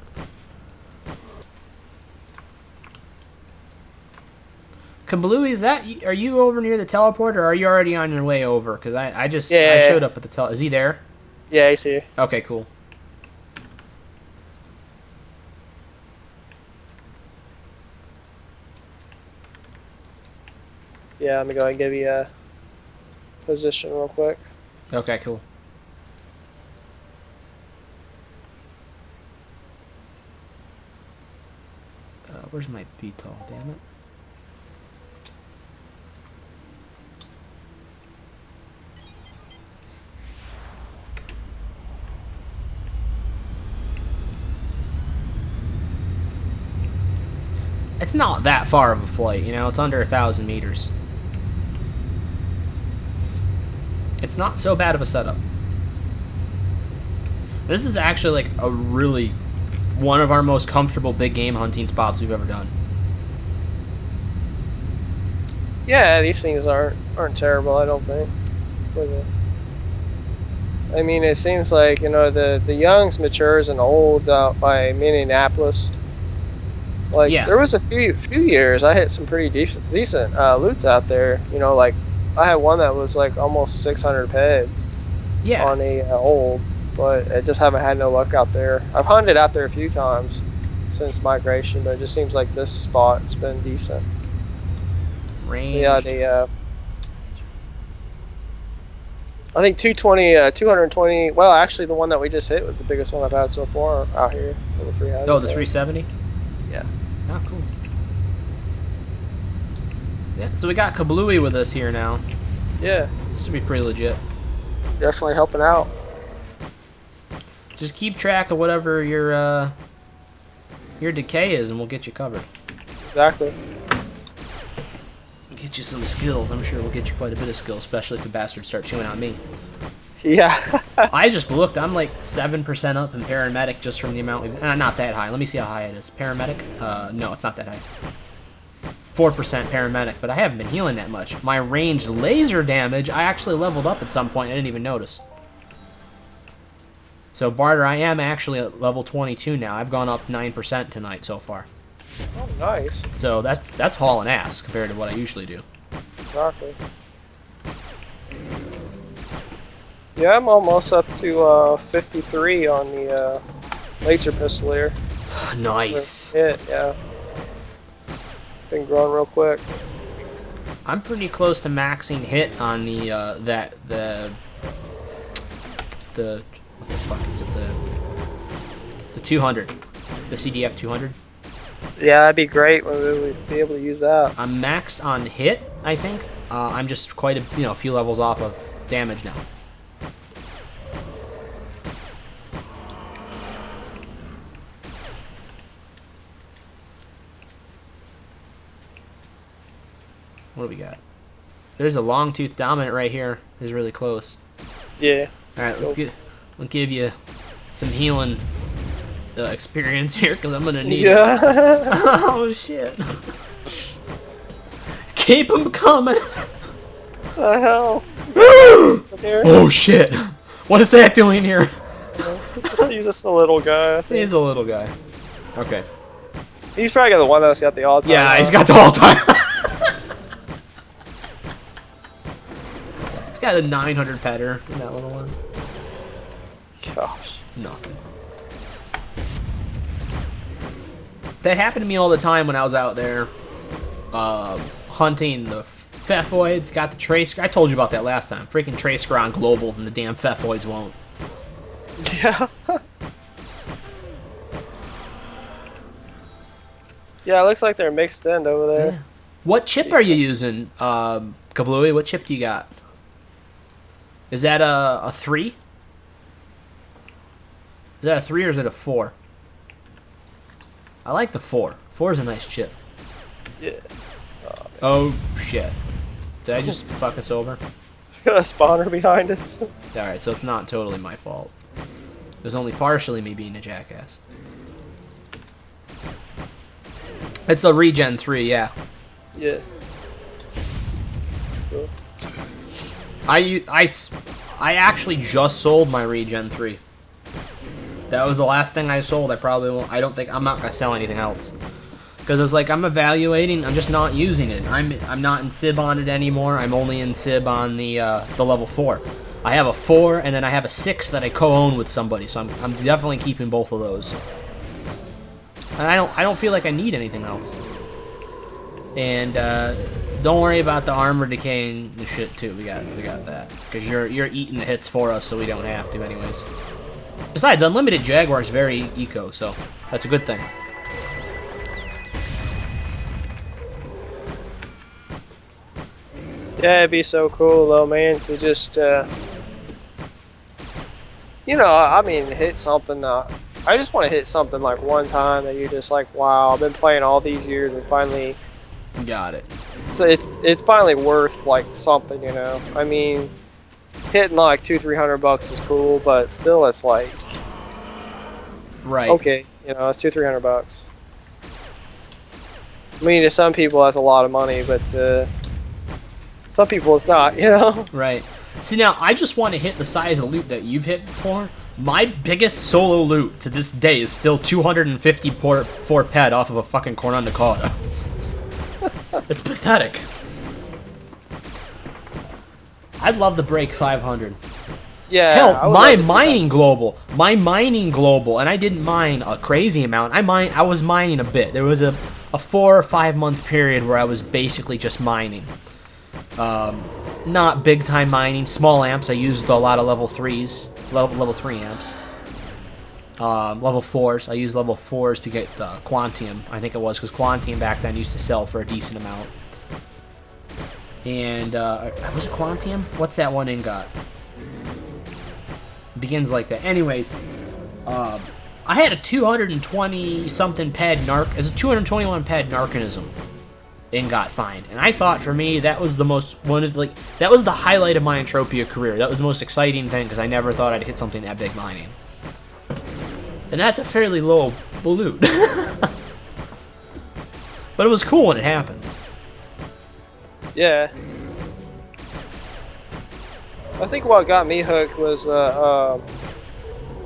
Kablooey, are you over near the teleport, or are you already on your way over? Because I showed up at the is he there? Yeah, he's here. Okay, cool. Yeah, let me go ahead and give you a position real quick. Okay, cool. Where's my VTOL? Damn it. It's not that far of a flight, you know, it's under 1,000 meters. It's not so bad of a setup. This is actually like a really one of our most comfortable big game hunting spots we've ever done. Yeah, these things aren't terrible, I don't think. I mean, it seems like, you know, the youngs matures and olds out by Minneapolis. Like, Yeah. there was a few years I hit some pretty decent loots out there. You know, like, I had one that was like almost 600 peds Yeah. on a old, but I just haven't had no luck out there. I've hunted out there a few times since migration, but it just seems like this spot's been decent. Range. So yeah, I think 220. Well, actually, the one that we just hit was the biggest one I've had so far out here. The 300. Oh, the 370? Yeah. Oh, cool. Yeah, so we got Kablooey with us here now. Yeah. This should be pretty legit. Definitely helping out. Just keep track of whatever your decay is, and we'll get you covered. Exactly. Get you some skills. I'm sure we'll get you quite a bit of skills, especially if the bastards start chewing on me. Yeah. I just looked. I'm like 7% up in paramedic just from the amount we've... not that high. Let me see how high it is. Paramedic? No, it's not that high. 4% paramedic, but I haven't been healing that much. My ranged laser damage, I actually leveled up at some point. I didn't even notice. So, Barter, I am actually at level 22 now. I've gone up 9% tonight so far. Oh, nice. So, that's hauling ass compared to what I usually do. Exactly. Yeah, I'm almost up to 53 on the laser pistol here. Nice. Hit, yeah. Been growing real quick. I'm pretty close to maxing hit on the what the fuck is it, the 200, the CDF 200. Yeah, that'd be great when we would be able to use that. I'm maxed on hit, I think. I'm just quite a few levels off of damage now. What do we got? There's a long tooth dominant right here. Is really close. Yeah. All right, we'll give you some healing experience here because I'm gonna need it. Oh shit! Keep them coming. The hell? Oh shit! What is that doing here? He's just a little guy. He's a little guy. Okay. He's probably got the one that's got the all-time. Yeah, he's got the all-time. He's got a 900 petter in that little one. Gosh. Nothing. That happened to me all the time when I was out there hunting the Pfeffoids. Got the trace. I told you about that last time. Freaking trace on globals and the damn Pfeffoids won't. Yeah. Yeah, it looks like they're mixed in over there. Yeah. What chip are you using, Kablooey? What chip do you got? Is that a 3? Is that a 3 or is it a 4? I like the 4. 4 is a nice chip. Yeah. Oh, shit. Did I just fuck us over? Got a spawner behind us. Alright, so it's not totally my fault. It was only partially me being a jackass. It's a regen 3, yeah. Yeah. That's cool. I actually just sold my regen 3. That was the last thing I sold. I probably won't. I'm not gonna sell anything else because it's like I'm evaluating. I'm just not using it. I'm not in SIB on it anymore. I'm only in SIB on the level 4. I have a 4 and then I have a 6 that I co-own with somebody. So I'm definitely keeping both of those. And I don't feel like I need anything else. And don't worry about the armor decaying the shit too. We got that because you're eating the hits for us, so we don't have to anyways. Besides, unlimited Jaguar is very eco, so that's a good thing. Yeah, it'd be so cool though, man, to just you know, I mean, hit something. I just want to hit something like one time that you're just like, wow, I've been playing all these years and finally, Got it. so it's finally worth like something, you know. I mean, hitting like $200-300 is cool, but still, it's like, Right. okay, you know, it's $200-300. I mean, to some people that's a lot of money, but some people it's not, you know. Right. See, now, I just want to hit the size of loot that you've hit before. My biggest solo loot to this day is still 254 ped off of a fucking Corn on the Colada. It's pathetic. I'd love to break 500. Yeah. I Hell, would my love to see mining global, and I didn't mine a crazy amount. I was mining a bit. There was a 4 or 5 month period where I was basically just mining. Not big time mining, small amps. I used a lot of level 3s, level 3 amps. Level 4s. I used level 4s to get Quantium, I think it was, because Quantium back then used to sell for a decent amount. And, was it Quantium? What's that one ingot? Begins like that. Anyways, I had a 220 something ped narc, as a 221 ped narconism ingot find, and I thought for me that was the that was the highlight of my Entropia career. That was the most exciting thing because I never thought I'd hit something that big mining, and that's a fairly low loot. But it was cool when it happened. Yeah. I think what got me hooked was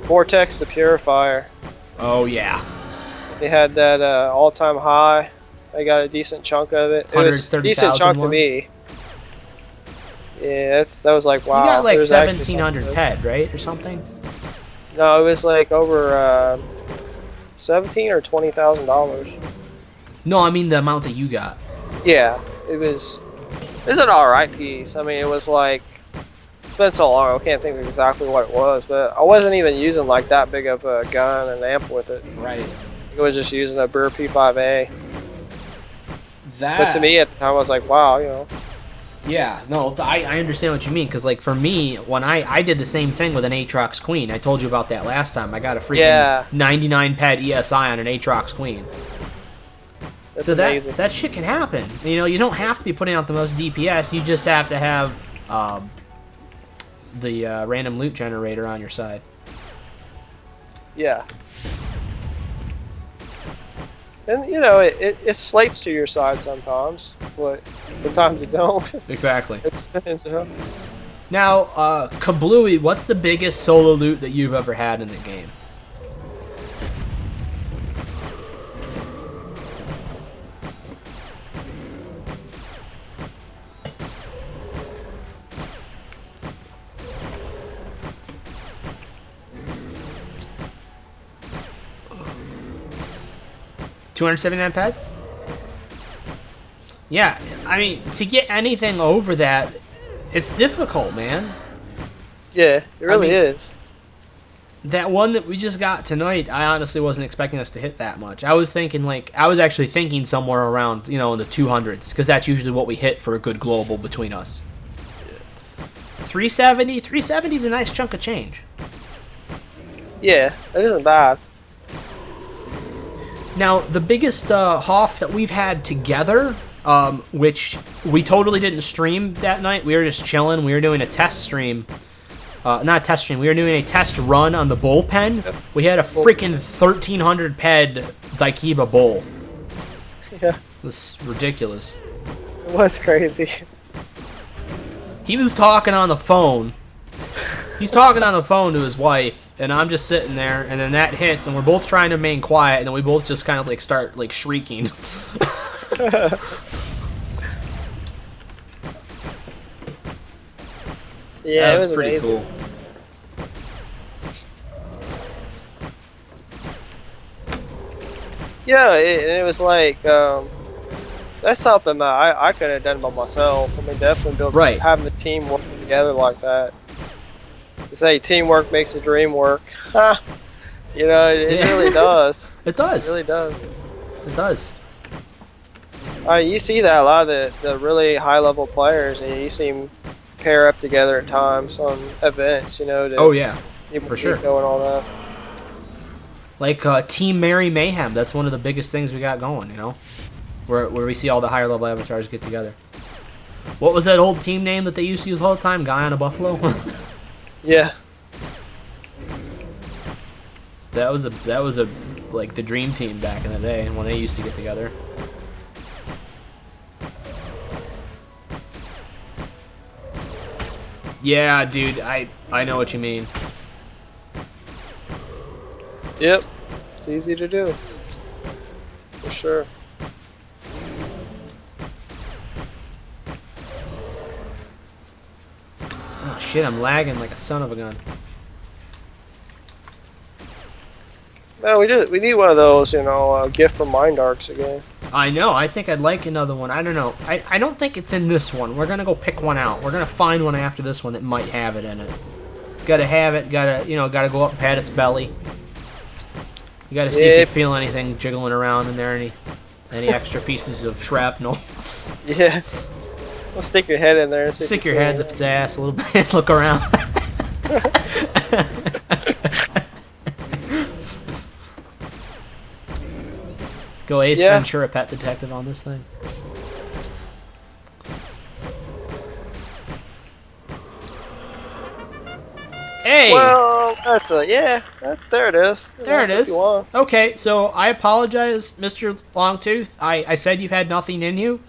Vortex the Purifier. Oh yeah. They had that all-time high. I got a decent chunk of it. It was a decent chunk to me. Yeah, that was like, wow. You got like there's actually 1,700 something ped, right, or something? No, it was like over $17,000 or $20,000. No, I mean the amount that you got. Yeah, it was an alright piece. I mean, it was like, it's been so long, I can't think of exactly what it was, but I wasn't even using like that big of a gun and amp with it. Right. I was just using a Burr P5A. That. But to me at the time, I was like, wow, you know. Yeah, no, I understand what you mean, because, like, for me, when I did the same thing with an Aatrox Queen, I told you about that last time. I got a freaking 99 ped ESI on an Aatrox Queen. That's so amazing. that shit can happen. You know, you don't have to be putting out the most DPS, you just have to have the random loot generator on your side. Yeah. And, you know, it slates to your side sometimes, but sometimes it don't. Exactly. It depends, you know? Now, Kablooey, what's the biggest solo loot that you've ever had in the game? $279 pets? Yeah, I mean, to get anything over that, it's difficult, man. Yeah, it really is. That one that we just got tonight, I honestly wasn't expecting us to hit that much. I was thinking, like, I was actually thinking somewhere around, you know, in the 200s, because that's usually what we hit for a good global between us. 370 is a nice chunk of change. Yeah, that isn't bad. Now, the biggest Hoff that we've had together, which we totally didn't stream that night, we were just chilling, we were doing a test stream. Not a test stream, we were doing a test run on the bullpen. We had a freaking 1,300 ped Daikiba bull. Yeah. It was ridiculous. It was crazy. He was talking on the phone. He's talking on the phone to his wife, and I'm just sitting there, and then that hits, and we're both trying to remain quiet, and then we both just kind of like start like shrieking. Yeah, that it was pretty amazing. cool. Yeah, it was like that's something that I could have done by myself. I mean, definitely having the team working together like that. They say teamwork makes the dream work. You know, it really does. It does. It really does. It does. You see that a lot of the really high level players, and you see them pair up together at times on events, you know, to Oh yeah, keep for sure. going all that. Like Team Mary Mayhem, that's one of the biggest things we got going, you know? Where we see all the higher level avatars get together. What was that old team name that they used to use all the time? Guy on a Buffalo? Yeah. That was a like the dream team back in the day when they used to get together. Yeah, dude, I know what you mean. Yep. It's easy to do. For sure. Oh shit, I'm lagging like a son of a gun. Man, we need one of those, you know, gift from Mind Arcs again. I know, I think I'd like another one. I don't know. I don't think it's in this one. We're gonna go pick one out. We're gonna find one after this one that might have it in it. Gotta have it, gotta go up and pat its belly. You gotta see if you feel anything jiggling around in there, any extra pieces of shrapnel. Yeah. Don't stick your head in there and stick your head up its ass a little bit, look around. Go Ace Ventura Pet Detective on this thing. Hey! Well, that's there it is. There it is. Okay, so I apologize, Mr. Longtooth. I said you've had nothing in you,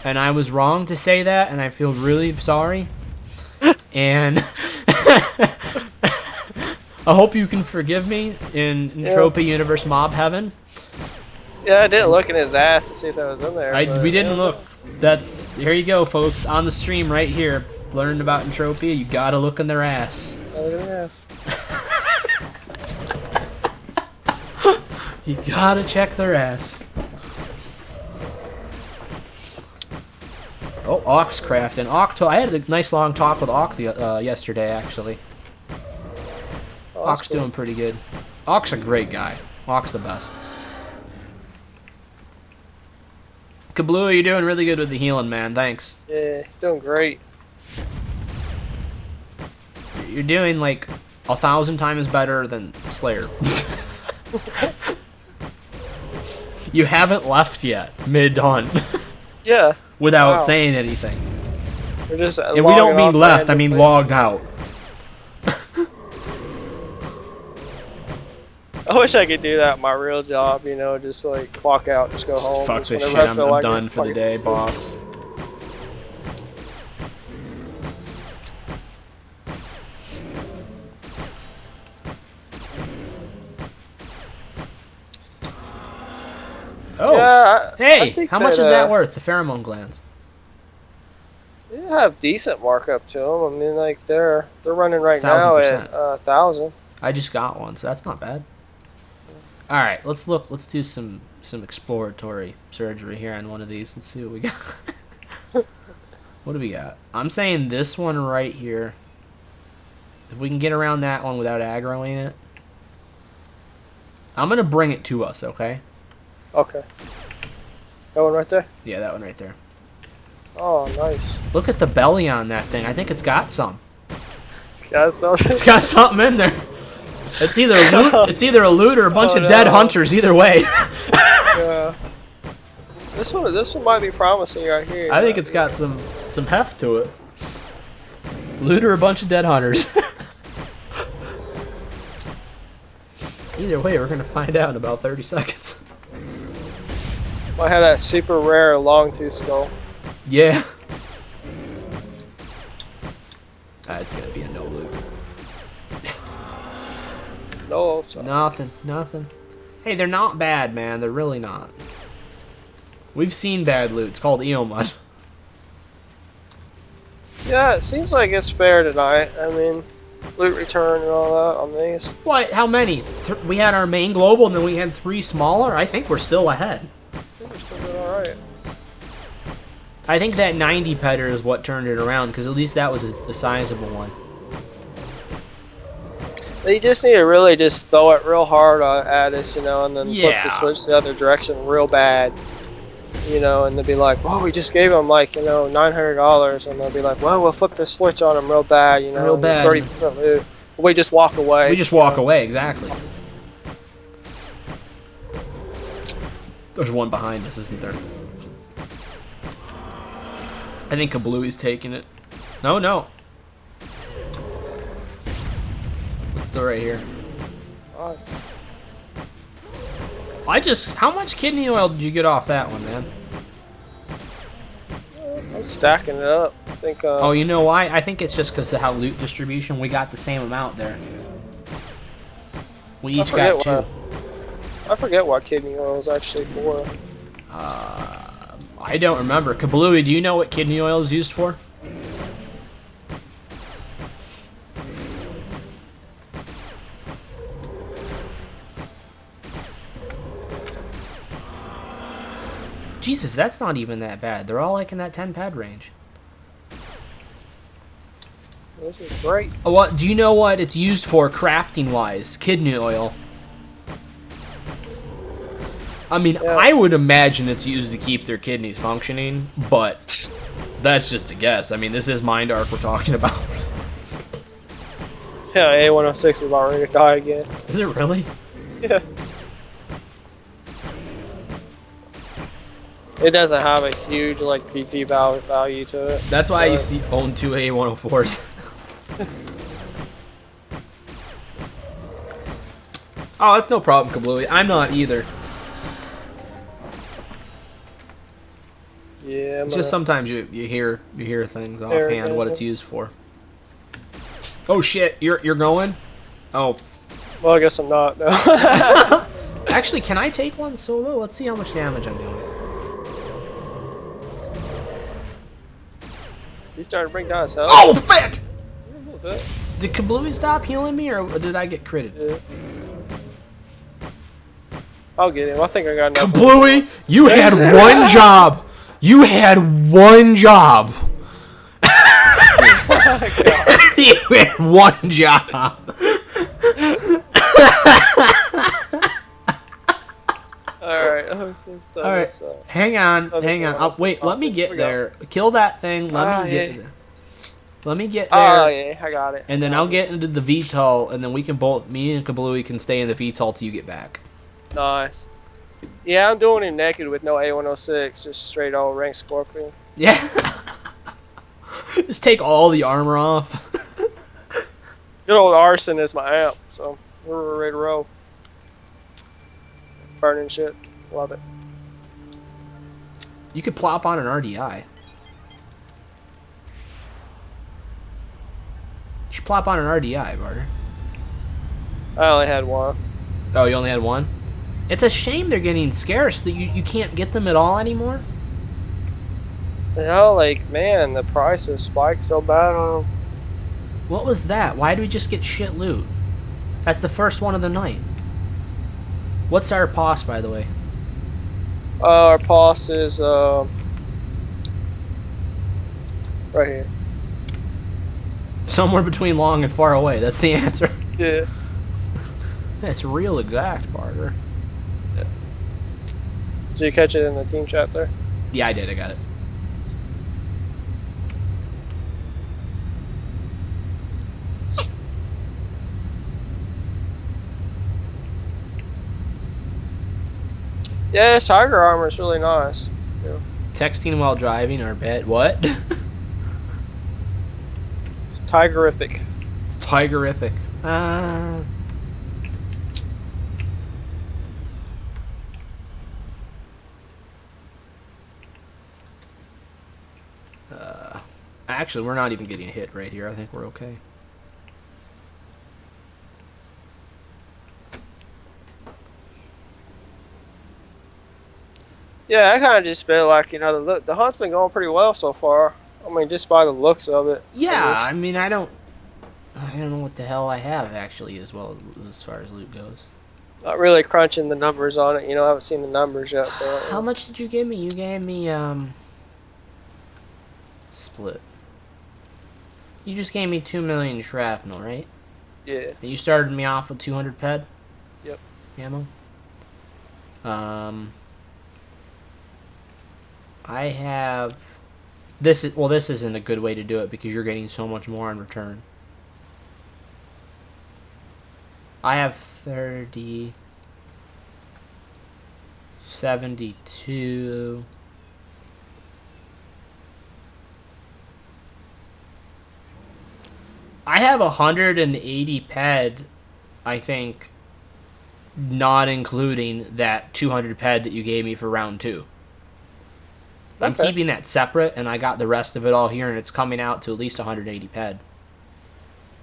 and I was wrong to say that, and I feel really sorry. And I hope you can forgive me in Entropia Universe Mob Heaven. Yeah, I didn't look in his ass to see if that was in there. We didn't look. Here you go, folks, on the stream right here. Learning about Entropia, you gotta look in their ass. You gotta check their ass. Oh, Oxcraft and I had a nice long talk with Ox yesterday, actually. Ox doing pretty good. Ox a great guy. Ox the best. Kablooey, you're doing really good with the healing, man. Thanks. Yeah, doing great. You're doing like 1,000 times better than Slayer. You haven't left yet, mid-hunt. Yeah. Without saying anything. We're just and we don't mean left, I mean logged out. I wish I could do that in my real job, you know, just like clock out, just go home. Fuck this shit, I'm done for the day, boss. Oh, yeah, hey, how much is that worth, the pheromone glands? They have decent markup to them. I mean, like, they're running right now at 1,000. I just got one, so that's not bad. All right, let's do some exploratory surgery here on one of these. Let's see what we got. What do we got? I'm saying this one right here. If we can get around that one without aggroing it, I'm gonna bring it to us, okay? Okay. That one right there? Yeah, that one right there. Oh, nice. Look at the belly on that thing. I think it's got some. It's got something. It's got something in there. It's either a loot or a bunch of dead hunters. Either way. Yeah. This one might be promising right here. I think it's got some heft to it. Loot or a bunch of dead hunters. Either way, we're gonna find out in about 30 seconds. Might have that super rare long tooth skull. Yeah. It's gonna be a no loot. No. Nothing. Hey, they're not bad, man. They're really not. We've seen bad loot. It's called Eomud. Yeah, it seems like it's fair tonight. I mean, loot return and all that on these. What? How many? We had our main global, and then we had 3 smaller? I think we're still ahead. I think we're still doing alright. I think that 90 petter is what turned it around, because at least that was a sizable one. They just need to really just throw it real hard at us, you know, and then flip the switch the other direction real bad. you know, and they'll be like, well, we just gave them like, you know, $900, and they'll be like, well, we'll flip the switch on them real bad, you know, Real bad. 30% loot. We just walk away. We just walk away, exactly. There's one behind us, isn't there? I think Kablooey's taking it. No, no. It's still right here. How much kidney oil did you get off that one, man? I'm stacking it up. I think. Oh, you know why? I think it's just because of how loot distribution. We got the same amount there. We each got 2. I forget what kidney oil is actually for. I don't remember. Kablooey, do you know what kidney oil is used for? Jesus, that's not even that bad. They're all like in that 10 pad range. This is great. What? Do you know what it's used for crafting wise? Kidney oil. I mean, Yeah. I would imagine it's used to keep their kidneys functioning, but that's just a guess. I mean, this is Mind Arc we're talking about. Yeah, A106 is about ready to die again. Is it really? Yeah. It doesn't have a huge like TT value to it. That's why I used to own 2 A104s. Oh, that's no problem, Kablooey. I'm not either. Yeah. It's just sometimes you hear things offhand what it's used for. Oh shit, you're going? Oh. Well, I guess I'm not. No. Actually, can I take one solo? Let's see how much damage I'm doing. He's starting to bring down his health. Oh, fuck! A little bit. Did Kablooey stop healing me, or did I get critted? Yeah. I'll get him. I think I got enough. Kablooey, you had one job. You had one job. You had one job. Alright. Alright. Hang on. Wait, let me get there. Kill that thing. Let me get there. Let me get there. Oh, yeah. I got it. And then I'll get into the VTOL, and then we can me and Kablooey can stay in the VTOL till you get back. Nice. Yeah, I'm doing him naked with no A106, just straight old rank Scorpion. Yeah. Just take all the armor off. Good old Arson is my amp, so we're ready to roll. Burning shit. Love it. You could plop on an RDI. You should plop on an RDI, Barter. I only had one. Oh, you only had one? It's a shame they're getting scarce that you can't get them at all anymore. You know, like, man, the prices spiked so bad on them. What was that? Why do we just get shit loot? That's the first one of the night. What's our POS, by the way? Our POS is, right here. Somewhere between long and far away. That's the answer. Yeah. That's real exact, Barter. Yeah. Did you catch it in the team chat there? Yeah, I did. I got it. Yeah, this Tiger armor is really nice. Yeah. Texting while driving or bed. What? It's Tigerific. It's Tigerific. Actually, we're not even getting hit right here. I think we're okay. Yeah, I kind of just feel like, you know, the hunt's been going pretty well so far. I mean, just by the looks of it. Yeah, I mean, I don't know what the hell I have actually as well as far as loot goes. Not really crunching the numbers on it. You know, I haven't seen the numbers yet. But, How much did you give me? You gave me split. You just gave me 2 million shrapnel, right? Yeah. And you started me off with 200 ped. Yep. Ammo. I have this is well this isn't a good way to do it because you're getting so much more in return. I have 30 72. I have 180 ped, I think, not including that 200 ped that you gave me for round 2. I'm Okay. keeping that separate, and I got the rest of it all here, and it's coming out to at least 180 ped.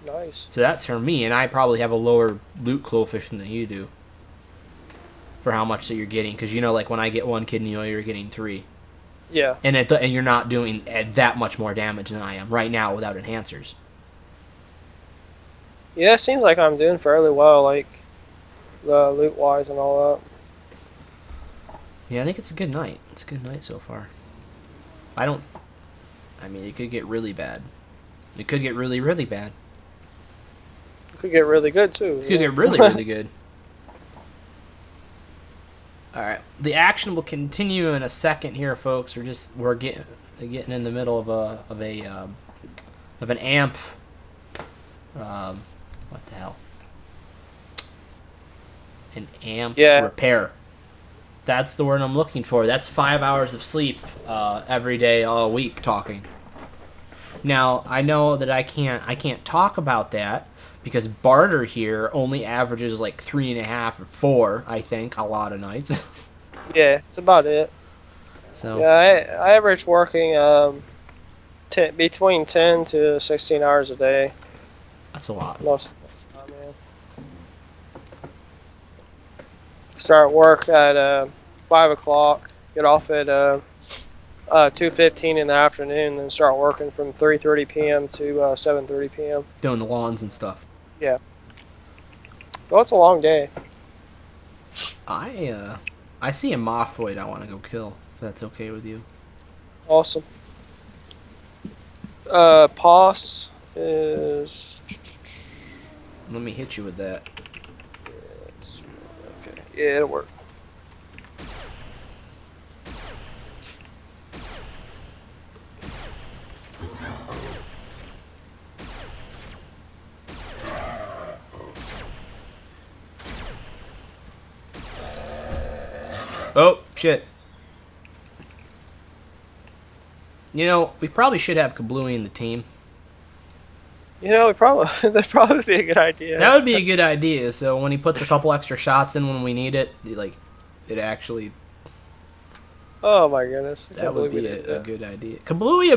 Nice. So that's for me, and I probably have a lower loot coefficient than you do for how much that you're getting. Because you know, like when I get 1 kidney oil, you're getting 3, Yeah. and and you're not doing that much more damage than I am right now without enhancers. Yeah, it seems like I'm doing fairly well, like the loot wise and all that. Yeah, I think it's a good night. It's a good night so far. I mean, it could get really bad. It could get really, really bad. It could get really good too. It could get really, really good. All right, the action will continue in a second here, folks. We're getting in the middle of an amp. What the hell? An amp repair. That's the word I'm looking for. That's 5 hours of sleep every day, all week, talking. Now I know that I can't talk about that because Barter here only averages like 3.5 or 4, I think, a lot of nights. Yeah, it's about it. So Yeah, I average working between 10 to 16 hours a day. that's a lot. Most of the time, man. Start work at 5 o'clock, get off at 2:15 in the afternoon, then start working from 3:30 p.m. to 7:30 p.m. Doing the lawns and stuff. Yeah. Well, it's a long day. I see a Mophoid I want to go kill, if that's okay with you. Awesome. Pos is... Let me hit you with that. Okay, yeah, it'll work. Oh, shit. You know, we probably should have Kablooey in the team. You know, that'd probably be a good idea. That would be a good idea. So when he puts a couple extra shots in when we need it, like, it actually... Oh my goodness. That would be a good idea. Kablooey,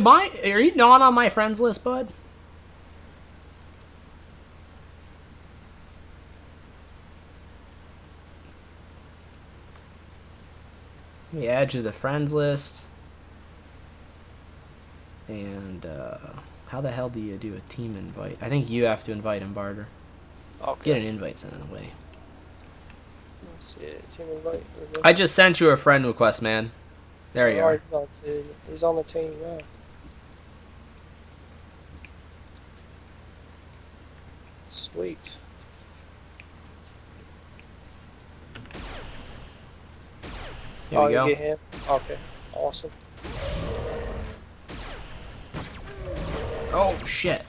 are you not on my friends list, bud? Let me add you to the friends list. And, how the hell do you do a team invite? I think you have to invite him, Barter. Okay. Get an invite sent in the way. Let's see, team invite. I just sent you a friend request, man. There you are. He's on the team now. Sweet. Here we go. You get him? Okay. Awesome. Oh, shit.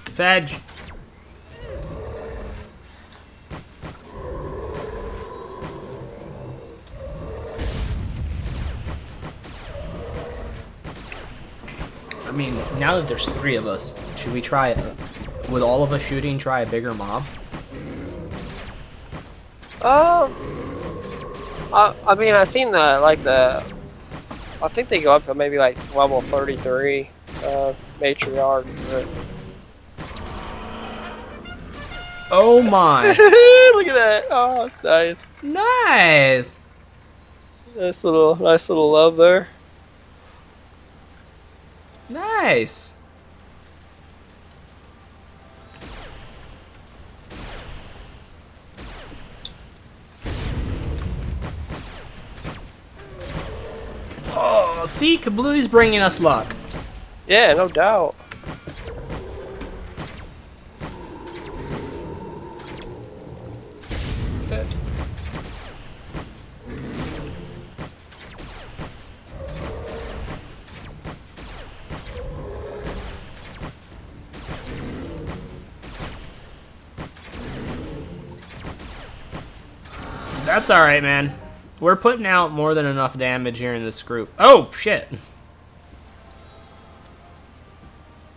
Fedge. I mean, now that there's 3 of us, should we try it? With all of us shooting, try a bigger mob? I mean, I seen I think they go up to maybe like level 33, matriarch. But... Oh my! Look at that! Oh, it's nice. Nice! Nice little love there. Nice! Oh, see, Kablooey's bringing us luck. Yeah, no doubt. That's alright, man. We're putting out more than enough damage here in this group. Oh, shit.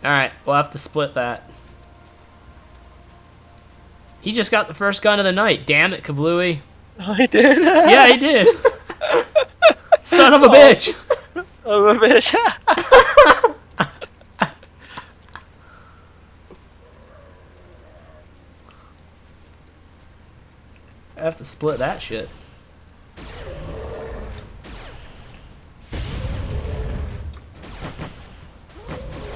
Alright, we'll have to split that. He just got the first gun of the night. Damn it, Kablooey. Oh, he did? Yeah, he did. Son of a bitch. Son of a bitch. I have to split that shit.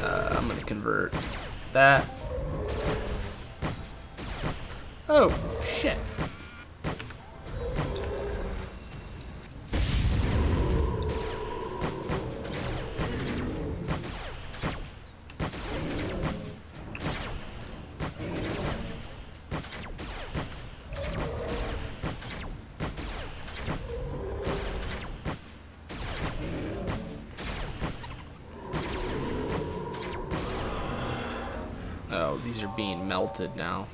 I'm gonna convert that. Oh, shit. Oh, these are being melted now.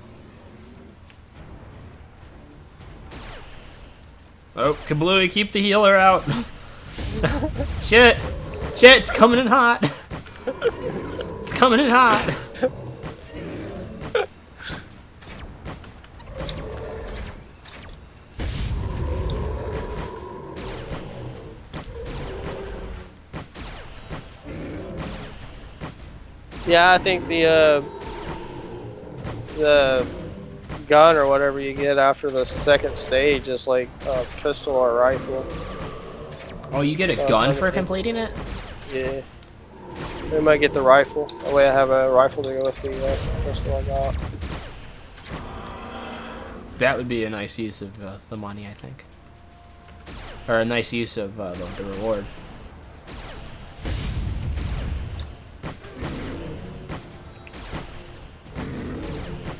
Oh, Kablooey, keep the healer out. Shit. Shit, it's coming in hot. It's coming in hot. Yeah, I think the gun or whatever you get after the second stage is like a pistol or a rifle. Oh, you get a gun for completing it? Yeah. We might get the rifle. That way I have a rifle to go with the pistol I got. That would be a nice use of the money, I think. Or a nice use of the reward.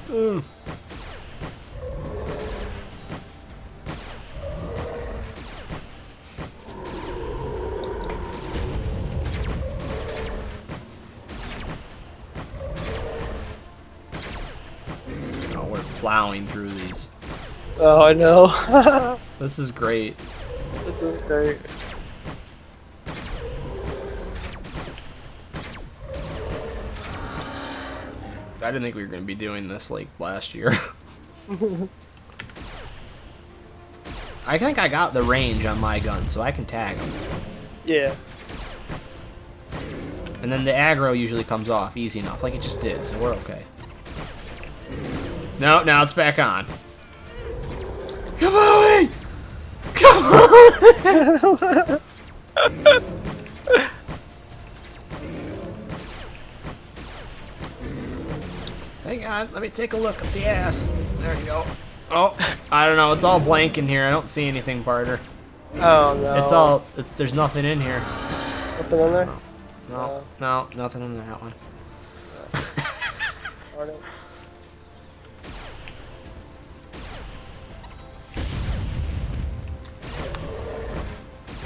Ooh. Oh, we're plowing through these. Oh, I know. This is great. This is great. I didn't think we were going to be doing this like last year. I think I got the range on my gun, so I can tag them. Yeah. And then the aggro usually comes off easy enough, like it just did, so we're okay. No, now it's back on. Come on! Come on! Hang on, let me take a look at the ass. There you go. Oh, I don't know, it's all blank in here. I don't see anything, Barter. Oh no. There's nothing in here. Nothing in there? No, nothing in that one. Darn it.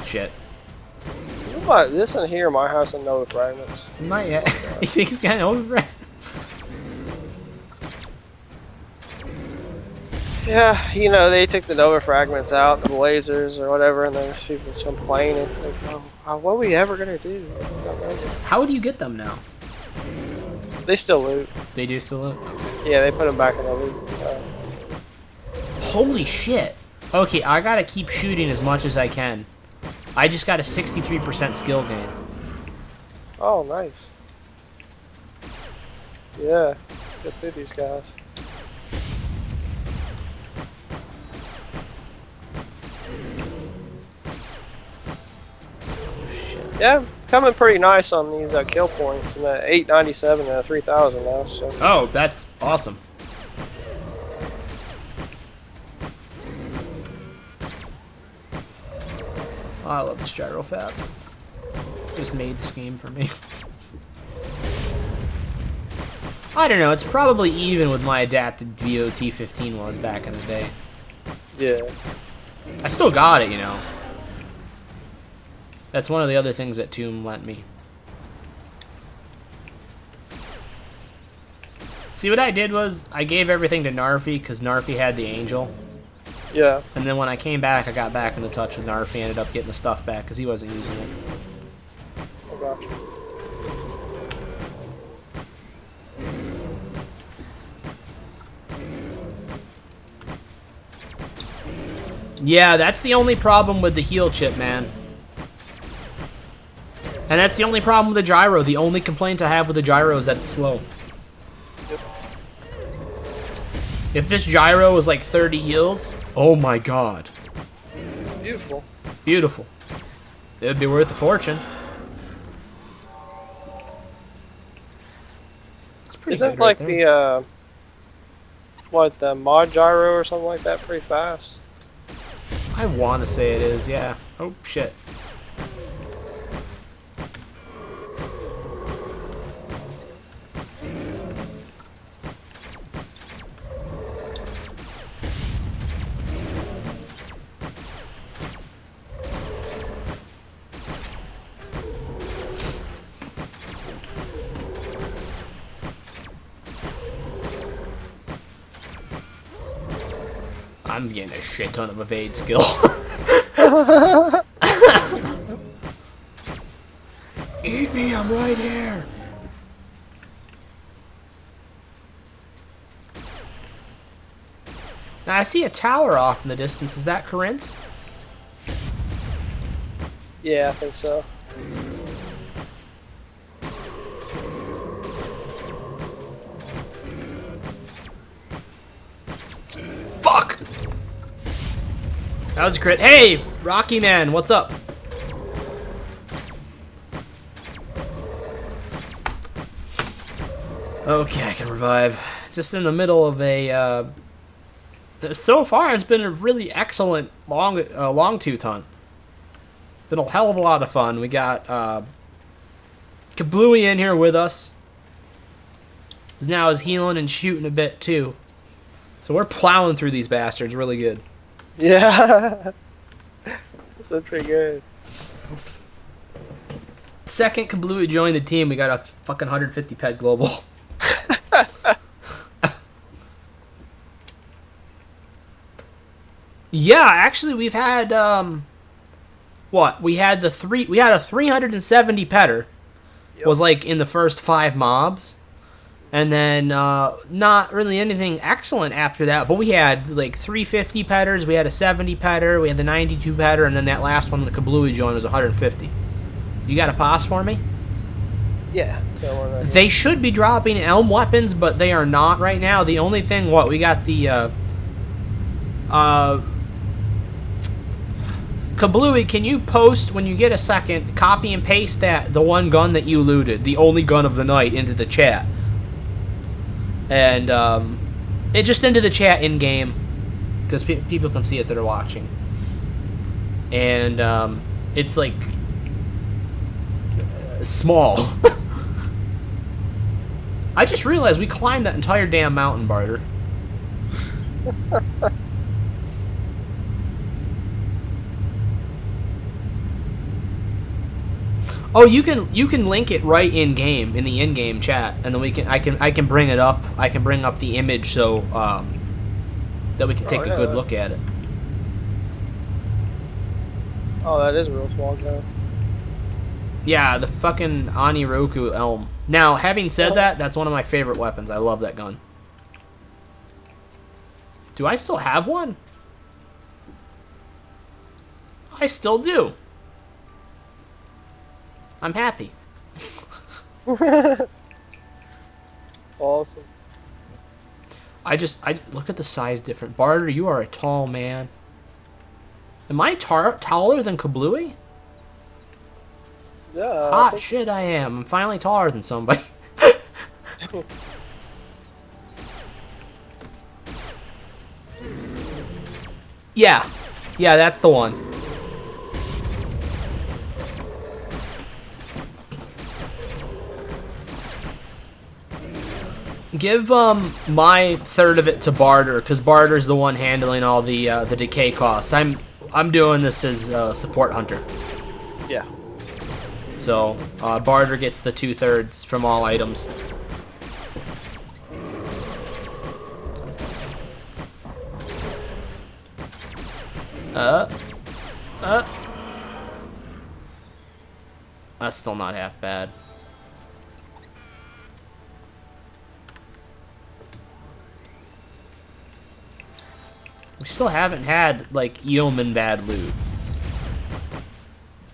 Shit. What? This in here, my house and no fragments. Not yet. You think he's got an over? Yeah, you know, they took the Nova fragments out, the lasers or whatever, and there's people complaining. Like, oh, what are we ever going to do? How do you get them now? They still loot. They do still loot? Okay. Yeah, they put them back in the loot. Holy shit. Okay, I gotta keep shooting as much as I can. I just got a 63% skill gain. Oh, nice. Yeah, get through these guys. Yeah, coming pretty nice on these kill points. I'm at 897 and 3,000 now. So. Oh, that's awesome. Oh, I love this gyro fab. Just made this game for me. I don't know, it's probably even with my adapted VOT 15 was back in the day. Yeah. I still got it, you know. That's one of the other things that Tomb lent me. See, what I did was, I gave everything to Narfi, because Narfi had the Angel. Yeah. And then when I came back, I got back into touch with Narf. He ended up getting the stuff back because he wasn't using it. I got you. Yeah, that's the only problem with the heal chip, man. And that's the only problem with the gyro. The only complaint I have with the gyro is that it's slow. Yep. If this gyro was like 30 heals, oh my god. Beautiful. Beautiful. It would be worth a fortune. It's pretty Isn't good right like there. the mod gyro or something like that pretty fast? I want to say it is, yeah. Oh, shit. I'm getting a shit ton of evade skill. Eat me, I'm right here. Now I see a tower off in the distance. Is that Corinth? Yeah, I think so. Fuck! That was a crit. Hey, Rocky Man, what's up? Okay, I can revive. Just in the middle of a, so far it's been a really excellent long tooth hunt. Been a hell of a lot of fun. We got, Kablooey in here with us. He's now is healing and shooting a bit too. So we're plowing through these bastards really good. Yeah. It's been pretty good. Second Kablooey joined the team, we got a fucking 150 pet global. Yeah, actually we've had what? We had a 370 petter. Yep. Was like in the first 5 mobs. And then not really anything excellent after that, but we had like 350 petters, we had a 70 petter, we had the 92 petter, and then that last one, the Kablooey joined, was 150. You got a pass for me? Yeah. They should be dropping elm weapons, but they are not right now. The only thing, we got the Kablooey, can you post, when you get a second, copy and paste the one gun that you looted, the only gun of the night, into the chat? And it just into the chat in game, because people can see it that are watching. And it's like small. I just realized we climbed that entire damn mountain, Barter. Oh, you can link it right in game, in the in-game chat, and then I can bring it up. I can bring up the image so that we can take a good look at it. Oh, that is a real small gun. Yeah, the fucking Aniroku Elm. Now, having said that, that's one of my favorite weapons. I love that gun. Do I still have one? I still do. I'm happy. Awesome. I look at the size difference. Barter, you are a tall man. Am I taller than Kablooey? Yeah. Hot shit, I am. I'm finally taller than somebody. Yeah, that's the one. Give my third of it to Barter, because Barter's the one handling all the decay costs. I'm doing this as a support hunter. Yeah. So Barter gets the 2/3 from all items. That's still not half bad. We still haven't had, like, yeoman bad loot.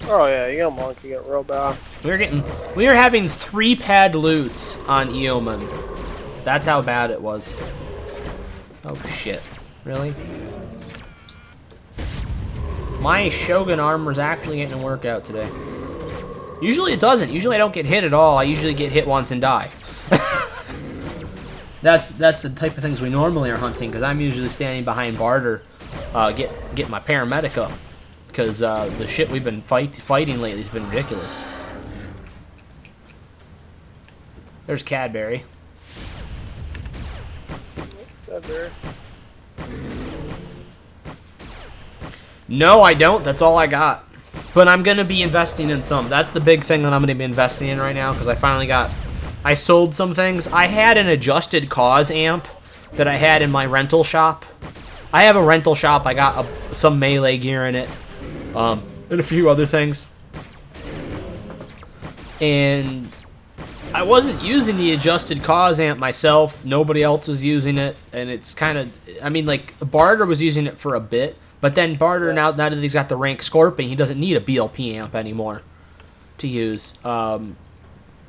Oh yeah, Yeoman can get real bad. We were having 3 pad loots on Yeoman. That's how bad it was. Oh shit. Really? My Shogun armor's actually getting a workout today. Usually it doesn't. Usually I don't get hit at all. I usually get hit once and die. That's the type of things we normally are hunting, because I'm usually standing behind barter, get my paramedic up. Because the shit we've been fighting lately has been ridiculous. There's Cadbury. Cadbury. No, I don't. That's all I got. But I'm going to be investing in some. That's the big thing that I'm going to be investing in right now, because I sold some things. I had an adjusted cause amp that I had in my rental shop. I have a rental shop. I got some melee gear in it. And a few other things. And I wasn't using the adjusted cause amp myself. Nobody else was using it. And it's kind of, I mean, like, Barter was using it for a bit. But then Barter, now that he's got the rank Scorpion, he doesn't need a BLP amp anymore to use.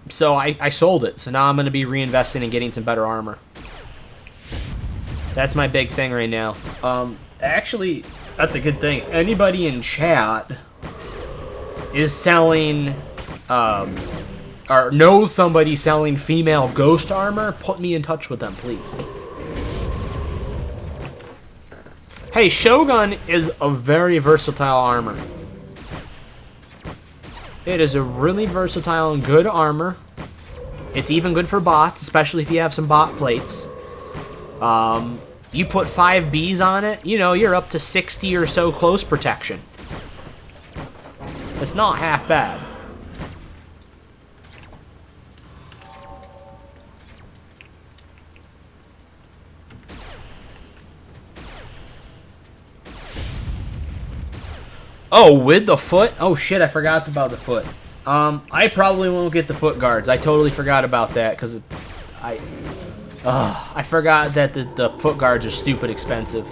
So I sold it. So now I'm going to be reinvesting in getting some better armor. That's my big thing right now. Actually, that's a good thing. If anybody in chat is selling, or knows somebody selling female ghost armor, put me in touch with them, please. Hey, Shogun is a very versatile armor. It is a really versatile and good armor. It's even good for bots, especially if you have some bot plates. You put 5 Bs on it, you know, you're up to 60 or so close protection. It's not half bad. Oh, with the foot? Oh shit, I forgot about the foot. I probably won't get the foot guards. I totally forgot about that, because I forgot that the foot guards are stupid expensive.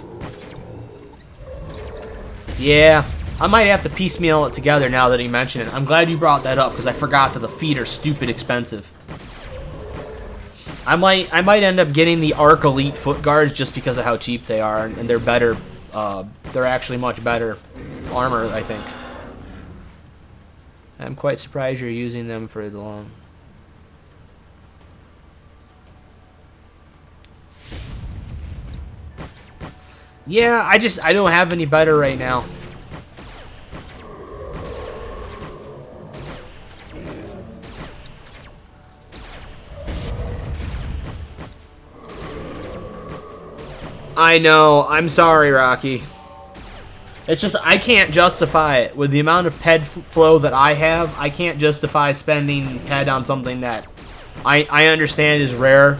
Yeah, I might have to piecemeal it together now that you mention it. I'm glad you brought that up, because I forgot that the feet are stupid expensive. I might end up getting the Arc Elite foot guards just because of how cheap they are, and they're better. They're actually much better armor, I think. I'm quite surprised you're using them for the long. Yeah, I don't have any better right now. I know. I'm sorry, Rocky. It's just, I can't justify it. With the amount of ped flow that I have, I can't justify spending ped on something that I understand is rare,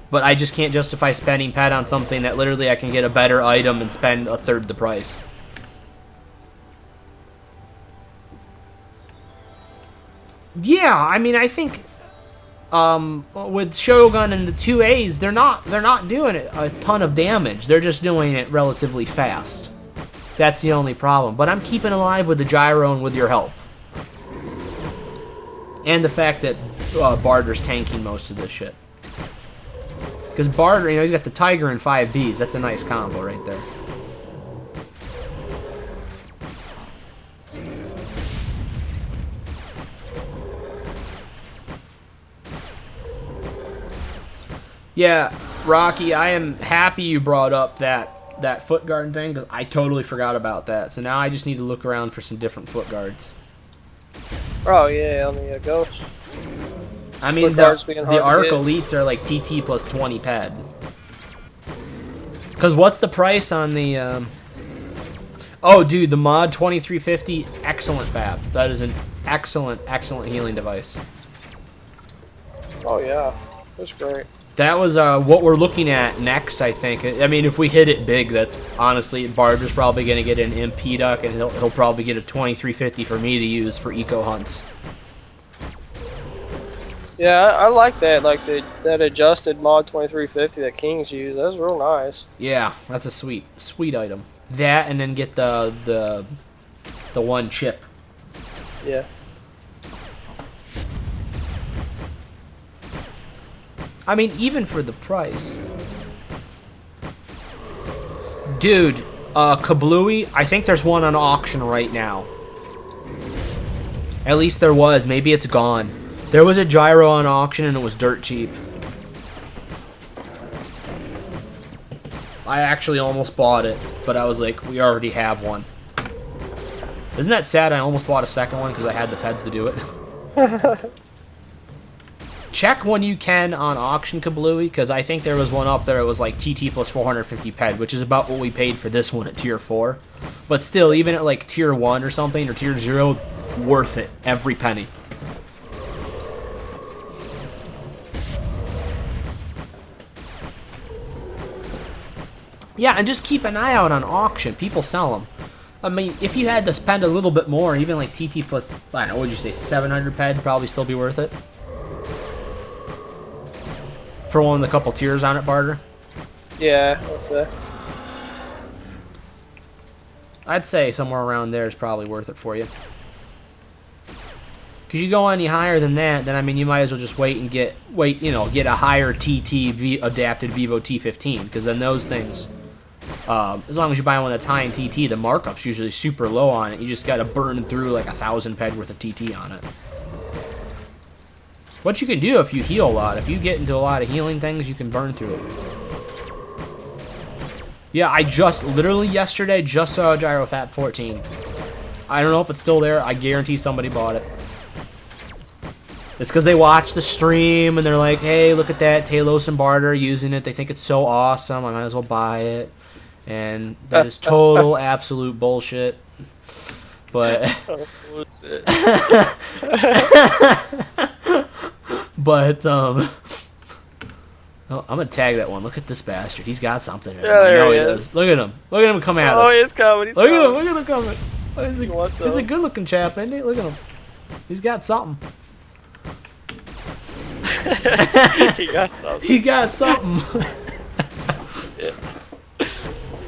but I just can't justify spending ped on something that literally I can get a better item and spend a third the price. Yeah, I mean, I think with Shogun and the 2As, they're not doing a ton of damage. They're just doing it relatively fast. That's the only problem. But I'm keeping alive with the gyro and with your help. And the fact that Barter's tanking most of this shit. Because Barter, you know, he's got the Tiger and 5 Bs. That's a nice combo right there. Yeah, Rocky, I am happy you brought up that foot guard thing, because I totally forgot about that. So now I just need to look around for some different foot guards. Oh yeah, on the ghost. I mean, the Arc Elites are like TT plus 20 ped. Because what's the price on the... Oh, dude, the mod 2350, excellent fab. That is an excellent, excellent healing device. Oh yeah. That's great. That was what we're looking at next, I think. I mean, if we hit it big, that's honestly, Barber's probably going to get an MP duck, and he'll probably get a 2350 for me to use for eco hunts. Yeah, I like that. Like that adjusted mod 2350 that Kings use. That's real nice. Yeah, that's a sweet item. That, and then get the one chip. Yeah. I mean, even for the price. Dude, Kablooey, I think there's one on auction right now. At least there was. Maybe it's gone. There was a gyro on auction and it was dirt cheap. I actually almost bought it, but I was like, we already have one. Isn't that sad? I almost bought a second one because I had the peds to do it. Check when you can on auction, Kablooey, because I think there was one up there. It was like TT plus 450 ped, which is about what we paid for this one at tier 4. But still, even at like tier 1 or something, or tier 0, worth it. Every penny. Yeah, and just keep an eye out on auction. People sell them. I mean, if you had to spend a little bit more, even like TT plus, I don't know, what would you say, 700 ped, probably still be worth it. For one with a couple tiers on it, Barter? Yeah, that's it. I'd say somewhere around there is probably worth it for you. Because you go any higher than that, then I mean you might as well just wait and get a higher TT adapted Vivo T15. Because then those things, as long as you buy one that's high in TT, the markup's usually super low on it. You just got to burn through like 1,000 ped worth of TT on it. What you can do if you heal a lot, if you get into a lot of healing things, you can burn through it. Yeah, I literally yesterday, just saw a Gyro Fat 14. I don't know if it's still there. I guarantee somebody bought it. It's because they watched the stream and they're like, hey, look at that, Talos and Barter using it. They think it's so awesome. I might as well buy it. And that is total, absolute bullshit. But... Total bullshit. But, oh, I'm gonna tag that one. Look at this bastard. He's got something. Yeah, there he is. Look at him. Look at him come at us. Oh, he's coming. He's look coming. at him. Look at him coming. Oh, he's a good-looking chap, isn't he? Look at him. He's got something. He got something. He got something. Yeah.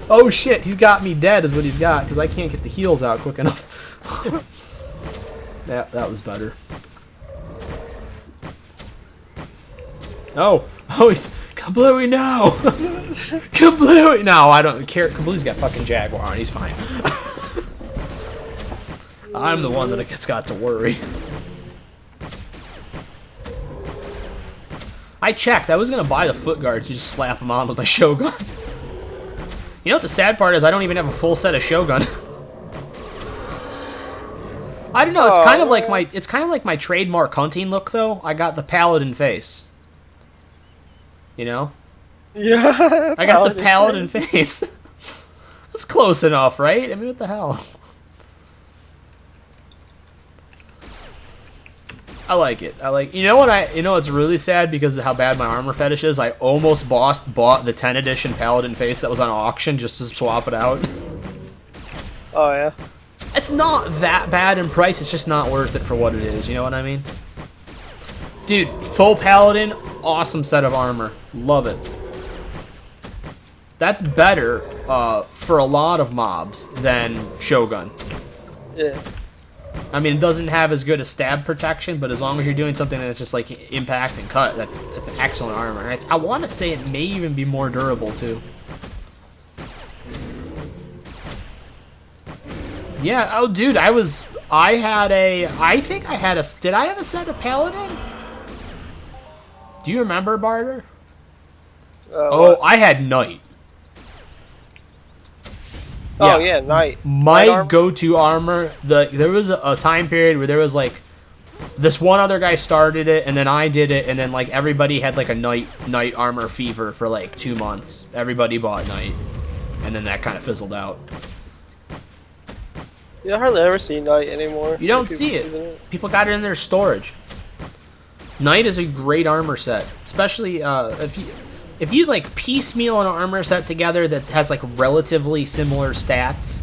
Oh, shit. He's got me dead is what he's got because I can't get the heals out quick enough. That was better. Oh, he's Kablooey, no! Kablooey! No, I don't care. Kablooey's got fucking Jaguar on. He's fine. I'm the one that gets got to worry. I checked. I was going to buy the foot guards. You just slap them on with my Shogun. You know what the sad part is? I don't even have a full set of Shogun. I don't know. It's kind of like my trademark hunting look, though. I got the paladin face. You know? Yeah. I got the paladin face. That's close enough, right? I mean, what the hell? I like it. You know what's really sad because of how bad my armor fetish is? I almost bought the 10 edition paladin face that was on auction just to swap it out. Oh, yeah. It's not that bad in price, it's just not worth it for what it is, you know what I mean? Dude, full paladin, awesome set of armor. Love it. That's better for a lot of mobs than Shogun. Yeah. I mean, it doesn't have as good a stab protection, but as long as you're doing something that's just like impact and cut, that's an excellent armor. I want to say it may even be more durable too. Yeah, oh dude, I think I had a, did I have a set of paladin? Do you remember, Barter? What? I had Knight. Oh yeah, Knight. My go-to armor. There was a time period where there was like this one other guy started it, and then I did it, and then like everybody had like a Knight armor fever for like 2 months. Everybody bought Knight, and then that kind of fizzled out. You hardly ever see Knight anymore. You don't see it. People got it in their storage. Knight is a great armor set, especially if you like piecemeal an armor set together that has like relatively similar stats.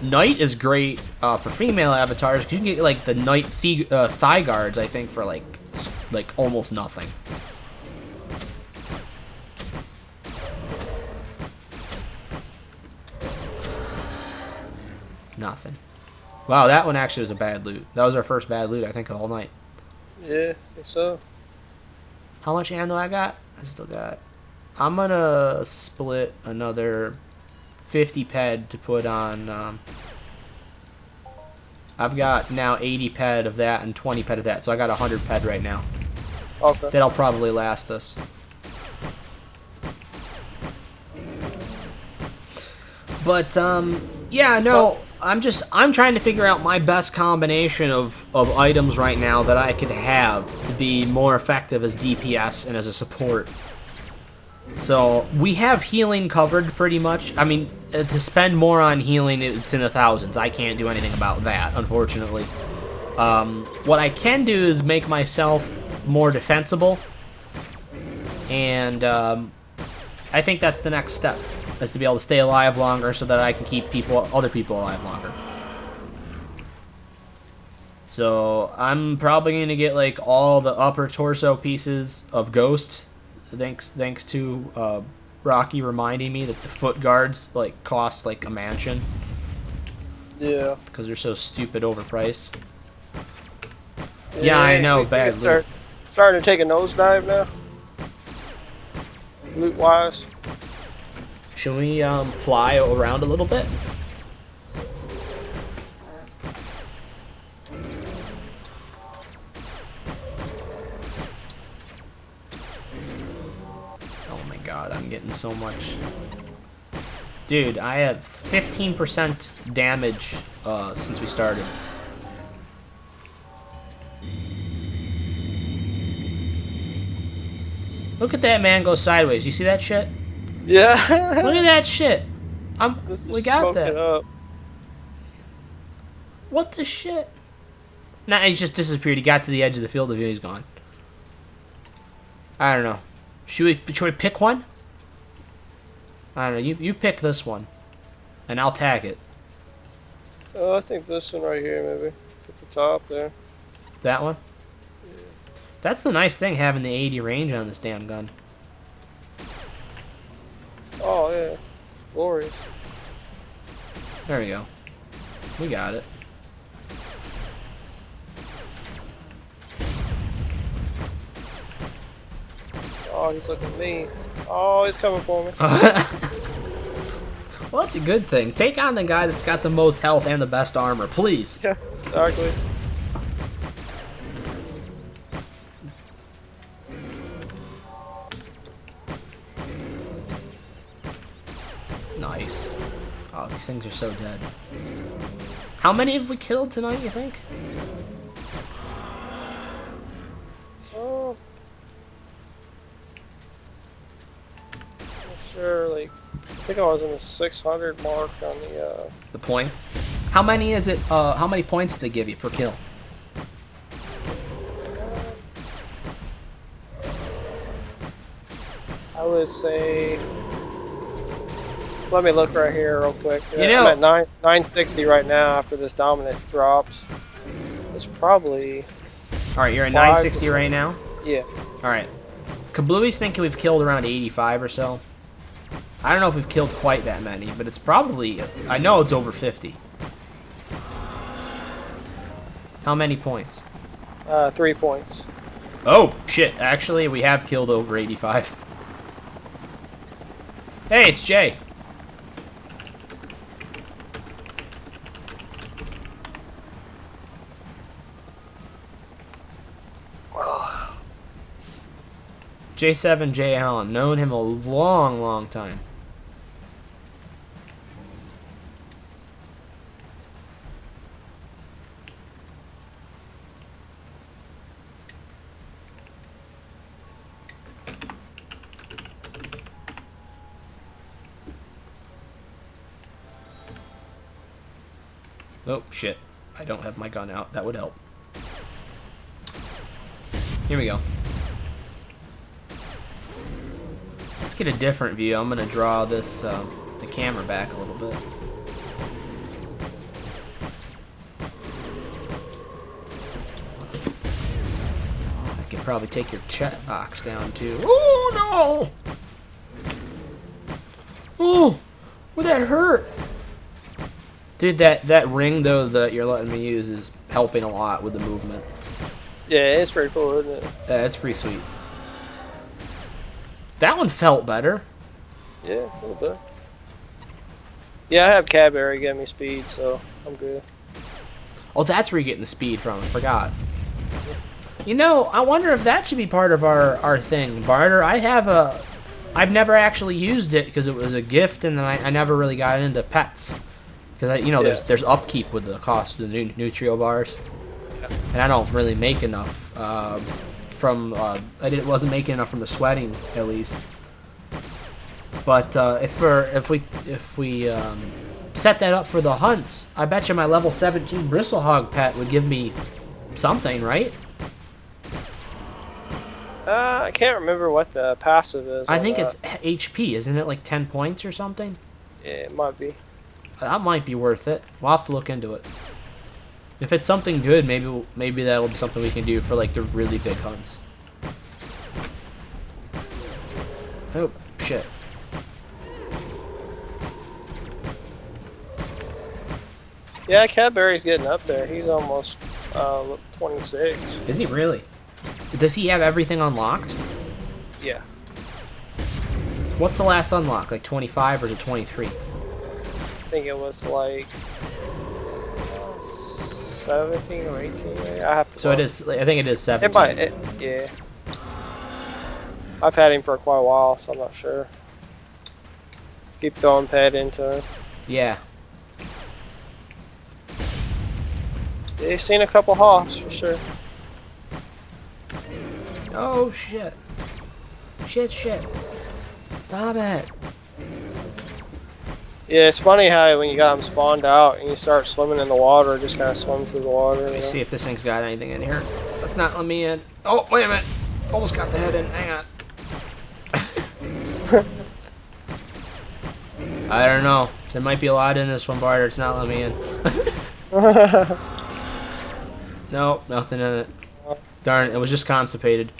Knight is great for female avatars because you can get like the Knight thigh guards, I think, for like almost nothing. Nothing. Wow, that one actually was a bad loot. That was our first bad loot, I think, of the whole night. Yeah, I think so. How much ammo I got? I still got... I'm gonna split another 50 ped to put on... I've got now 80 ped of that and 20 ped of that, so I got 100 ped right now. Okay. That'll probably last us. But, yeah, no... I'm trying to figure out my best combination of items right now that I could have to be more effective as DPS and as a support. So we have healing covered pretty much. I mean, to spend more on healing, it's in the thousands. I can't do anything about that, unfortunately. What I can do is make myself more defensible, and I think that's the next step. Is to be able to stay alive longer so that I can keep other people alive longer. So I'm probably gonna get like all the upper torso pieces of Ghost, thanks to Rocky reminding me that the foot guards like cost like a mansion. Yeah. Because they're so stupid overpriced. Yeah, I know. Bad loot. Starting to take a nosedive now. Loot wise. Should we fly around a little bit? Oh my god, I'm getting so much. Dude, I have 15% damage since we started. Look at that man go sideways. You see that shit? Yeah. Look at that shit. We got that. Up. What the shit? Nah, he's just disappeared. He got to the edge of the field of view. He's gone. I don't know. Should we pick one? I don't know. You pick this one, and I'll tag it. Oh, I think this one right here, maybe at the top there. That one. Yeah. That's the nice thing, having the 80 range on this damn gun. Oh yeah, it's glorious. There we go. We got it. Oh, he's looking mean. Oh, he's coming for me. Well, that's a good thing. Take on the guy that's got the most health and the best armor, please. Yeah, exactly. Nice. Oh, these things are so dead. How many have we killed tonight, you think? Oh. Not sure, like, I think I was in the 600 mark on The points? How many is it, how many points do they give you per kill? I would say, let me look right here real quick. You know, I'm at 960 right now after this dominant drops. It's probably... Alright, you're at 960 right now? Yeah. Alright. Kablooey's thinking we've killed around 85 or so. I don't know if we've killed quite that many, but it's probably... I know it's over 50. How many points? 3 points. Oh, shit. Actually, we have killed over 85. Hey, it's Jay. J7 J Allen. Known him a long, long time. Oh, shit. I don't have my gun out. That would help. Here we go. Let's get a different view. I'm gonna draw this the camera back a little bit. I could probably take your chat box down too. Oh no! Oh, well that hurt. Dude, that ring though that you're letting me use is helping a lot with the movement. Yeah, it's pretty cool, isn't it? Yeah, it's pretty sweet. That one felt better. Yeah, a little bit. Yeah, I have Cadbury getting me speed, so I'm good. Oh, that's where you're getting the speed from. I forgot. You know, I wonder if that should be part of our thing, barter. I've never actually used it because it was a gift, and then I never really got into pets. Because there's upkeep with the cost of the Nutrio bars, and I don't really make enough wasn't making enough from the sweating at least. But if we set that up for the hunts, I bet you my level 17 Bristlehog pet would give me something, right? I can't remember what the passive is. I think it's HP, isn't it? Like 10 points or something. Yeah, it might be. That might be worth it. We'll have to look into it. If it's something good, maybe that'll be something we can do for like the really big hunts. Oh shit! Yeah, Cadbury's getting up there. He's almost 26. Is he really? Does he have everything unlocked? Yeah. What's the last unlock? Like 25 or is it 23? I think it was like 17 or 18. I have to. So look. it is. I think it is 17. It might. Yeah. I've had him for quite a while, so I'm not sure. Keep throwing pet into him. Yeah. Yeah, you've seen a couple hops for sure. Oh shit! Shit! Stop it! Yeah, it's funny how when you got them spawned out and you start swimming in the water, it just kind of swims through the water. Let me see if this thing's got anything in here. Let's not let me in. Oh, wait a minute. Almost got the head in. Hang on. I don't know. There might be a lot in this one, Barter. It's not letting me in. Nope, nothing in it. Darn it. It was just constipated.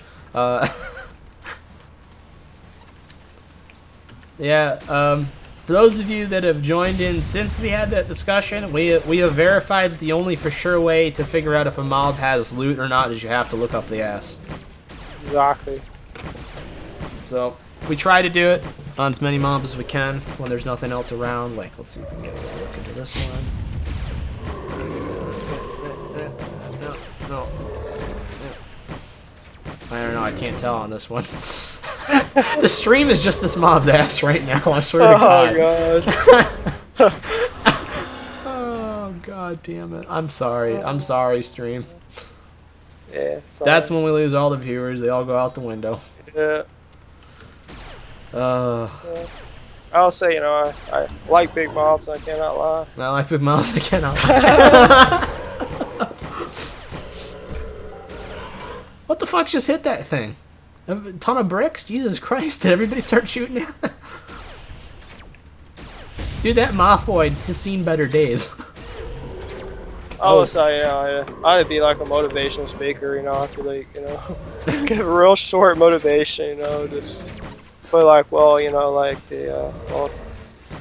Yeah, for those of you that have joined in since we had that discussion, we have verified that the only for sure way to figure out if a mob has loot or not is you have to look up the ass. Exactly. So we try to do it on as many mobs as we can when there's nothing else around. Like, let's see if we can get a look into this one. No. I don't know. I can't tell on this one. The stream is just this mob's ass right now. I swear to God. Oh gosh. Oh God damn it! I'm sorry, stream. Yeah. That's when we lose all the viewers. They all go out the window. Yeah. Yeah. I'll say, I like big mobs. I cannot lie. I like big mobs. I cannot lie. What the fuck just hit that thing? A ton of bricks? Jesus Christ, did everybody start shooting at it? Dude, that Mophoid's just seen better days. I would say, I'd be like a motivational speaker, I could give a real short motivation, just but like, well,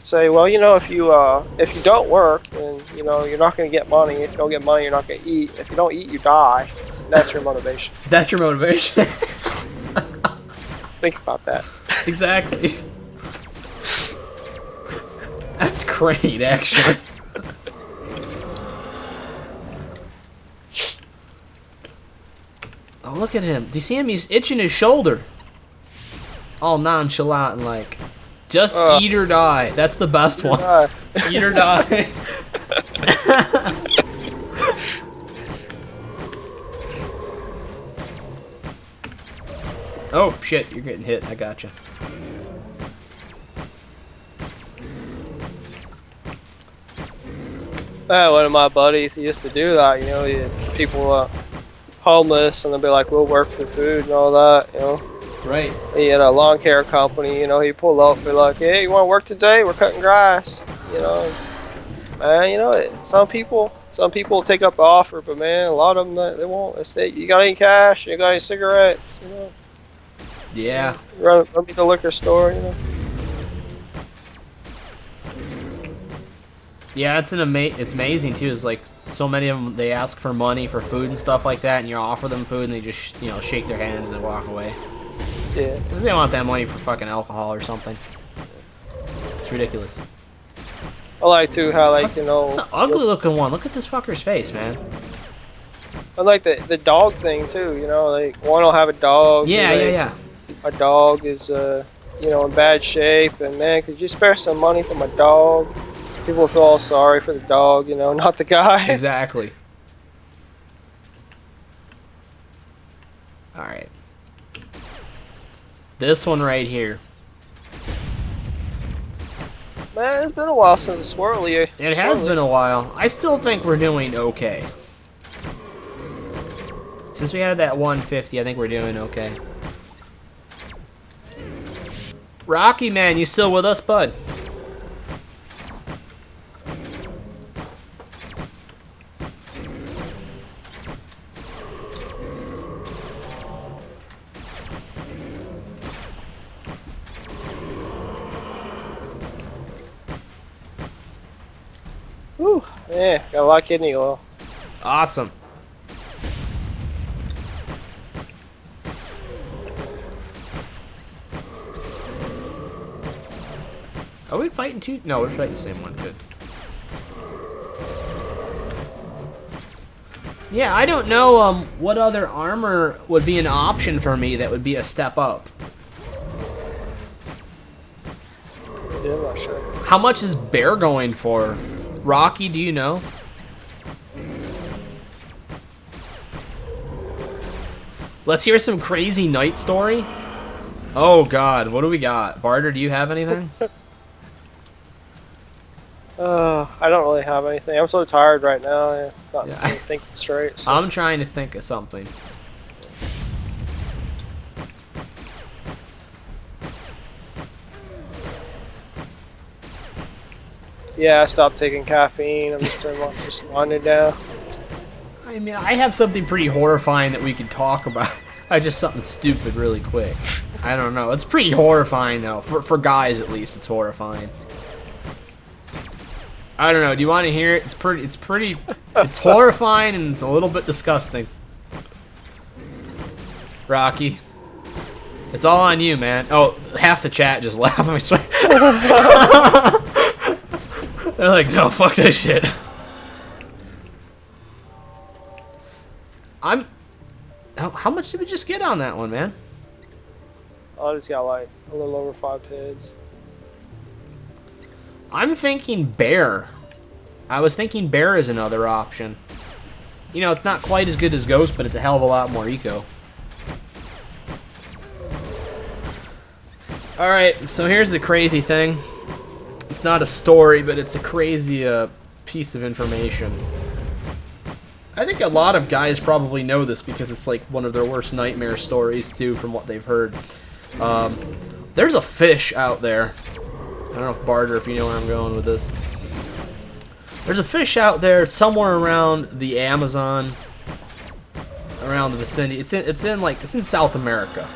say, well, if you don't work, then, you're not going to get money. If you don't get money, you're not going to eat. If you don't eat, you die. That's your motivation. That's your motivation. Think about that. Exactly. That's great, actually. Oh, look at him. Do you see him? He's itching his shoulder. All nonchalant and like, just eat or die. That's the best one. Eat or die. Oh, shit. You're getting hit. I gotcha. One of my buddies, he used to do that, people homeless, and they'll be like, we'll work for food and all that, Right. You know, lawn care company. You know, he pull up, be like, "Hey, you want to work today? We're cutting grass." You know, man. You know, some people take up the offer, but man, a lot of them they won't. They say, "You got any cash? You got any cigarettes?" You know, Yeah. run me to the liquor store. You know. Yeah, it's amazing too. It's like so many of them they ask for money for food and stuff like that, and you offer them food and they just shake their hands and they walk away. Yeah. 'Cause they want that money for fucking alcohol or something. It's ridiculous. I like too how That's an ugly looking one. Look at this fucker's face, man. I like the dog thing too. You know, like one will have a dog. Yeah, like, yeah. A dog is in bad shape, and man, could you spare some money from a dog? People feel all sorry for the dog, not the guy. Exactly. All right. This one right here. Man, it's been a while since the swirly. It has been a while. I still think we're doing okay. Since we had that 150, I think we're doing okay. Rocky, man, you still with us, bud? Whew, yeah, got a lot of kidney oil. Awesome. Are we fighting two? No, we're fighting the same one. Good. Yeah, I don't know what other armor would be an option for me that would be a step up. Yeah, I'm not sure. How much is Bear going for? Rocky, do you know? Let's hear some crazy night story. Oh God, what do we got? Barter, do you have anything? I don't really have anything. I'm so tired right now. It's not Yeah. thinking straight. So. I'm trying to think of something. Yeah, I stopped taking caffeine. I'm just winding down. I mean, I have something pretty horrifying that we could talk about. Just something stupid really quick. I don't know. It's pretty horrifying though. For guys at least, it's horrifying. I don't know. Do you want to hear it? It's horrifying and it's a little bit disgusting. Rocky. It's all on you, man. Oh, half the chat just laughed. I swear. They're like, no, fuck that shit. How much did we just get on that one, man? I just got like a little over 5 pids. I'm thinking Bear. I was thinking Bear is another option. You know, it's not quite as good as Ghost, but it's a hell of a lot more eco. Alright, so here's the crazy thing. It's not a story, but it's a crazy piece of information. I think a lot of guys probably know this because it's like one of their worst nightmare stories too, from what they've heard. There's a fish out there. I don't know if Barter, if you know where I'm going with this. There's a fish out there somewhere around the Amazon, around the vicinity. It's in South America,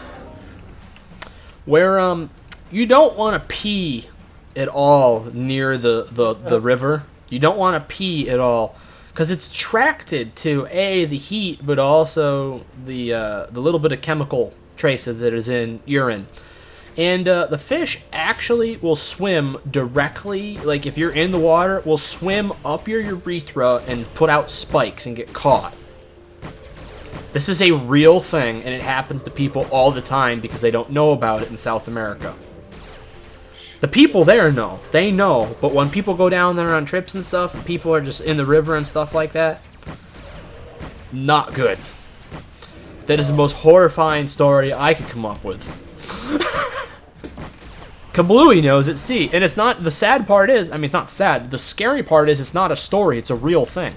where you don't want to pee at all near the river. You don't want to pee at all because it's attracted to the heat, but also the little bit of chemical trace that is in urine. And the fish actually will swim directly, like if you're in the water, will swim up your urethra and put out spikes and get caught. This is a real thing, and it happens to people all the time because they don't know about it in South America. The people there know. They know. But when people go down there on trips and stuff, and people are just in the river and stuff like that, not good. That is the most horrifying story I could come up with. Kablooey knows at sea. And it's not, the sad part is, I mean, it's not sad. The scary part is it's not a story. It's a real thing.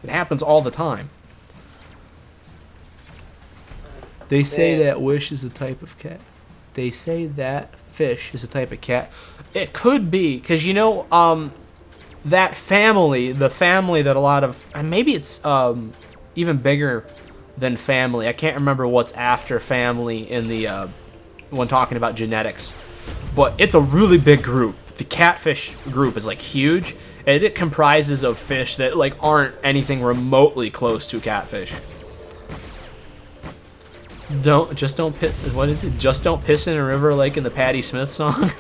It happens all the time. They say Yeah. that wish is a type of cat. They say that fish is a type of cat. It could be, because that family, the family that a lot of, and maybe it's even bigger than family. I can't remember what's after family in the when talking about genetics, but it's a really big group. The catfish group is like huge, and it comprises of fish that like aren't anything remotely close to catfish. Don't piss. What is it? Just don't piss in a river like in the Patti Smith song.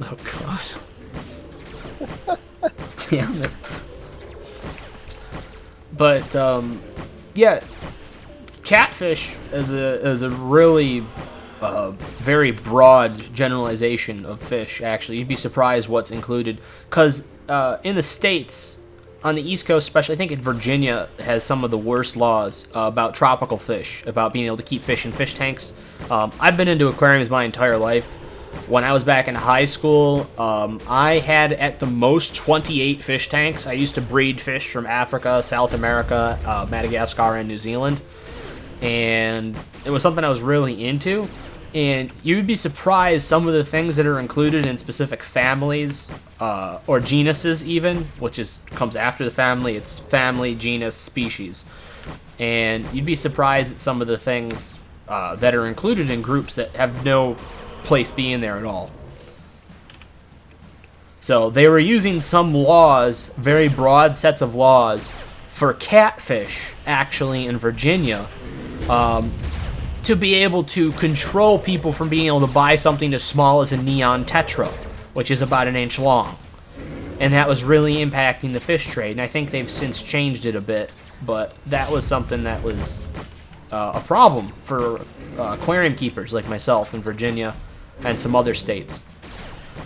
Oh God. Damn it. But yeah, catfish is a really very broad generalization of fish. Actually, you'd be surprised what's included, because in the States, on the East Coast especially, I think in Virginia has some of the worst laws about tropical fish, about being able to keep fish in fish tanks. I've been into aquariums my entire life. When I was back in high school, I had at the most 28 fish tanks. I used to breed fish from Africa, South America, Madagascar, and New Zealand. And it was something I was really into. And you'd be surprised some of the things that are included in specific families, or genuses even, which comes after the family. It's family, genus, species. And you'd be surprised at some of the things that are included in groups that have no place being there at all. So they were using some laws, very broad sets of laws, for catfish, actually, in Virginia, to be able to control people from being able to buy something as small as a neon tetra, which is about an inch long. And that was really impacting the fish trade, and I think they've since changed it a bit, but that was something that was a problem for aquarium keepers like myself in Virginia and some other states.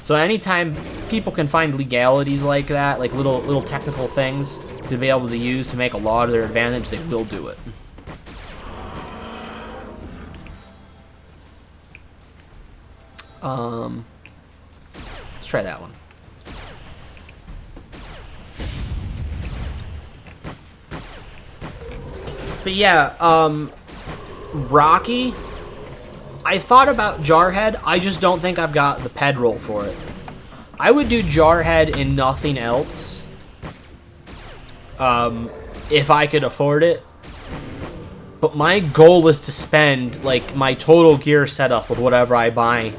So anytime people can find legalities like that, like little technical things to be able to use to make a law to their advantage, they will do it. Let's try that one. But yeah, Rocky, I thought about Jarhead. I just don't think I've got the ped roll for it. I would do Jarhead and nothing else, if I could afford it. But my goal is to spend like my total gear setup with whatever I buy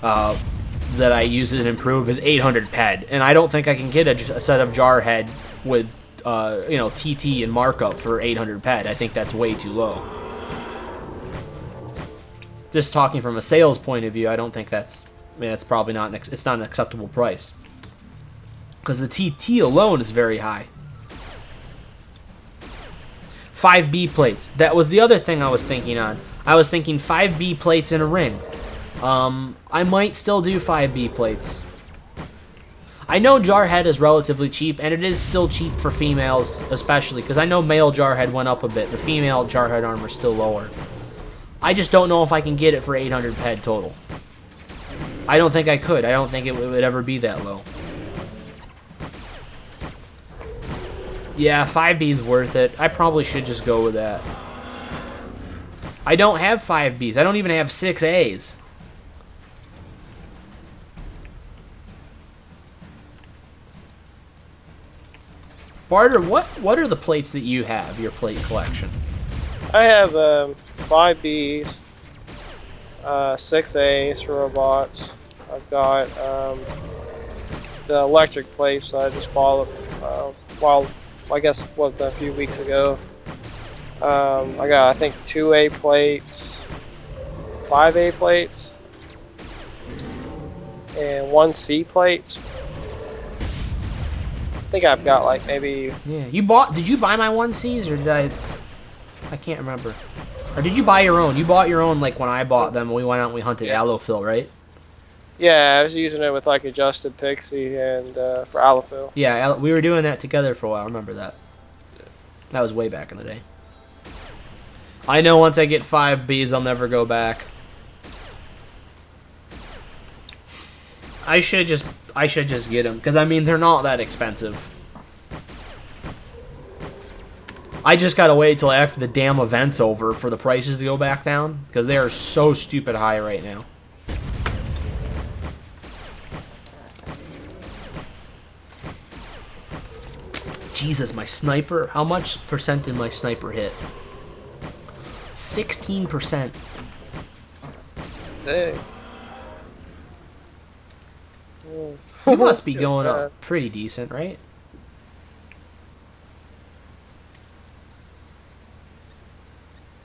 that I use it and improve is 800 ped, and I don't think I can get a set of Jarhead with TT and markup for 800 ped. I think that's way too low. Just talking from a sales point of view, I don't think that's probably not it's not an acceptable price, because the TT alone is very high. 5B plates. That was the other thing I was thinking on. I was thinking 5B plates in a ring. I might still do 5B plates. I know Jarhead is relatively cheap, and it is still cheap for females, especially, because I know male Jarhead went up a bit. The female Jarhead armor is still lower. I just don't know if I can get it for 800 ped total. I don't think I could. I don't think it would ever be that low. Yeah, 5B is worth it. I probably should just go with that. I don't have 5Bs. I don't even have 6As. Barter, what are the plates that you have, your plate collection? I have 5Bs, 6As for robots. I've got the electric plates that I just bought I guess a few weeks ago. I got, I think, 2A plates, 5A plates, and 1C plates. I think I've got like maybe. Yeah, did you buy my 1Cs or did I can't remember. Or did you buy your own? You bought your own like when I bought them. We went out and we hunted Allophil, right? Yeah, I was using it with like adjusted pixie and for allophil. Yeah, we were doing that together for a while. I remember that. That was way back in the day. I know once I get 5Bs, I'll never go back. I should just get them, because I mean they're not that expensive. I just gotta wait till after the damn event's over for the prices to go back down, because they are so stupid high right now. Jesus, my sniper. How much percent did my sniper hit? 16%. Dang. You must be going up pretty decent, right?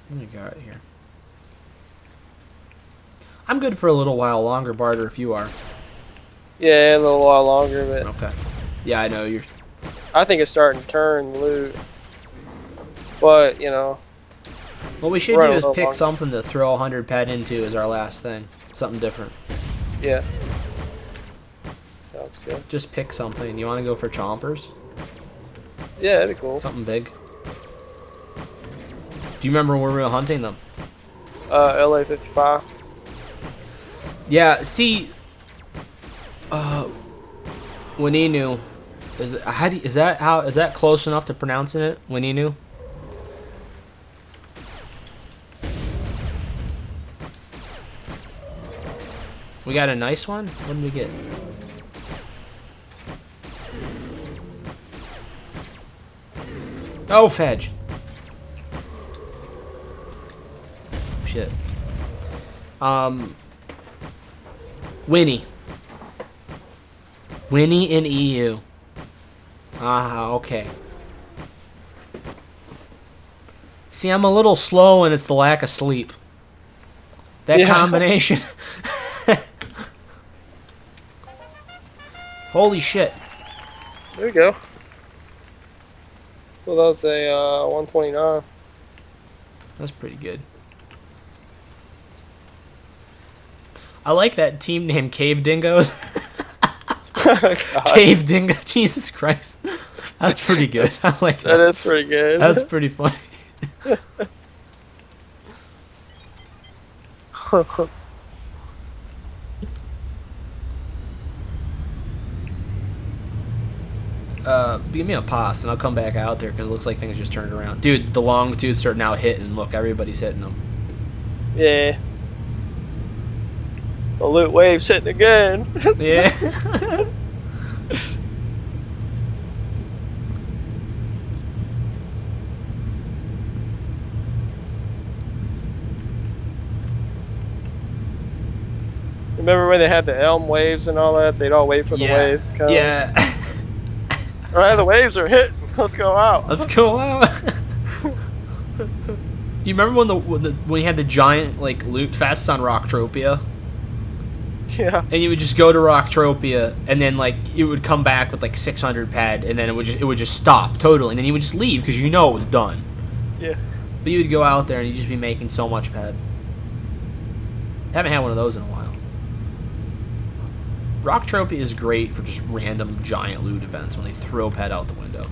What do we got here? I'm good for a little while longer, Barter, if you are. Yeah, a little while longer, but Okay. Yeah, I know you're. I think it's starting to turn loot. But, you know. What we should do Right, is a little pick longer. something to throw 100 pet into as our last thing. Something different. Yeah. Sounds good. Just pick something. You want to go for chompers? Yeah, that'd be cool. Something big. Do you remember when we were hunting them? LA 55. Yeah, see, Wininu, is that close enough to pronouncing it? Wininu? We got a nice one? What did we get? Oh, fedge. Shit. Winnie. Winnie in EU. Ah, okay. See, I'm a little slow and it's the lack of sleep. That combination. Holy shit. There we go. Well, that was a 129. That's pretty good. I like that team name, Cave Dingoes. Cave Dingo. Jesus Christ. That's pretty good. I like that. That is pretty good. That's pretty funny. Give me a pass and I'll come back out there because it looks like things just turned around. Dude, the longitudes are now hitting. Look, everybody's hitting them. Yeah. The loot wave's hitting again. Yeah. Remember when they had the elm waves and all that? They'd all wait for the waves to come. Yeah. Alright, the waves are hitting. Let's go out. Let's go out. Do you remember when you had the giant like loot fests on Rocktropia? Yeah. And you would just go to Rocktropia, and then like it would come back with like 600 pad, and then it would just stop totally, and then you would just leave because you know it was done. Yeah. But you would go out there and you'd just be making so much pad. Haven't had one of those in a while. Rocktropia is great for just random giant loot events when they throw pad out the window.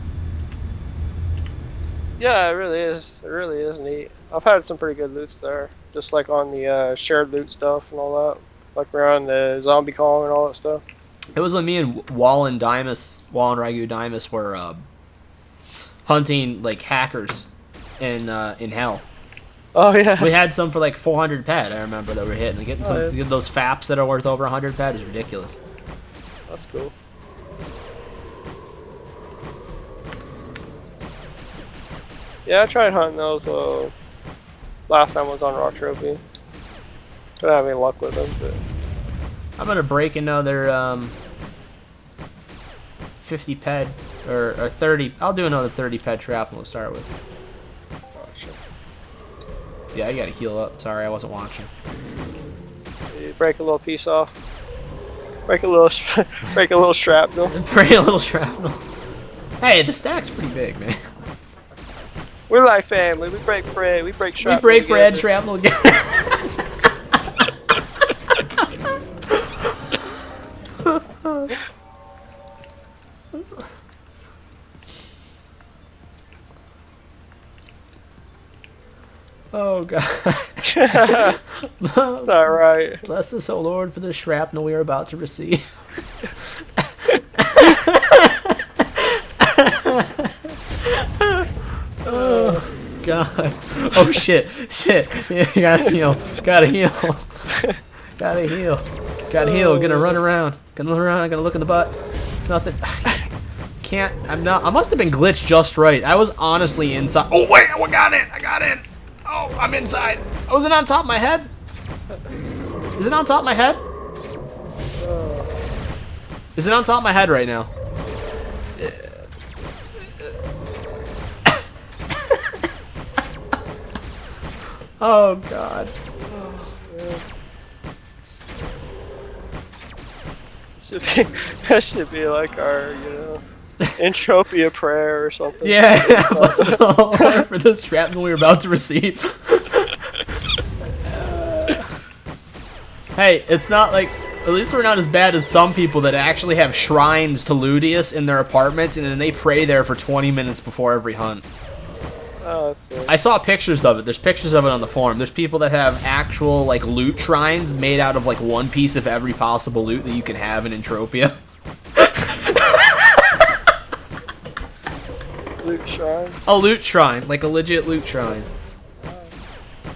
Yeah, it really is. It really is neat. I've had some pretty good loots there. Just like on the shared loot stuff and all that. Like around the Zombie Kong and all that stuff. It was when me and Wall and Ragu Dimas were hunting like hackers in hell. Oh yeah. We had some for like 400 pad. I remember that we were hitting. Getting some Nice. getting those FAPs that are worth over 100 pad is ridiculous. That's cool. Yeah, I tried hunting those last time I was on Rock Trophy. Didn't have any luck with them, but I'm gonna break another 50 ped or 30. I'll do another 30 ped trap and we'll start with. gotcha. Yeah, I gotta heal up. Sorry, I wasn't watching. You break a little piece off. Break a little shrapnel. Pray a little shrapnel. Hey, the stack's pretty big, man. We're like family. We break bread. We break shrapnel. We break bread, together. shrapnel again. Oh god. That's not right. Bless us, O Lord, for the shrapnel we are about to receive. Oh god. Oh shit. Shit. Yeah, gotta heal. Gotta heal. Gotta heal. Gotta heal. Gonna run around. Gonna look around. Gonna look in the butt. Nothing. Can't. I'm not. I must have been glitched just right. I was honestly inside. Oh wait. I got in. I got in. Oh, I'm inside. Oh, is it on top of my head? Is it on top of my head? Is it on top of my head right now? Oh god. That should be like our, Entropia prayer or something. Yeah, for this shrapnel we were about to receive. Hey, it's not like, at least we're not as bad as some people that actually have shrines to Ludius in their apartments, and then they pray there for 20 minutes before every hunt. Oh, that's sick. I saw pictures of it. There's pictures of it on the forum. There's people that have actual, like, loot shrines made out of, like, one piece of every possible loot that you can have in Entropia. Loot shrine? A loot shrine. Like a legit loot shrine.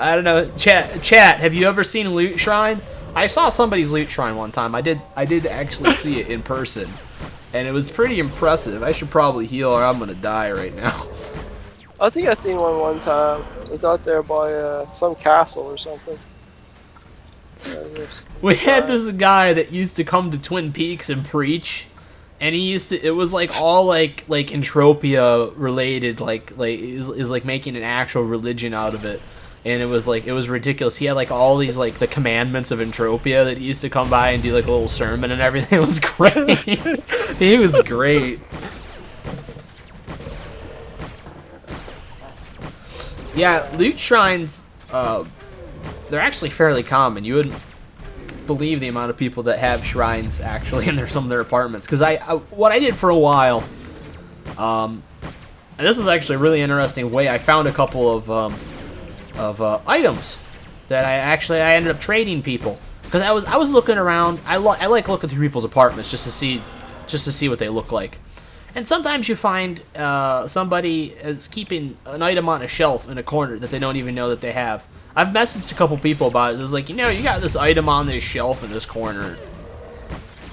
I don't know. Chat, have you ever seen a loot shrine? I saw somebody's loot shrine one time. I did actually see it in person. And it was pretty impressive. I should probably heal or I'm gonna die right now. I think I seen one time. It was out there by some castle or something. We had this guy that used to come to Twin Peaks and preach, and he used to. It was like all like Entropia related, like is like making an actual religion out of it, and it was ridiculous. He had like all these like the commandments of Entropia that he used to come by and do like a little sermon and everything. It was great. He was great. Yeah, loot shrines, they're actually fairly common. You wouldn't believe the amount of people that have shrines actually in some of their apartments. Because what I did for a while, and this is actually a really interesting way, I found a couple of items that I ended up trading people. Because I was looking around. I like looking through people's apartments just to see what they look like. And sometimes you find somebody is keeping an item on a shelf in a corner that they don't even know that they have. I've messaged a couple people about it. It's like, you got this item on this shelf in this corner.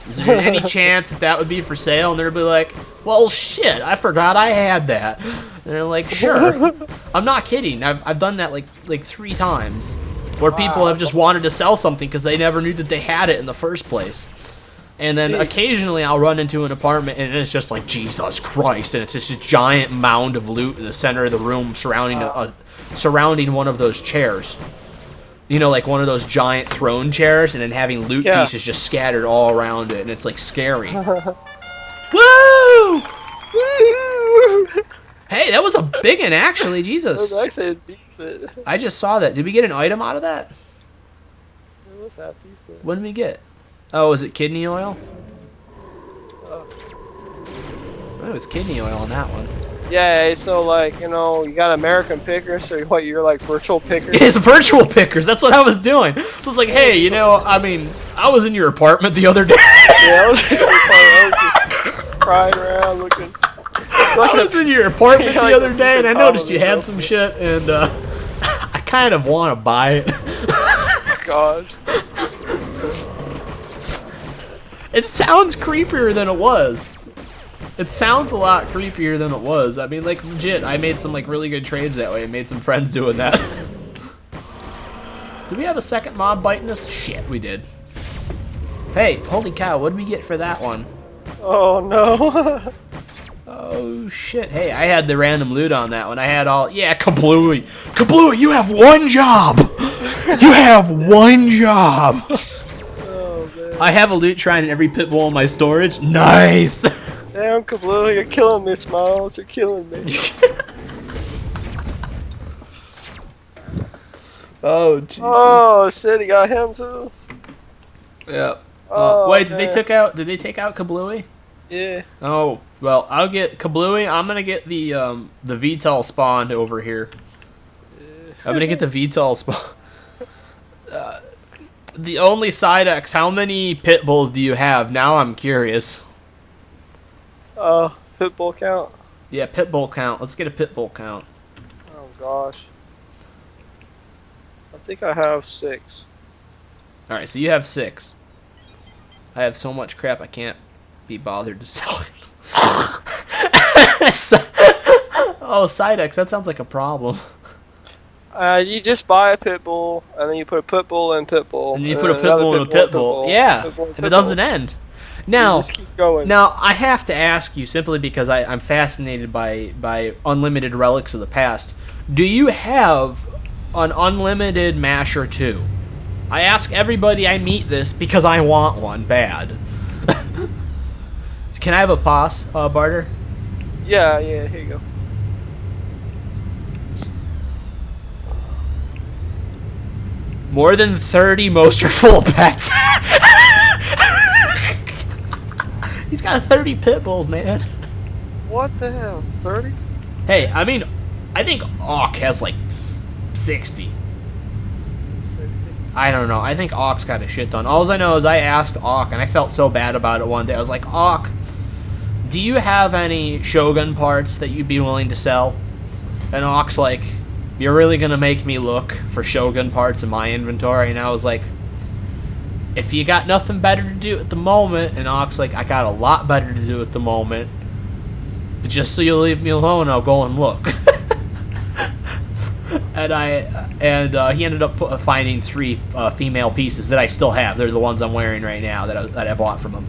Is there any chance that would be for sale? And they'll be like, well, shit, I forgot I had that. And they're like, sure. I'm not kidding. I've done that like 3 times. Where people have just wanted to sell something because they never knew that they had it in the first place. And then occasionally I'll run into an apartment and it's just like, Jesus Christ, and it's just a giant mound of loot in the center of the room surrounding one of those chairs. Like one of those giant throne chairs, and then having loot pieces just scattered all around it, and it's like scary. Woo! Hey, that was a big one actually, Jesus. That was actually decent. I just saw that. Did we get an item out of that? It was half decent. What did we get? Oh, was it kidney oil? Oh, it was kidney oil on that one. Yeah, so like, you got American pickers, so what, you're like virtual pickers? It's virtual pickers, that's what I was doing. I was like, hey, I was in your apartment the other day. Yeah, I was just crying around looking. I was in your apartment the other day, and I noticed you had some shit, and I kind of want to buy it. God. It sounds creepier than it was. It sounds a lot creepier than it was. I mean, like, legit, I made some, like, really good trades that way. I made some friends doing that. Did we have a second mob biting this? Shit, we did. Hey, holy cow, what did we get for that one? Oh, no. Oh, shit. Hey, I had the random loot on that one. I had all... Yeah, Kablooey. Kablooey, you have one job! You have one job! I have a loot shrine in every pit bull in my storage. Nice! Damn, Kablooey, you're killing me, Smiles. You're killing me. Oh, Jesus. Oh, shit, he got him, too. Yeah. Oh, wait, man. did they take out Kablooey? Yeah. Oh, well, I'll get Kablooey. I'm gonna get the VTOL spawned over here. Yeah. I'm gonna get the VTOL spawn. The only side X, how many pit bulls do you have? Now I'm curious. Pitbull count? Yeah, pit bull count. Let's get a pit bull count. Oh, gosh. I think I have 6. All right, so you have 6. I have so much crap I can't be bothered to sell it. Oh, Sidex, that sounds like a problem. You just buy a pit bull, and then you put a pit bull in pit bull, And you put a pit bull in a pit bull. Yeah, and it doesn't end. Now, just keep going. Now, I have to ask you, simply because I'm fascinated by unlimited relics of the past. Do you have an unlimited Masher 2? I ask everybody I meet this because I want one bad. Can I have a pause, Barter? Yeah, here you go. More than 30 Moster full pets. He's got 30 pit bulls, man. What the hell? 30? Hey, I mean, I think Auk has like 60. 60. I don't know. I think Auk's got a shit ton. All I know is I asked Auk, and I felt so bad about it one day. I was like, Auk, do you have any Shogun parts that you'd be willing to sell? And Auk's like, you're really going to make me look for Shogun parts in my inventory? And I was like, if you got nothing better to do at the moment, and Auk's like, I got a lot better to do at the moment, but just so you leave me alone, I'll go and look. and he ended up finding 3 female pieces that I still have. They're the ones I'm wearing right now that I bought from him.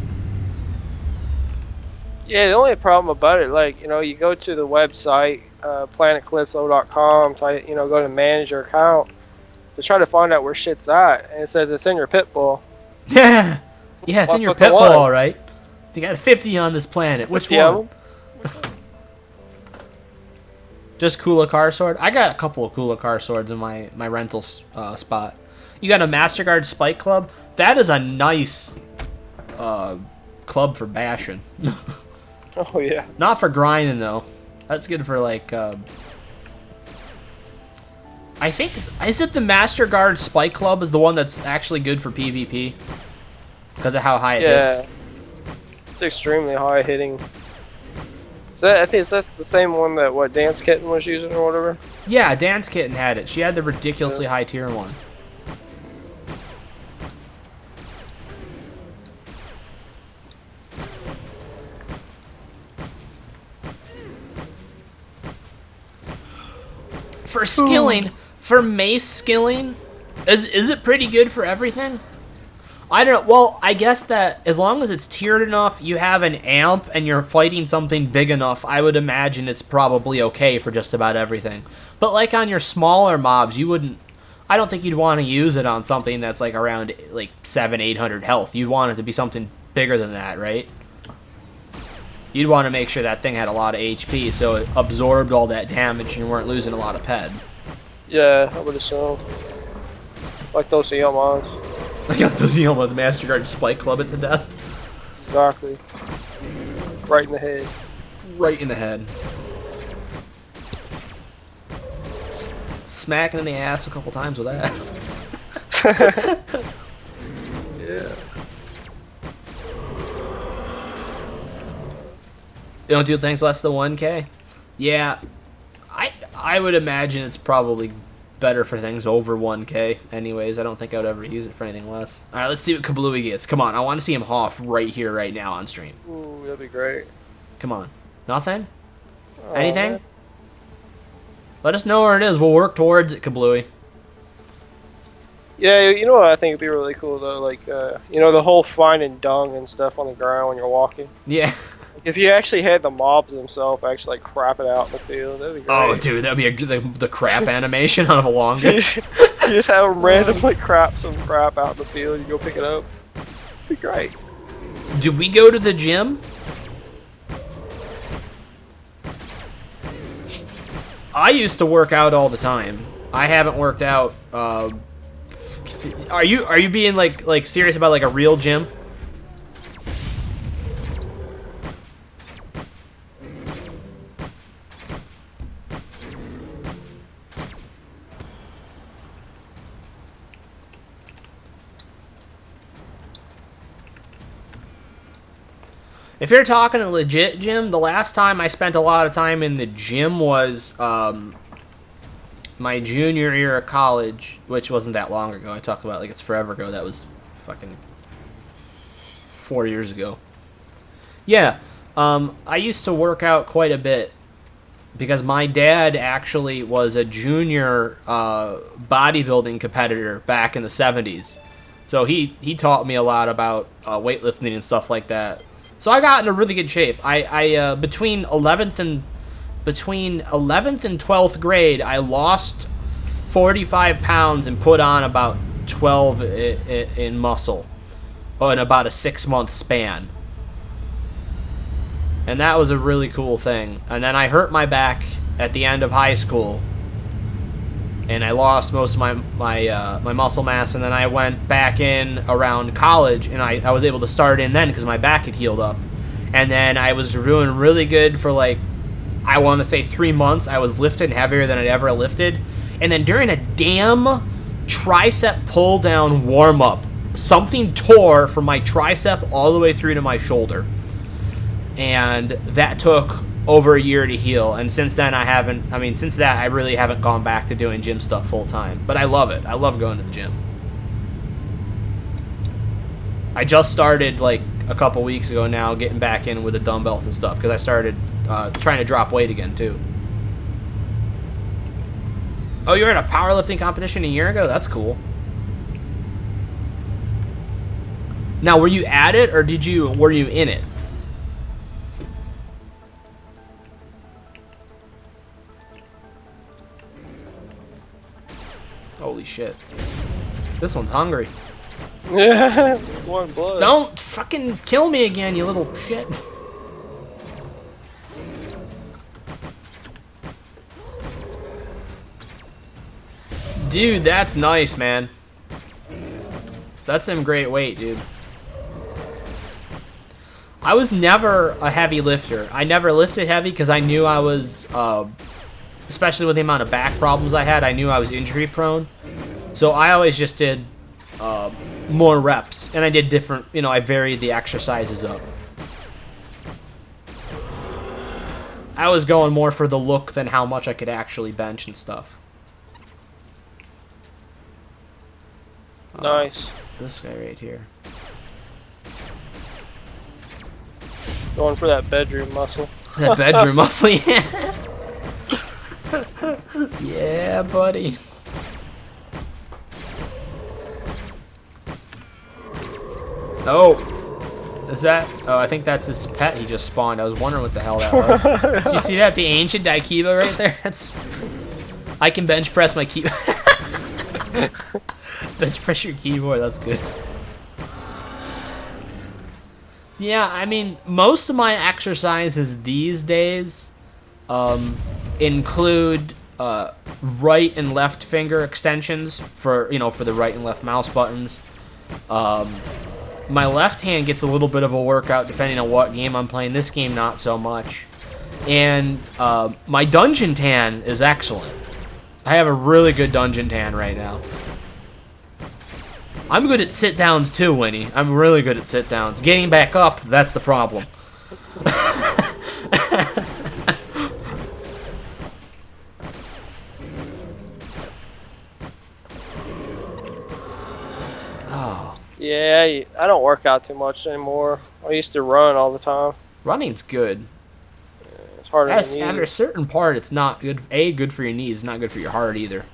Yeah, the only problem about it, like, you go to the website, planetcalypso.com, go to manage your account to try to find out where shit's at, and it says it's in your pit bull. Yeah, it's in your pit bull, all right. You got 50 on this planet. Which one? Just Kula Car Sword? I got a couple of Kula Car Swords in my rental spot. You got a Master Guard Spike Club? That is a nice club for bashing. Oh, yeah. Not for grinding, though. That's good for, like, I think, is it the Master Guard Spike Club is the one that's actually good for PvP? Because of how high it hits? It's extremely high hitting. I think that's the same one that, Dance Kitten was using or whatever? Yeah, Dance Kitten had it. She had the ridiculously high tier one. For skilling, for mace skilling, is it pretty good for everything? I don't know. Well, I guess that as long as it's tiered enough, you have an amp, and you're fighting something big enough, I would imagine it's probably okay for just about everything. But like on your smaller mobs, you wouldn't. I don't think you'd want to use it on something that's like around like 700-800 health. You'd want it to be something bigger than that, right? You'd want to make sure that thing had a lot of HP, so it absorbed all that damage and you weren't losing a lot of ped. Yeah, I would assume. Like those Eomons. Like those Eomons Master Guard Spike Club it to death. Exactly. Right in the head. Right in the head. Smacking in the ass a couple times with that. Yeah. You don't do things less than 1K? Yeah, I would imagine it's probably better for things over 1K. Anyways, I don't think I would ever use it for anything less. All right, let's see what Kablooey gets. Come on, I want to see him Hoff right here, right now on stream. Ooh, that'd be great. Come on. Nothing? Oh, Anything? man. Let us know where it is. We'll work towards it, Kablooey. Yeah, you know what I think would be really cool though? Like, the whole finding dung and stuff on the ground when you're walking. Yeah. If you actually had the mobs themselves actually like crap it out in the field, that'd be great. Oh, dude, that'd be the crap animation out of a longer. You just have them randomly crap some crap out in the field. You go pick it up. It'd be great. Do we go to the gym? I used to work out all the time. I haven't worked out. Are you being like serious about like a real gym? If you're talking a legit gym, the last time I spent a lot of time in the gym was my junior year of college, which wasn't that long ago. I talk about like it's forever ago. That was fucking 4 years ago. Yeah, I used to work out quite a bit because my dad actually was a junior bodybuilding competitor back in the 70s. So he taught me a lot about weightlifting and stuff like that. So I got in a really good shape. I between 11th and 12th grade, I lost 45 pounds and put on about 12 in muscle in about a 6-month span. And that was a really cool thing. And then I hurt my back at the end of high school, and I lost most of my muscle mass. And then I went back in around college, and I was able to start in then because my back had healed up. And then I was doing really good for like, I want to say 3 months. I was lifting heavier than I'd ever lifted. And then during a damn tricep pull down warm up, something tore from my tricep all the way through to my shoulder. And that took over a year to heal. And since then, since that, I really haven't gone back to doing gym stuff full time. But I love it. I love going to the gym. I just started like a couple weeks ago now getting back in with the dumbbells and stuff because I started trying to drop weight again too. Oh, you were in a powerlifting competition a year ago? That's cool. Now, were you at it or were you in it? Holy shit. This one's hungry. Yeah, one blood. Don't fucking kill me again, you little shit. Dude, that's nice, man. That's some great weight, dude. I was never a heavy lifter. I never lifted heavy because I knew I was, especially with the amount of back problems I had, I knew I was injury prone. So I always just did more reps, and I did different, I varied the exercises up. I was going more for the look than how much I could actually bench and stuff. Nice. This guy right here. Going for that bedroom muscle. That bedroom muscle, yeah. Yeah, buddy. Oh, is that? Oh, I think that's his pet. He just spawned. I was wondering what the hell that was. Did you see that? The ancient Daikiba right there. That's. I can bench press my keyboard. Bench press your keyboard. That's good. Yeah, I mean, most of my exercises these days include right and left finger extensions for the right and left mouse buttons. My left hand gets a little bit of a workout depending on what game I'm playing. This game, not so much. And my dungeon tan is excellent. I have a really good dungeon tan right now. I'm good at sit-downs too, Winnie. I'm really good at sit-downs. Getting back up, that's the problem. Oh. Yeah, I don't work out too much anymore. I used to run all the time. Running's good. It's harder Yes, than after a certain part, it's not good. Good for your knees. It's not good for your heart either.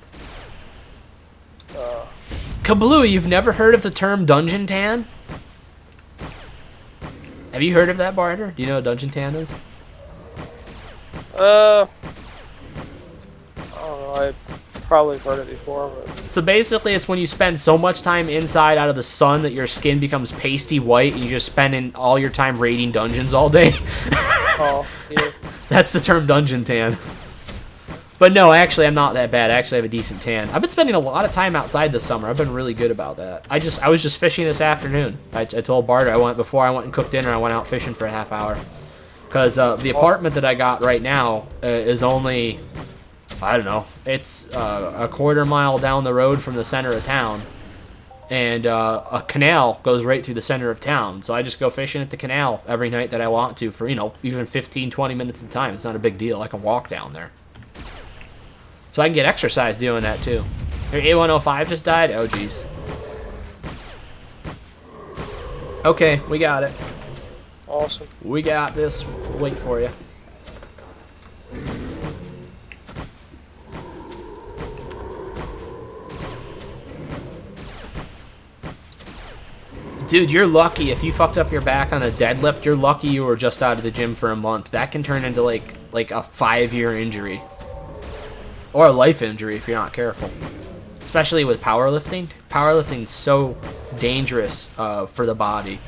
Kablooey, you've never heard of the term dungeon tan? Have you heard of that, Barter? Do you know what dungeon tan is? I don't know. I probably heard it before. But... So basically, it's when you spend so much time inside out of the sun that your skin becomes pasty white, and you just spend all your time raiding dungeons all day. Oh, yeah. That's the term dungeon tan. But no, actually, I'm not that bad. I actually have a decent tan. I've been spending a lot of time outside this summer. I've been really good about that. I was just fishing this afternoon. I told Barter before I went and cooked dinner, I went out fishing for a half hour. Because the apartment that I got right now is only, I don't know, it's a quarter mile down the road from the center of town. And a canal goes right through the center of town. So I just go fishing at the canal every night that I want to for, even 15, 20 minutes at a time. It's not a big deal. I can walk down there. So I can get exercise doing that too. Your A105 just died? Oh, jeez. Okay, we got it. Awesome. We got this. We'll wait for you. Dude, you're lucky. If you fucked up your back on a deadlift, you're lucky you were just out of the gym for a month. That can turn into like a 5-year injury. Or a life injury if you're not careful. Especially with powerlifting. Powerlifting's so dangerous for the body.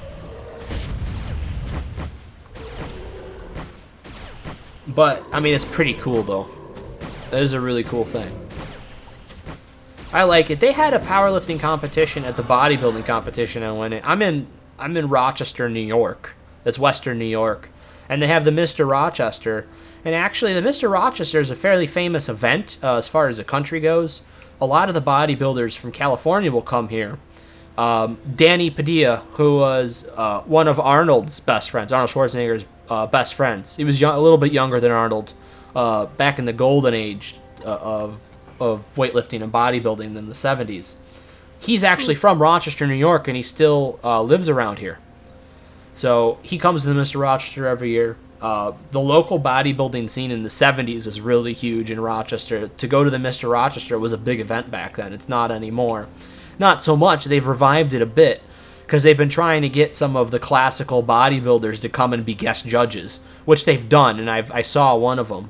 But, I mean, it's pretty cool, though. That is a really cool thing. I like it. They had a powerlifting competition at the bodybuilding competition I went in. I'm in Rochester, New York. That's Western New York. And they have the Mr. Rochester. And actually, the Mr. Rochester is a fairly famous event as far as the country goes. A lot of the bodybuilders from California will come here. Danny Padilla, who was one of Arnold's best friends, Arnold Schwarzenegger's best friends. He was a little bit younger than Arnold back in the golden age of weightlifting and bodybuilding in the 70s. He's actually from Rochester, New York, and he still lives around here. So he comes to the Mr. Rochester every year. The local bodybuilding scene in the 70s was really huge in Rochester. To go to the Mr. Rochester was a big event back then. It's not anymore. Not so much. They've revived it a bit because they've been trying to get some of the classical bodybuilders to come and be guest judges, which they've done, and I saw one of them.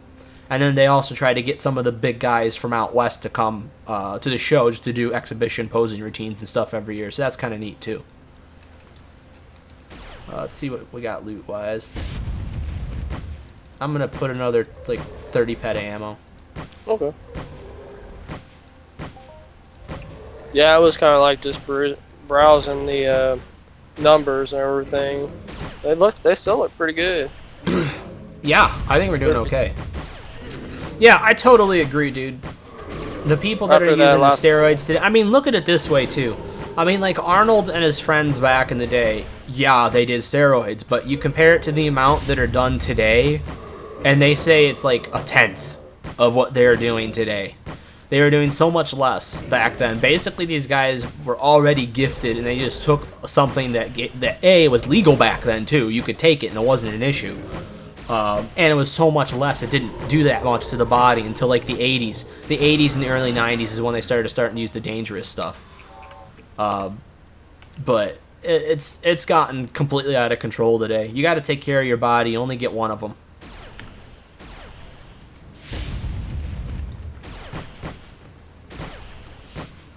And then they also try to get some of the big guys from out west to come to the show just to do exhibition posing routines and stuff every year. So that's kind of neat, too. Let's see what we got loot-wise. I'm going to put another, 30 pet ammo. Okay. Yeah, I was kind of like just browsing the numbers and everything. They still look pretty good. Yeah, I think we're doing okay. Yeah, I totally agree, dude. The people that are using the steroids today, I mean, look at it this way, too. I mean, like, Arnold and his friends back in the day, yeah, they did steroids, but you compare it to the amount that are done today, and they say it's like a tenth of what they're doing today. They were doing so much less back then. Basically, these guys were already gifted, and they just took something that A, was legal back then, too. You could take it, and it wasn't an issue. And it was so much less, it didn't do that much to the body until, like, the 80s. The 80s and the early 90s is when they started to use the dangerous stuff. But it's gotten completely out of control today. You got to take care of your body. You only get one of them.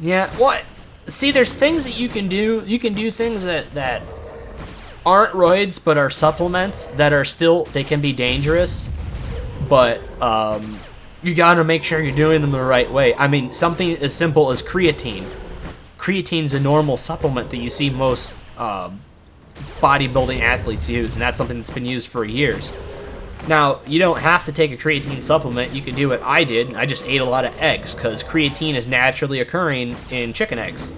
Yeah, what? See, there's things that you can do. You can do things that aren't roids but are supplements that are still, they can be dangerous. But you got to make sure you're doing them the right way. I mean, something as simple as creatine. Creatine's a normal supplement that you see most bodybuilding athletes use, and that's something that's been used for years. Now, you don't have to take a creatine supplement. You can do what I did. I just ate a lot of eggs because creatine is naturally occurring in chicken eggs.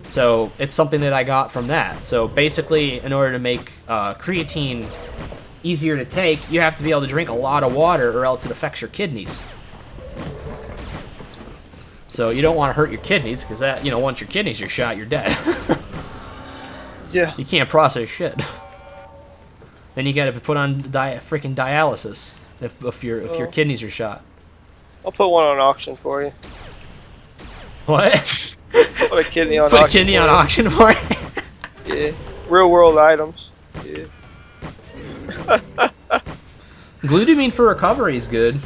So it's something that I got from that. So basically, in order to make creatine easier to take, you have to be able to drink a lot of water or else it affects your kidneys. So you don't want to hurt your kidneys because that, once your kidneys are shot, you're dead. Yeah. You can't process shit. Then you got to put on freaking dialysis if your kidneys are shot. I'll put one on auction for you. What? Put a kidney on auction. Put a kidney on auction for you? Yeah. Real world items. Yeah. Glutamine for recovery is good.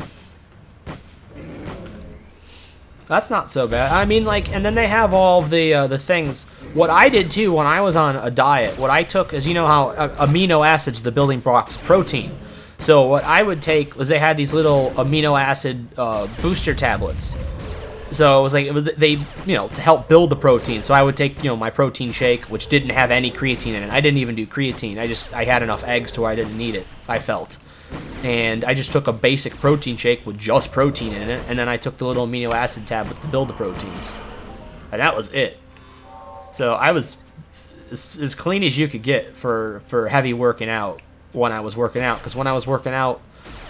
That's not so bad. I mean, and then they have all of the things. What I did too when I was on a diet, what I took is, how amino acids, the building blocks of protein. So what I would take was they had these little amino acid booster tablets. So it was to help build the protein. So I would take, my protein shake, which didn't have any creatine in it. I didn't even do creatine. I had enough eggs to where I didn't need it, I felt. And I just took a basic protein shake with just protein in it, and then I took the little amino acid tablet to build the proteins. And that was it. So I was as clean as you could get for heavy working out when I was working out. Because when I was working out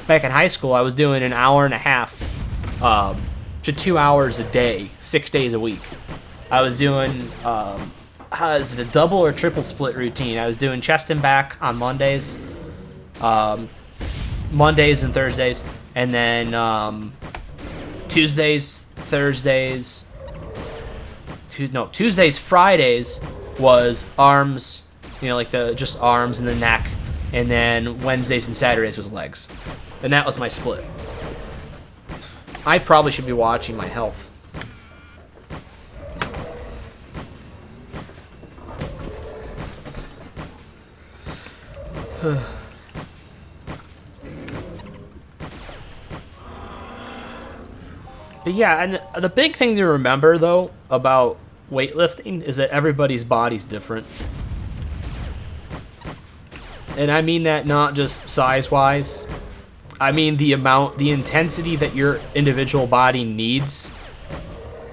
back in high school, I was doing an hour and a half to 2 hours a day, 6 days a week. I was doing is it a double or triple split routine? I was doing chest and back on Mondays, Mondays and Thursdays, and then Tuesdays, Thursdays, Tuesdays, Fridays was arms, like just arms and the neck, and then Wednesdays and Saturdays was legs, and that was my split. I probably should be watching my health. But yeah, and the big thing to remember, though, about weightlifting is that everybody's body's different. And I mean that not just size-wise. I mean the intensity that your individual body needs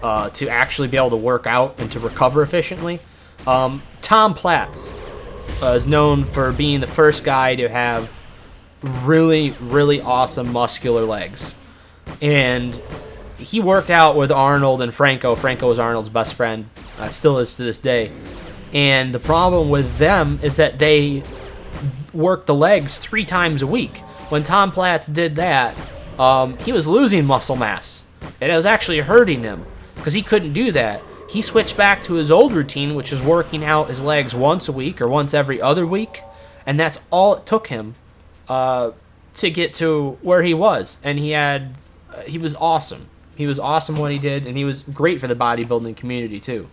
to actually be able to work out and to recover efficiently. Tom Platz is known for being the first guy to have really, really awesome muscular legs. And he worked out with Arnold and Franco. Franco was Arnold's best friend, still is to this day. And the problem with them is that they worked the legs 3 times a week. When Tom Platz did that, he was losing muscle mass. And it was actually hurting him because he couldn't do that. He switched back to his old routine, which is working out his legs once a week or once every other week. And that's all it took him to get to where he was. And he was awesome. He was awesome what he did, and he was great for the bodybuilding community too.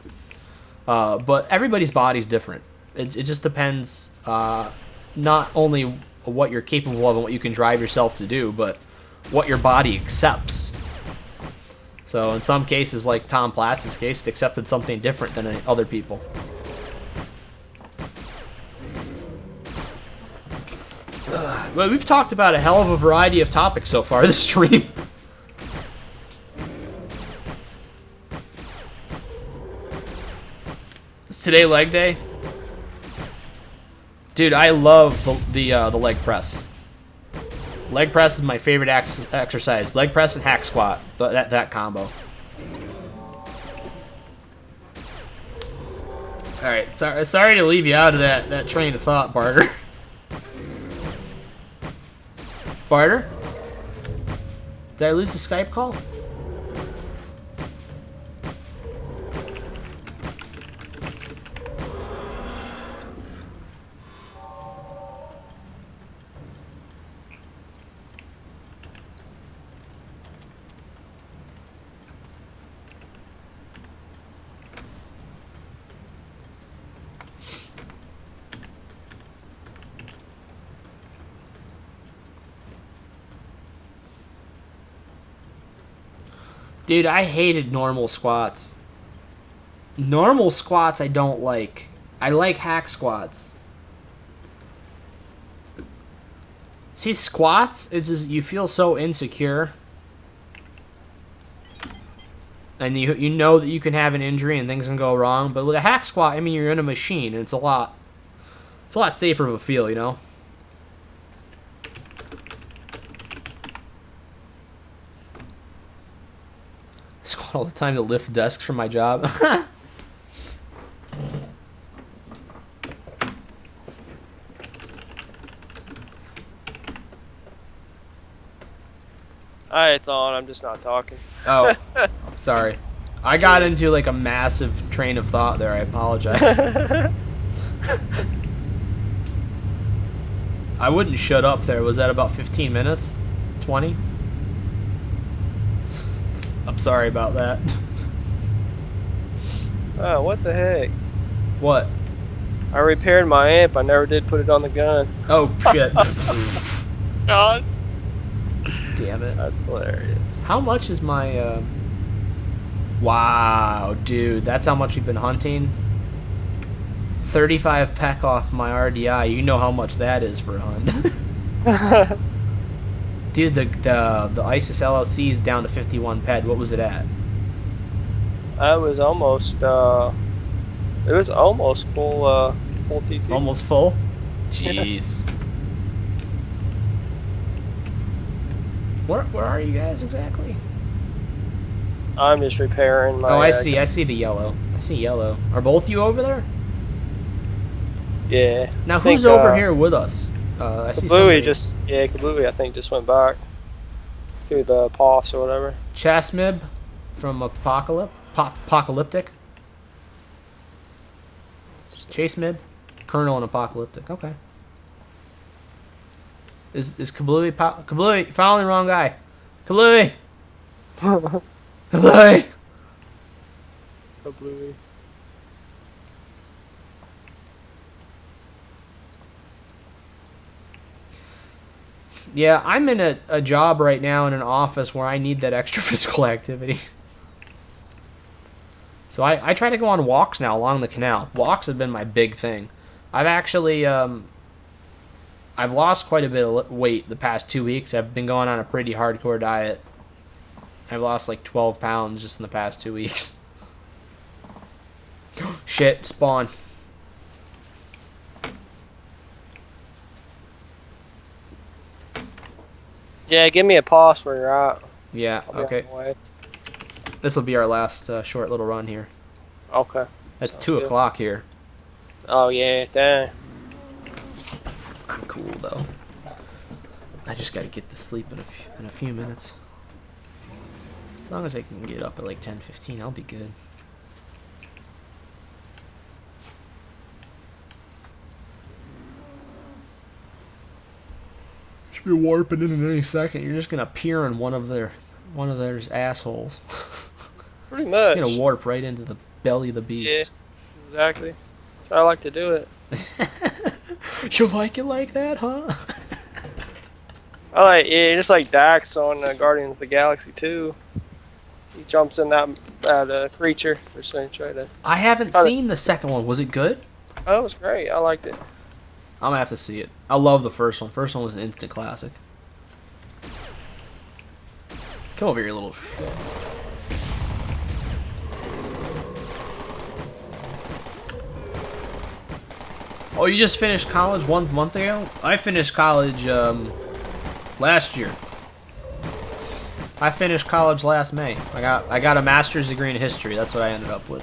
But everybody's body's different. It just depends not only what you're capable of and what you can drive yourself to do, but what your body accepts. So in some cases, like Tom Platz's case, it accepted something different than other people. Well, we've talked about a hell of a variety of topics so far this stream. Is today leg day? Dude, I love the leg press. Leg press is my favorite exercise. Leg press and hack squat. That combo. Alright, sorry to leave you out of that train of thought, Barter. Barter? Did I lose the Skype call? Dude, I hated normal squats. Normal squats I don't like. I like hack squats. See, squats, it's just, you feel so insecure. And you know that you can have an injury and things can go wrong. But with a hack squat, I mean, you're in a machine, and it's a lot safer of a feel, you know? Squat all the time to lift desks from my job. It's on. I'm just not talking. Oh, sorry. I got into like a massive train of thought there. I apologize. I wouldn't shut up there. Was that about 15 minutes? 20? I'm sorry about that. Oh, what the heck? What? I repaired my amp. I never did put it on the gun. Oh, shit. God. Damn it. That's hilarious. How much is my, Wow, dude. That's how much you've been hunting? 35 peck off my RDI. You know how much that is for a hunt. Dude, the ISIS LLC is down to 51 ped. What was it at? I was almost, it was almost full TT. Almost full? Jeez. Where are you guys exactly? I'm just repairing my. Oh, I see. I see the yellow. I see yellow. Are both you over there? Yeah. Now, I think, who's over here with us? I see somebody. Kablooey, I think, just went back to the POS or whatever. Chasmib from Apocalyptic. Chase Mib, Colonel and Apocalyptic. Okay. Is Kablooey Kablooey? Following the wrong guy. Kablooey. Kablooey. Kablooey. Yeah, I'm in a job right now in an office where I need that extra physical activity. So I try to go on walks now along the canal. Walks have been my big thing. I've actually I've lost quite a bit of weight the past 2 weeks. I've been going on a pretty hardcore diet. I've lost like 12 pounds just in the past 2 weeks. Shit, spawn. Yeah, give me a POS where you're at. Yeah, okay. This will be our last short little run here. Okay. It's 2 o'clock here. Oh, yeah, dang. I'm cool, though. I just gotta get to sleep in a few minutes. As long as I can get up at like 10:15, I'll be good. Should be warping in any second. You're just gonna appear in one of their assholes. Pretty much. You're gonna warp right into the belly of the beast. Yeah, exactly. That's how I like to do it. You like it like that, huh? Just like Dax on Guardians of the Galaxy 2. He jumps in that creature. I haven't seen the second one. Was it good? Oh, it was great. I liked it. I'm gonna have to see it. I love the first one. First one was an instant classic. Come over here, little shit. Oh, you just finished college 1 month ago? I finished college last year. I finished college last May. I got a master's degree in history. That's what I ended up with.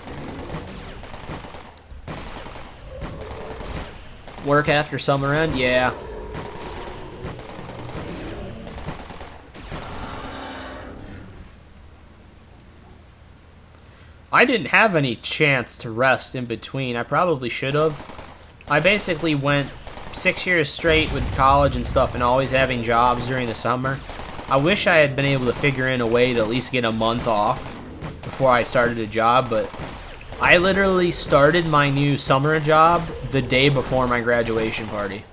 Work after summer end? Yeah. I didn't have any chance to rest in between. I probably should have. I basically went 6 years straight with college and stuff and always having jobs during the summer. I wish I had been able to figure in a way to at least get a month off before I started a job, but I literally started my new summer job the day before my graduation party.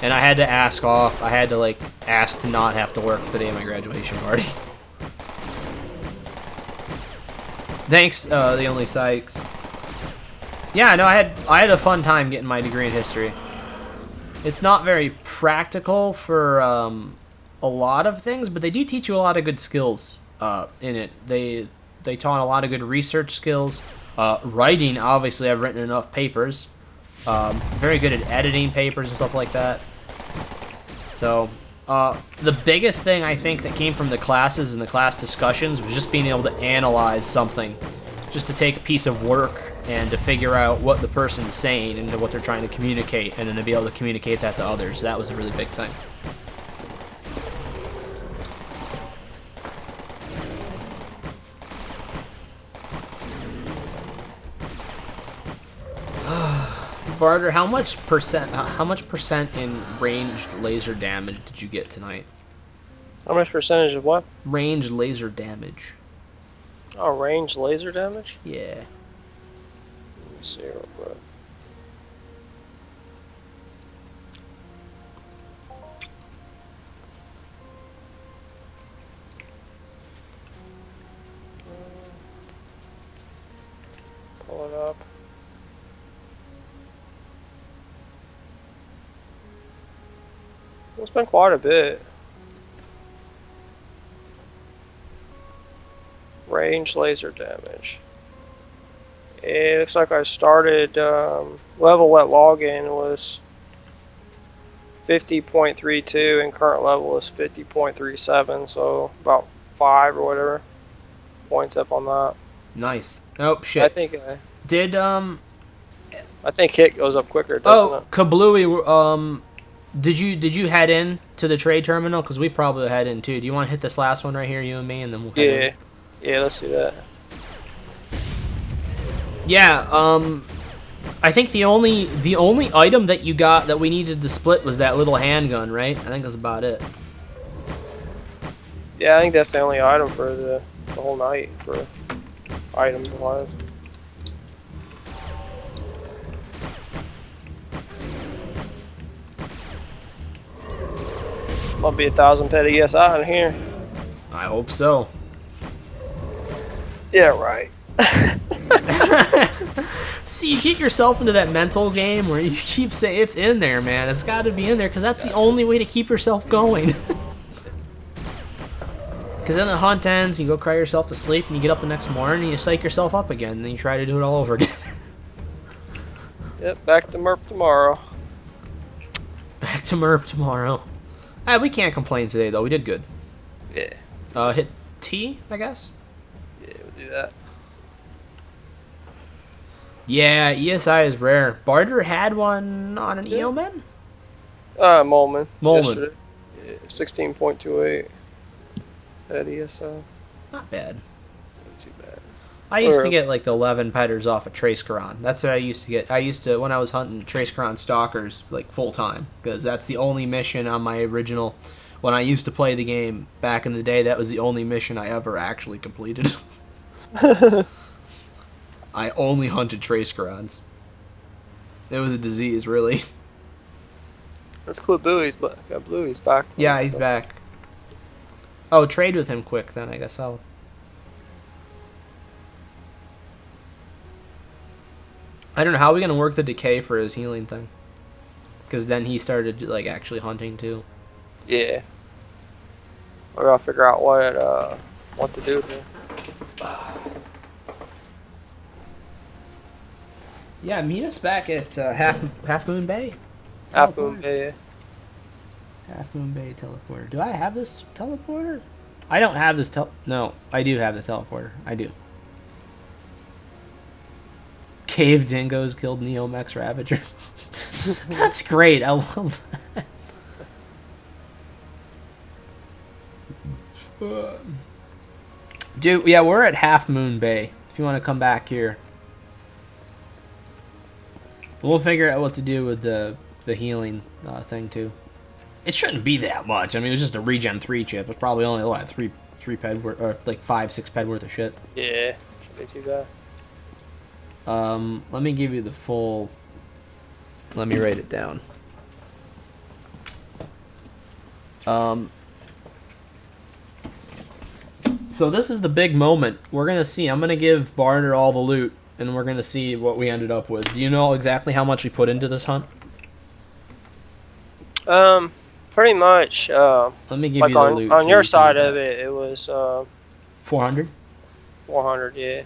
And I had to ask off. I had to, like, ask to not have to work the day of my graduation party. Thanks, the only Sykes. Yeah, no, I had a fun time getting my degree in history. It's not very practical for a lot of things, but they do teach you a lot of good skills in it. They taught a lot of good research skills. Writing, obviously, I've written enough papers. Very good at editing papers and stuff like that. So, the biggest thing I think that came from the classes and the class discussions was just being able to analyze something. Just to take a piece of work and to figure out what the person's saying and what they're trying to communicate, and then to be able to communicate that to others. That was a really big thing. Barter, how much percent in ranged laser damage did you get tonight? How much percentage of what? Ranged laser damage. Oh, range laser damage? Yeah. Let me see real quick. Pull it up. It's been quite a bit. Range laser damage. It looks like I started level at login was 50.32 and current level is 50.37, so about 5 or whatever points up on that. Nice. Oh I shit. think Did I think hit goes up quicker, doesn't it? Kablooey, did you head in to the trade terminal? Because we probably head in too. Do you want to hit this last one right here, you and me, and then we'll head in? Yeah, let's do that. Yeah. I think the only item that you got that we needed to split was that little handgun, right? I think that's about it. Yeah, I think that's the only item for the whole night for items wise. Might be 1,000 petty ESI in here. I hope so. Yeah, right. See, you get yourself into that mental game where you keep saying it's in there, man. It's got to be in there because that's the only way to keep yourself going. Because then the hunt ends, you go cry yourself to sleep, and you get up the next morning and you psych yourself up again, and then you try to do it all over again. Yep, back to MERP tomorrow. Back to MERP tomorrow. We can't complain today, though. We did good. Yeah. Hit T, I guess? Yeah, we'll do that. Yeah, ESI is rare. Barter had one on an Eoman? Molman. Molman. Yesterday. Yeah, 16.28 at ESI. Not bad. Not too bad. I used to get like the 11 petters off of Trace Caron. That's what I used to get. I used to, when I was hunting Trace Caron stalkers, like full time, because that's the only mission on my original. When I used to play the game back in the day, that was the only mission I ever actually completed. I only hunted Trace Carons. It was a disease, really. Let's clip Bluey's, but got Bluey's back. Yeah, he's back. Oh, trade with him quick then, I guess I'll. I don't know, how are we going to work the decay for his healing thing? Because then he started, like, actually hunting, too. Yeah. We're gonna figure out what to do here. Yeah, meet us back at Half Moon Bay. Half Moon Bay. Half Moon Bay teleporter. Do I have this teleporter? I don't have this No, I do have the teleporter. I do. Cave dingoes killed Neomex Ravager. That's great. I love that. Dude, yeah, we're at Half Moon Bay. If you want to come back here. We'll figure out what to do with the healing thing, too. It shouldn't be that much. I mean, it was just a regen 3 chip. It's probably only, what, 3 ped worth, or like 5, 6 ped worth of shit. Yeah, shouldn't be too bad. Let me give you the full... Let me write it down. So this is the big moment. We're going to see. I'm going to give Barter all the loot, and we're going to see what we ended up with. Do you know exactly how much we put into this hunt? Pretty much. Let me give like you the loot. On so your you side can- of it, it was 400? 400. Yeah.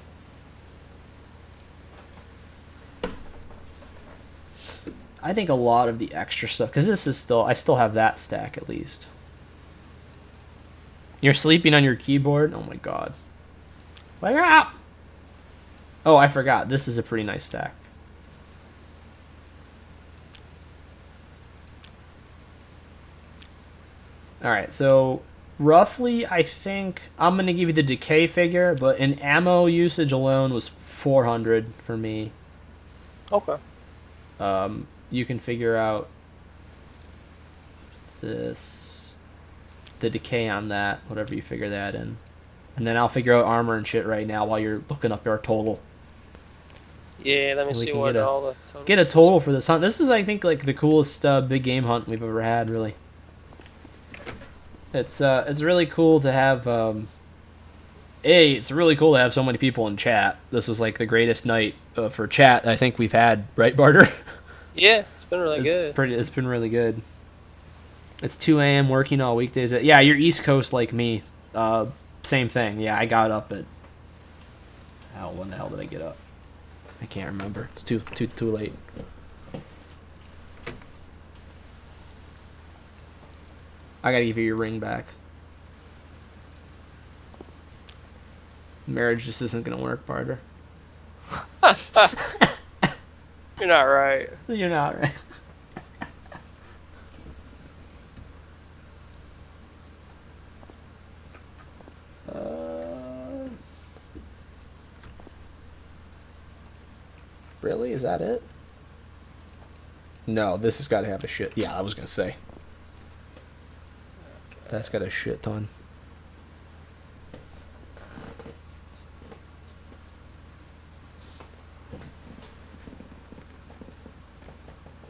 I think a lot of the extra stuff, because this is still, I still have that stack at least. You're sleeping on your keyboard? Oh my god. Wake up! Oh, I forgot. This is a pretty nice stack. Alright, so roughly, I think I'm going to give you the decay figure, but in ammo usage alone was 400 for me. Okay. You can figure out the decay on that, whatever you figure that in. And then I'll figure out armor and shit right now while you're looking up our total. Yeah, let me We see can what get a- all the Get a total for this hunt. This is, I think, like the coolest big game hunt we've ever had, really. It's really cool to have, it's really cool to have so many people in chat. This was like the greatest night for chat I think we've had, right, Barter? Yeah, it's been really good. It's been really good. It's 2 a.m. working all weekdays. Yeah, you're East Coast like me. Same thing. Yeah, I got up at... when the hell did I get up? I can't remember. It's too late. I gotta give you your ring back. Marriage just isn't gonna work, Barter. You're not right. You're not right. Really? Is that it? No, this has got to have a shit. Yeah, I was gonna say. That's got a shit ton.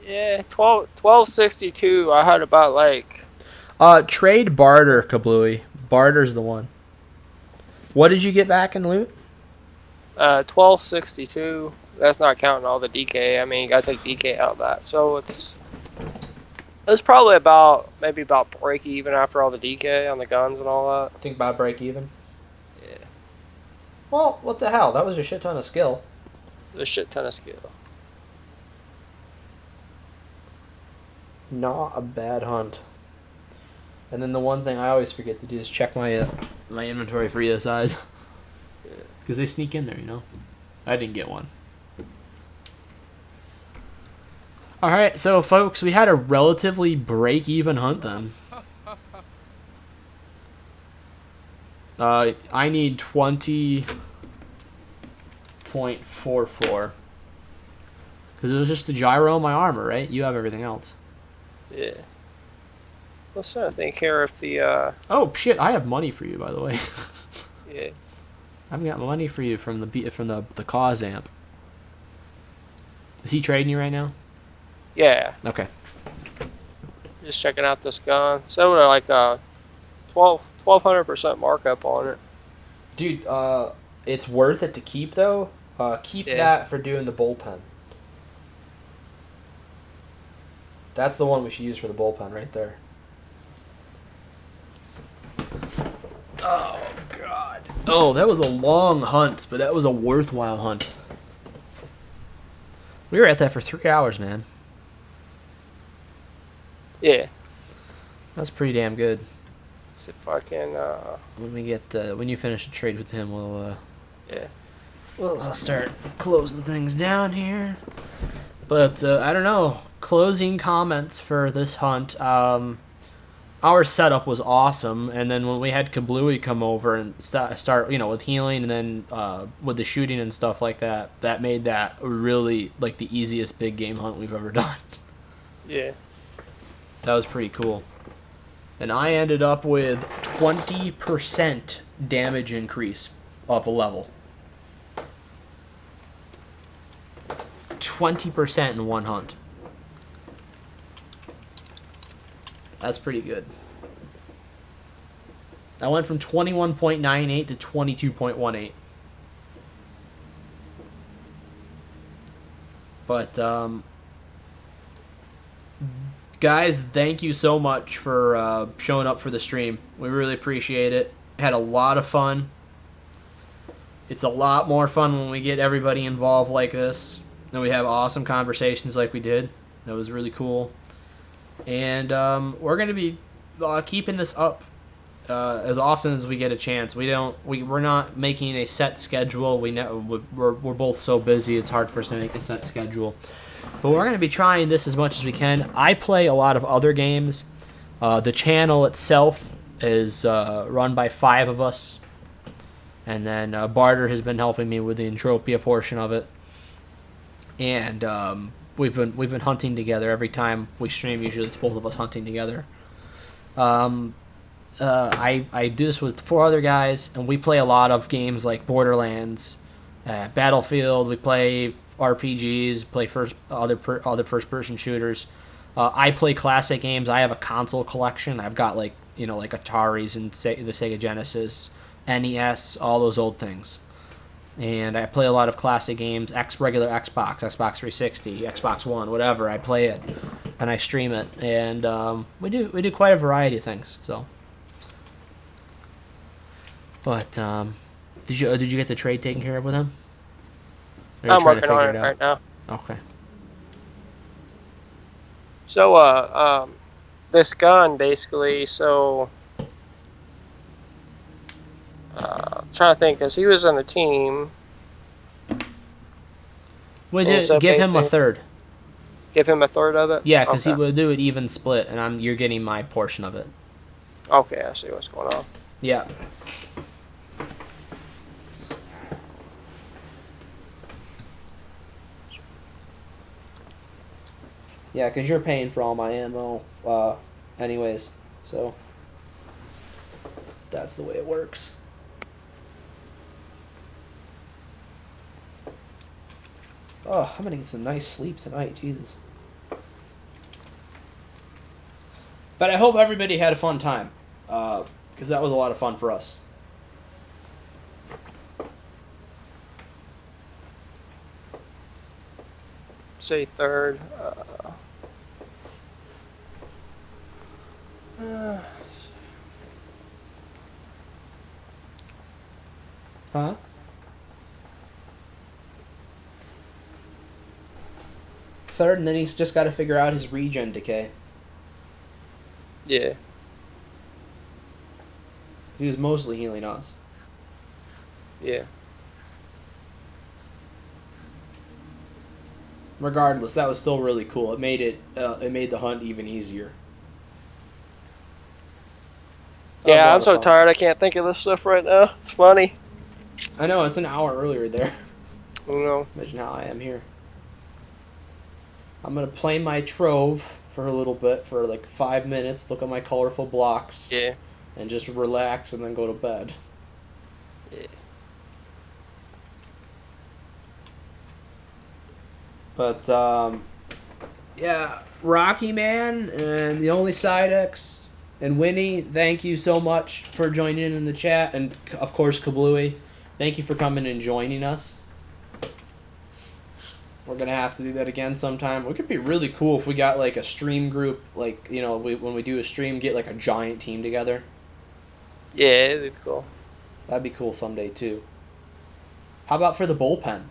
Yeah, 1262. I had about like. Trade barter, Kablooey. Barter's the one. What did you get back in loot? 1262. That's not counting all the DK. I mean, you gotta take DK out of that. So it's probably maybe about break even after all the DK on the guns and all that. Think about break even. Yeah. Well, what the hell? That was a shit ton of skill. A shit ton of skill. Not a bad hunt. And then the one thing I always forget to do is check my my inventory for ESIs. Because they sneak in there, you know. I didn't get one. Alright, so folks, we had a relatively break-even hunt then. I need 20.44. Because it was just the gyro and my armor, right? You have everything else. Yeah. Let's try to think here if the Oh shit! I have money for you, by the way. yeah. I've got money for you from the cause amp. Is he trading you right now? Yeah. Okay. Just checking out this gun. So like 1200% markup on it. Dude, it's worth it to keep though. Keep that for doing the bullpen. That's the one we should use for the bullpen right there. Oh, God. Oh, that was a long hunt, but that was a worthwhile hunt. We were at that for 3 hours, man. Yeah. That's pretty damn good. See if I can. When we get when you finish the trade with him, we'll Yeah. we'll start closing things down here. But I don't know. Closing comments for this hunt. Our setup was awesome, and then when we had Kablooey come over and start, you know, with healing, and then with the shooting and stuff like that, that made that really like the easiest big game hunt we've ever done. Yeah. That was pretty cool. And I ended up with 20% damage increase of a level. 20% in one hunt. That's pretty good. I went from 21.98 to 22.18. But, guys, thank you so much for showing up for the stream. We really appreciate it. Had a lot of fun. It's a lot more fun when we get everybody involved like this. And we have awesome conversations like we did. That was really cool. And we're going to be keeping this up as often as we get a chance. We're not making a set schedule. We're both so busy, it's hard for us to make a set schedule. But we're going to be trying this as much as we can. I play a lot of other games. The channel itself is run by 5 of us. And then Barter has been helping me with the Entropia portion of it. And we've been hunting together every time we stream. Usually it's both of us hunting together. I do this with 4 other guys, and we play a lot of games like Borderlands, Battlefield. We play RPGs, play other first-person shooters. I play classic games. I have a console collection. I've got like Ataris and the Sega Genesis, NES, all those old things. And I play a lot of classic games, regular Xbox 360, Xbox One, whatever. I play it, and I stream it, and we do quite a variety of things. So, but did you get the trade taken care of with him? I'm working on it right now. Okay. So this gun basically. So trying to think, because he was on the team. We And did so give him a basically- third. Give him a third of it? Yeah, because he Okay. would do it even split, and you're getting my portion of it. Okay, I see what's going on. Yeah. Yeah, because you're paying for all my ammo, anyways. So that's the way it works. Oh, I'm gonna get some nice sleep tonight, Jesus. But I hope everybody had a fun time, because that was a lot of fun for us. Say third. Huh? Third, and then he's just got to figure out his regen decay. Yeah. 'Cause he was mostly healing us. Yeah. Regardless, that was still really cool. It made it made the hunt even easier. That was a Yeah, lot I'm of so fun. tired I can't think of this stuff right now. It's funny. I know, it's an hour earlier there. You know. Imagine how I am here. I'm gonna play my trove for a little bit, for like 5 minutes, look at my colorful blocks, Yeah. and just relax and then go to bed. Yeah. But, yeah, Rocky Man and the Only Side X and Winnie, thank you so much for joining in the chat. And, of course, Kablooey, thank you for coming and joining us. We're going to have to do that again sometime. It could be really cool if we got, like, a stream group, like, you know, when we do a stream, get, like, a giant team together. Yeah, it'd be cool. That'd be cool someday, too. How about for the bullpen?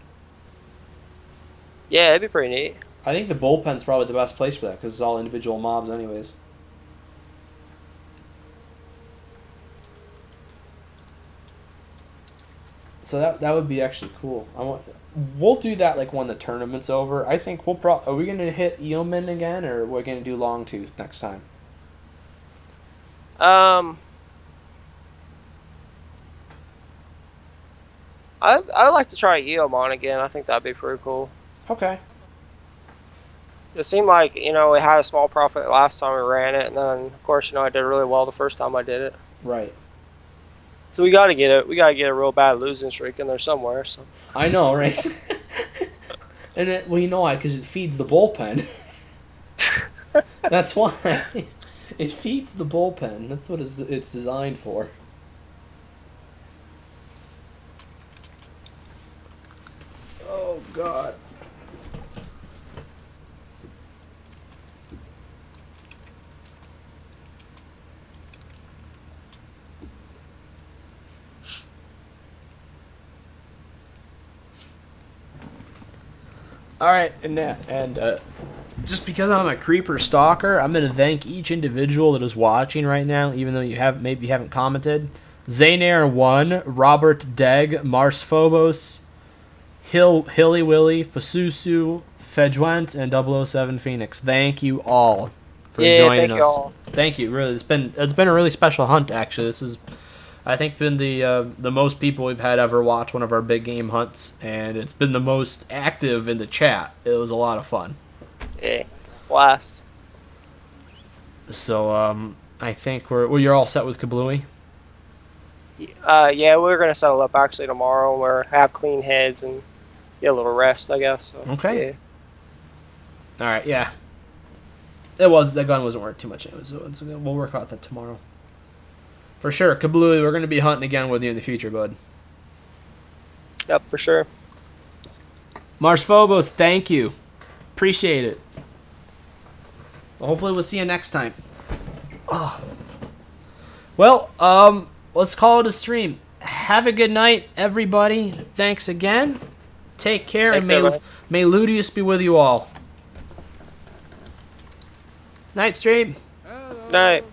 Yeah, it'd be pretty neat. I think the bullpen's probably the best place for that, because it's all individual mobs anyways. So that would be actually cool. We'll do that like when the tournament's over. I think are we gonna hit Yeoman again, or we're gonna do Longtooth next time? I'd like to try Eomon again. I think that'd be pretty cool. Okay. It seemed like, you know, we had a small profit last time we ran it, and then of course, you know, I did really well the first time I did it. Right. So we gotta get it. We gotta get a real bad losing streak in there somewhere. So. I know, right? And then, well, you know why? Because it feeds the bullpen. That's why. It feeds the bullpen. That's what it's designed for. Oh, God. All right, and just because I'm a creeper stalker, I'm gonna thank each individual that is watching right now, even though you haven't commented. Zaynair1, Robert Degg, Mars Phobos, Hilly Willy, Fasusu, Fedwent, and 007 Phoenix. Thank you all for joining thank us. you all. Thank you. Really, it's been a really special hunt. Actually, this is, I think, been the most people we've had ever watch one of our big game hunts, and it's been the most active in the chat. It was a lot of fun. Yeah, it's a blast. So I think you're all set with Kablooey. Yeah, we're gonna settle up actually tomorrow. We're have clean heads and get a little rest, I guess. So, Okay. Yeah. All right, yeah. The gun wasn't worth too much anyway, so we'll work out that tomorrow. For sure, Kablooey, we're gonna be hunting again with you in the future, bud. Yep, for sure. Mars Phobos, thank you. Appreciate it. Well, hopefully we'll see you next time. Oh. Well, let's call it a stream. Have a good night, everybody. Thanks again. Take care, Thanks, and everybody. may Ludius be with you all. Night, stream. Night.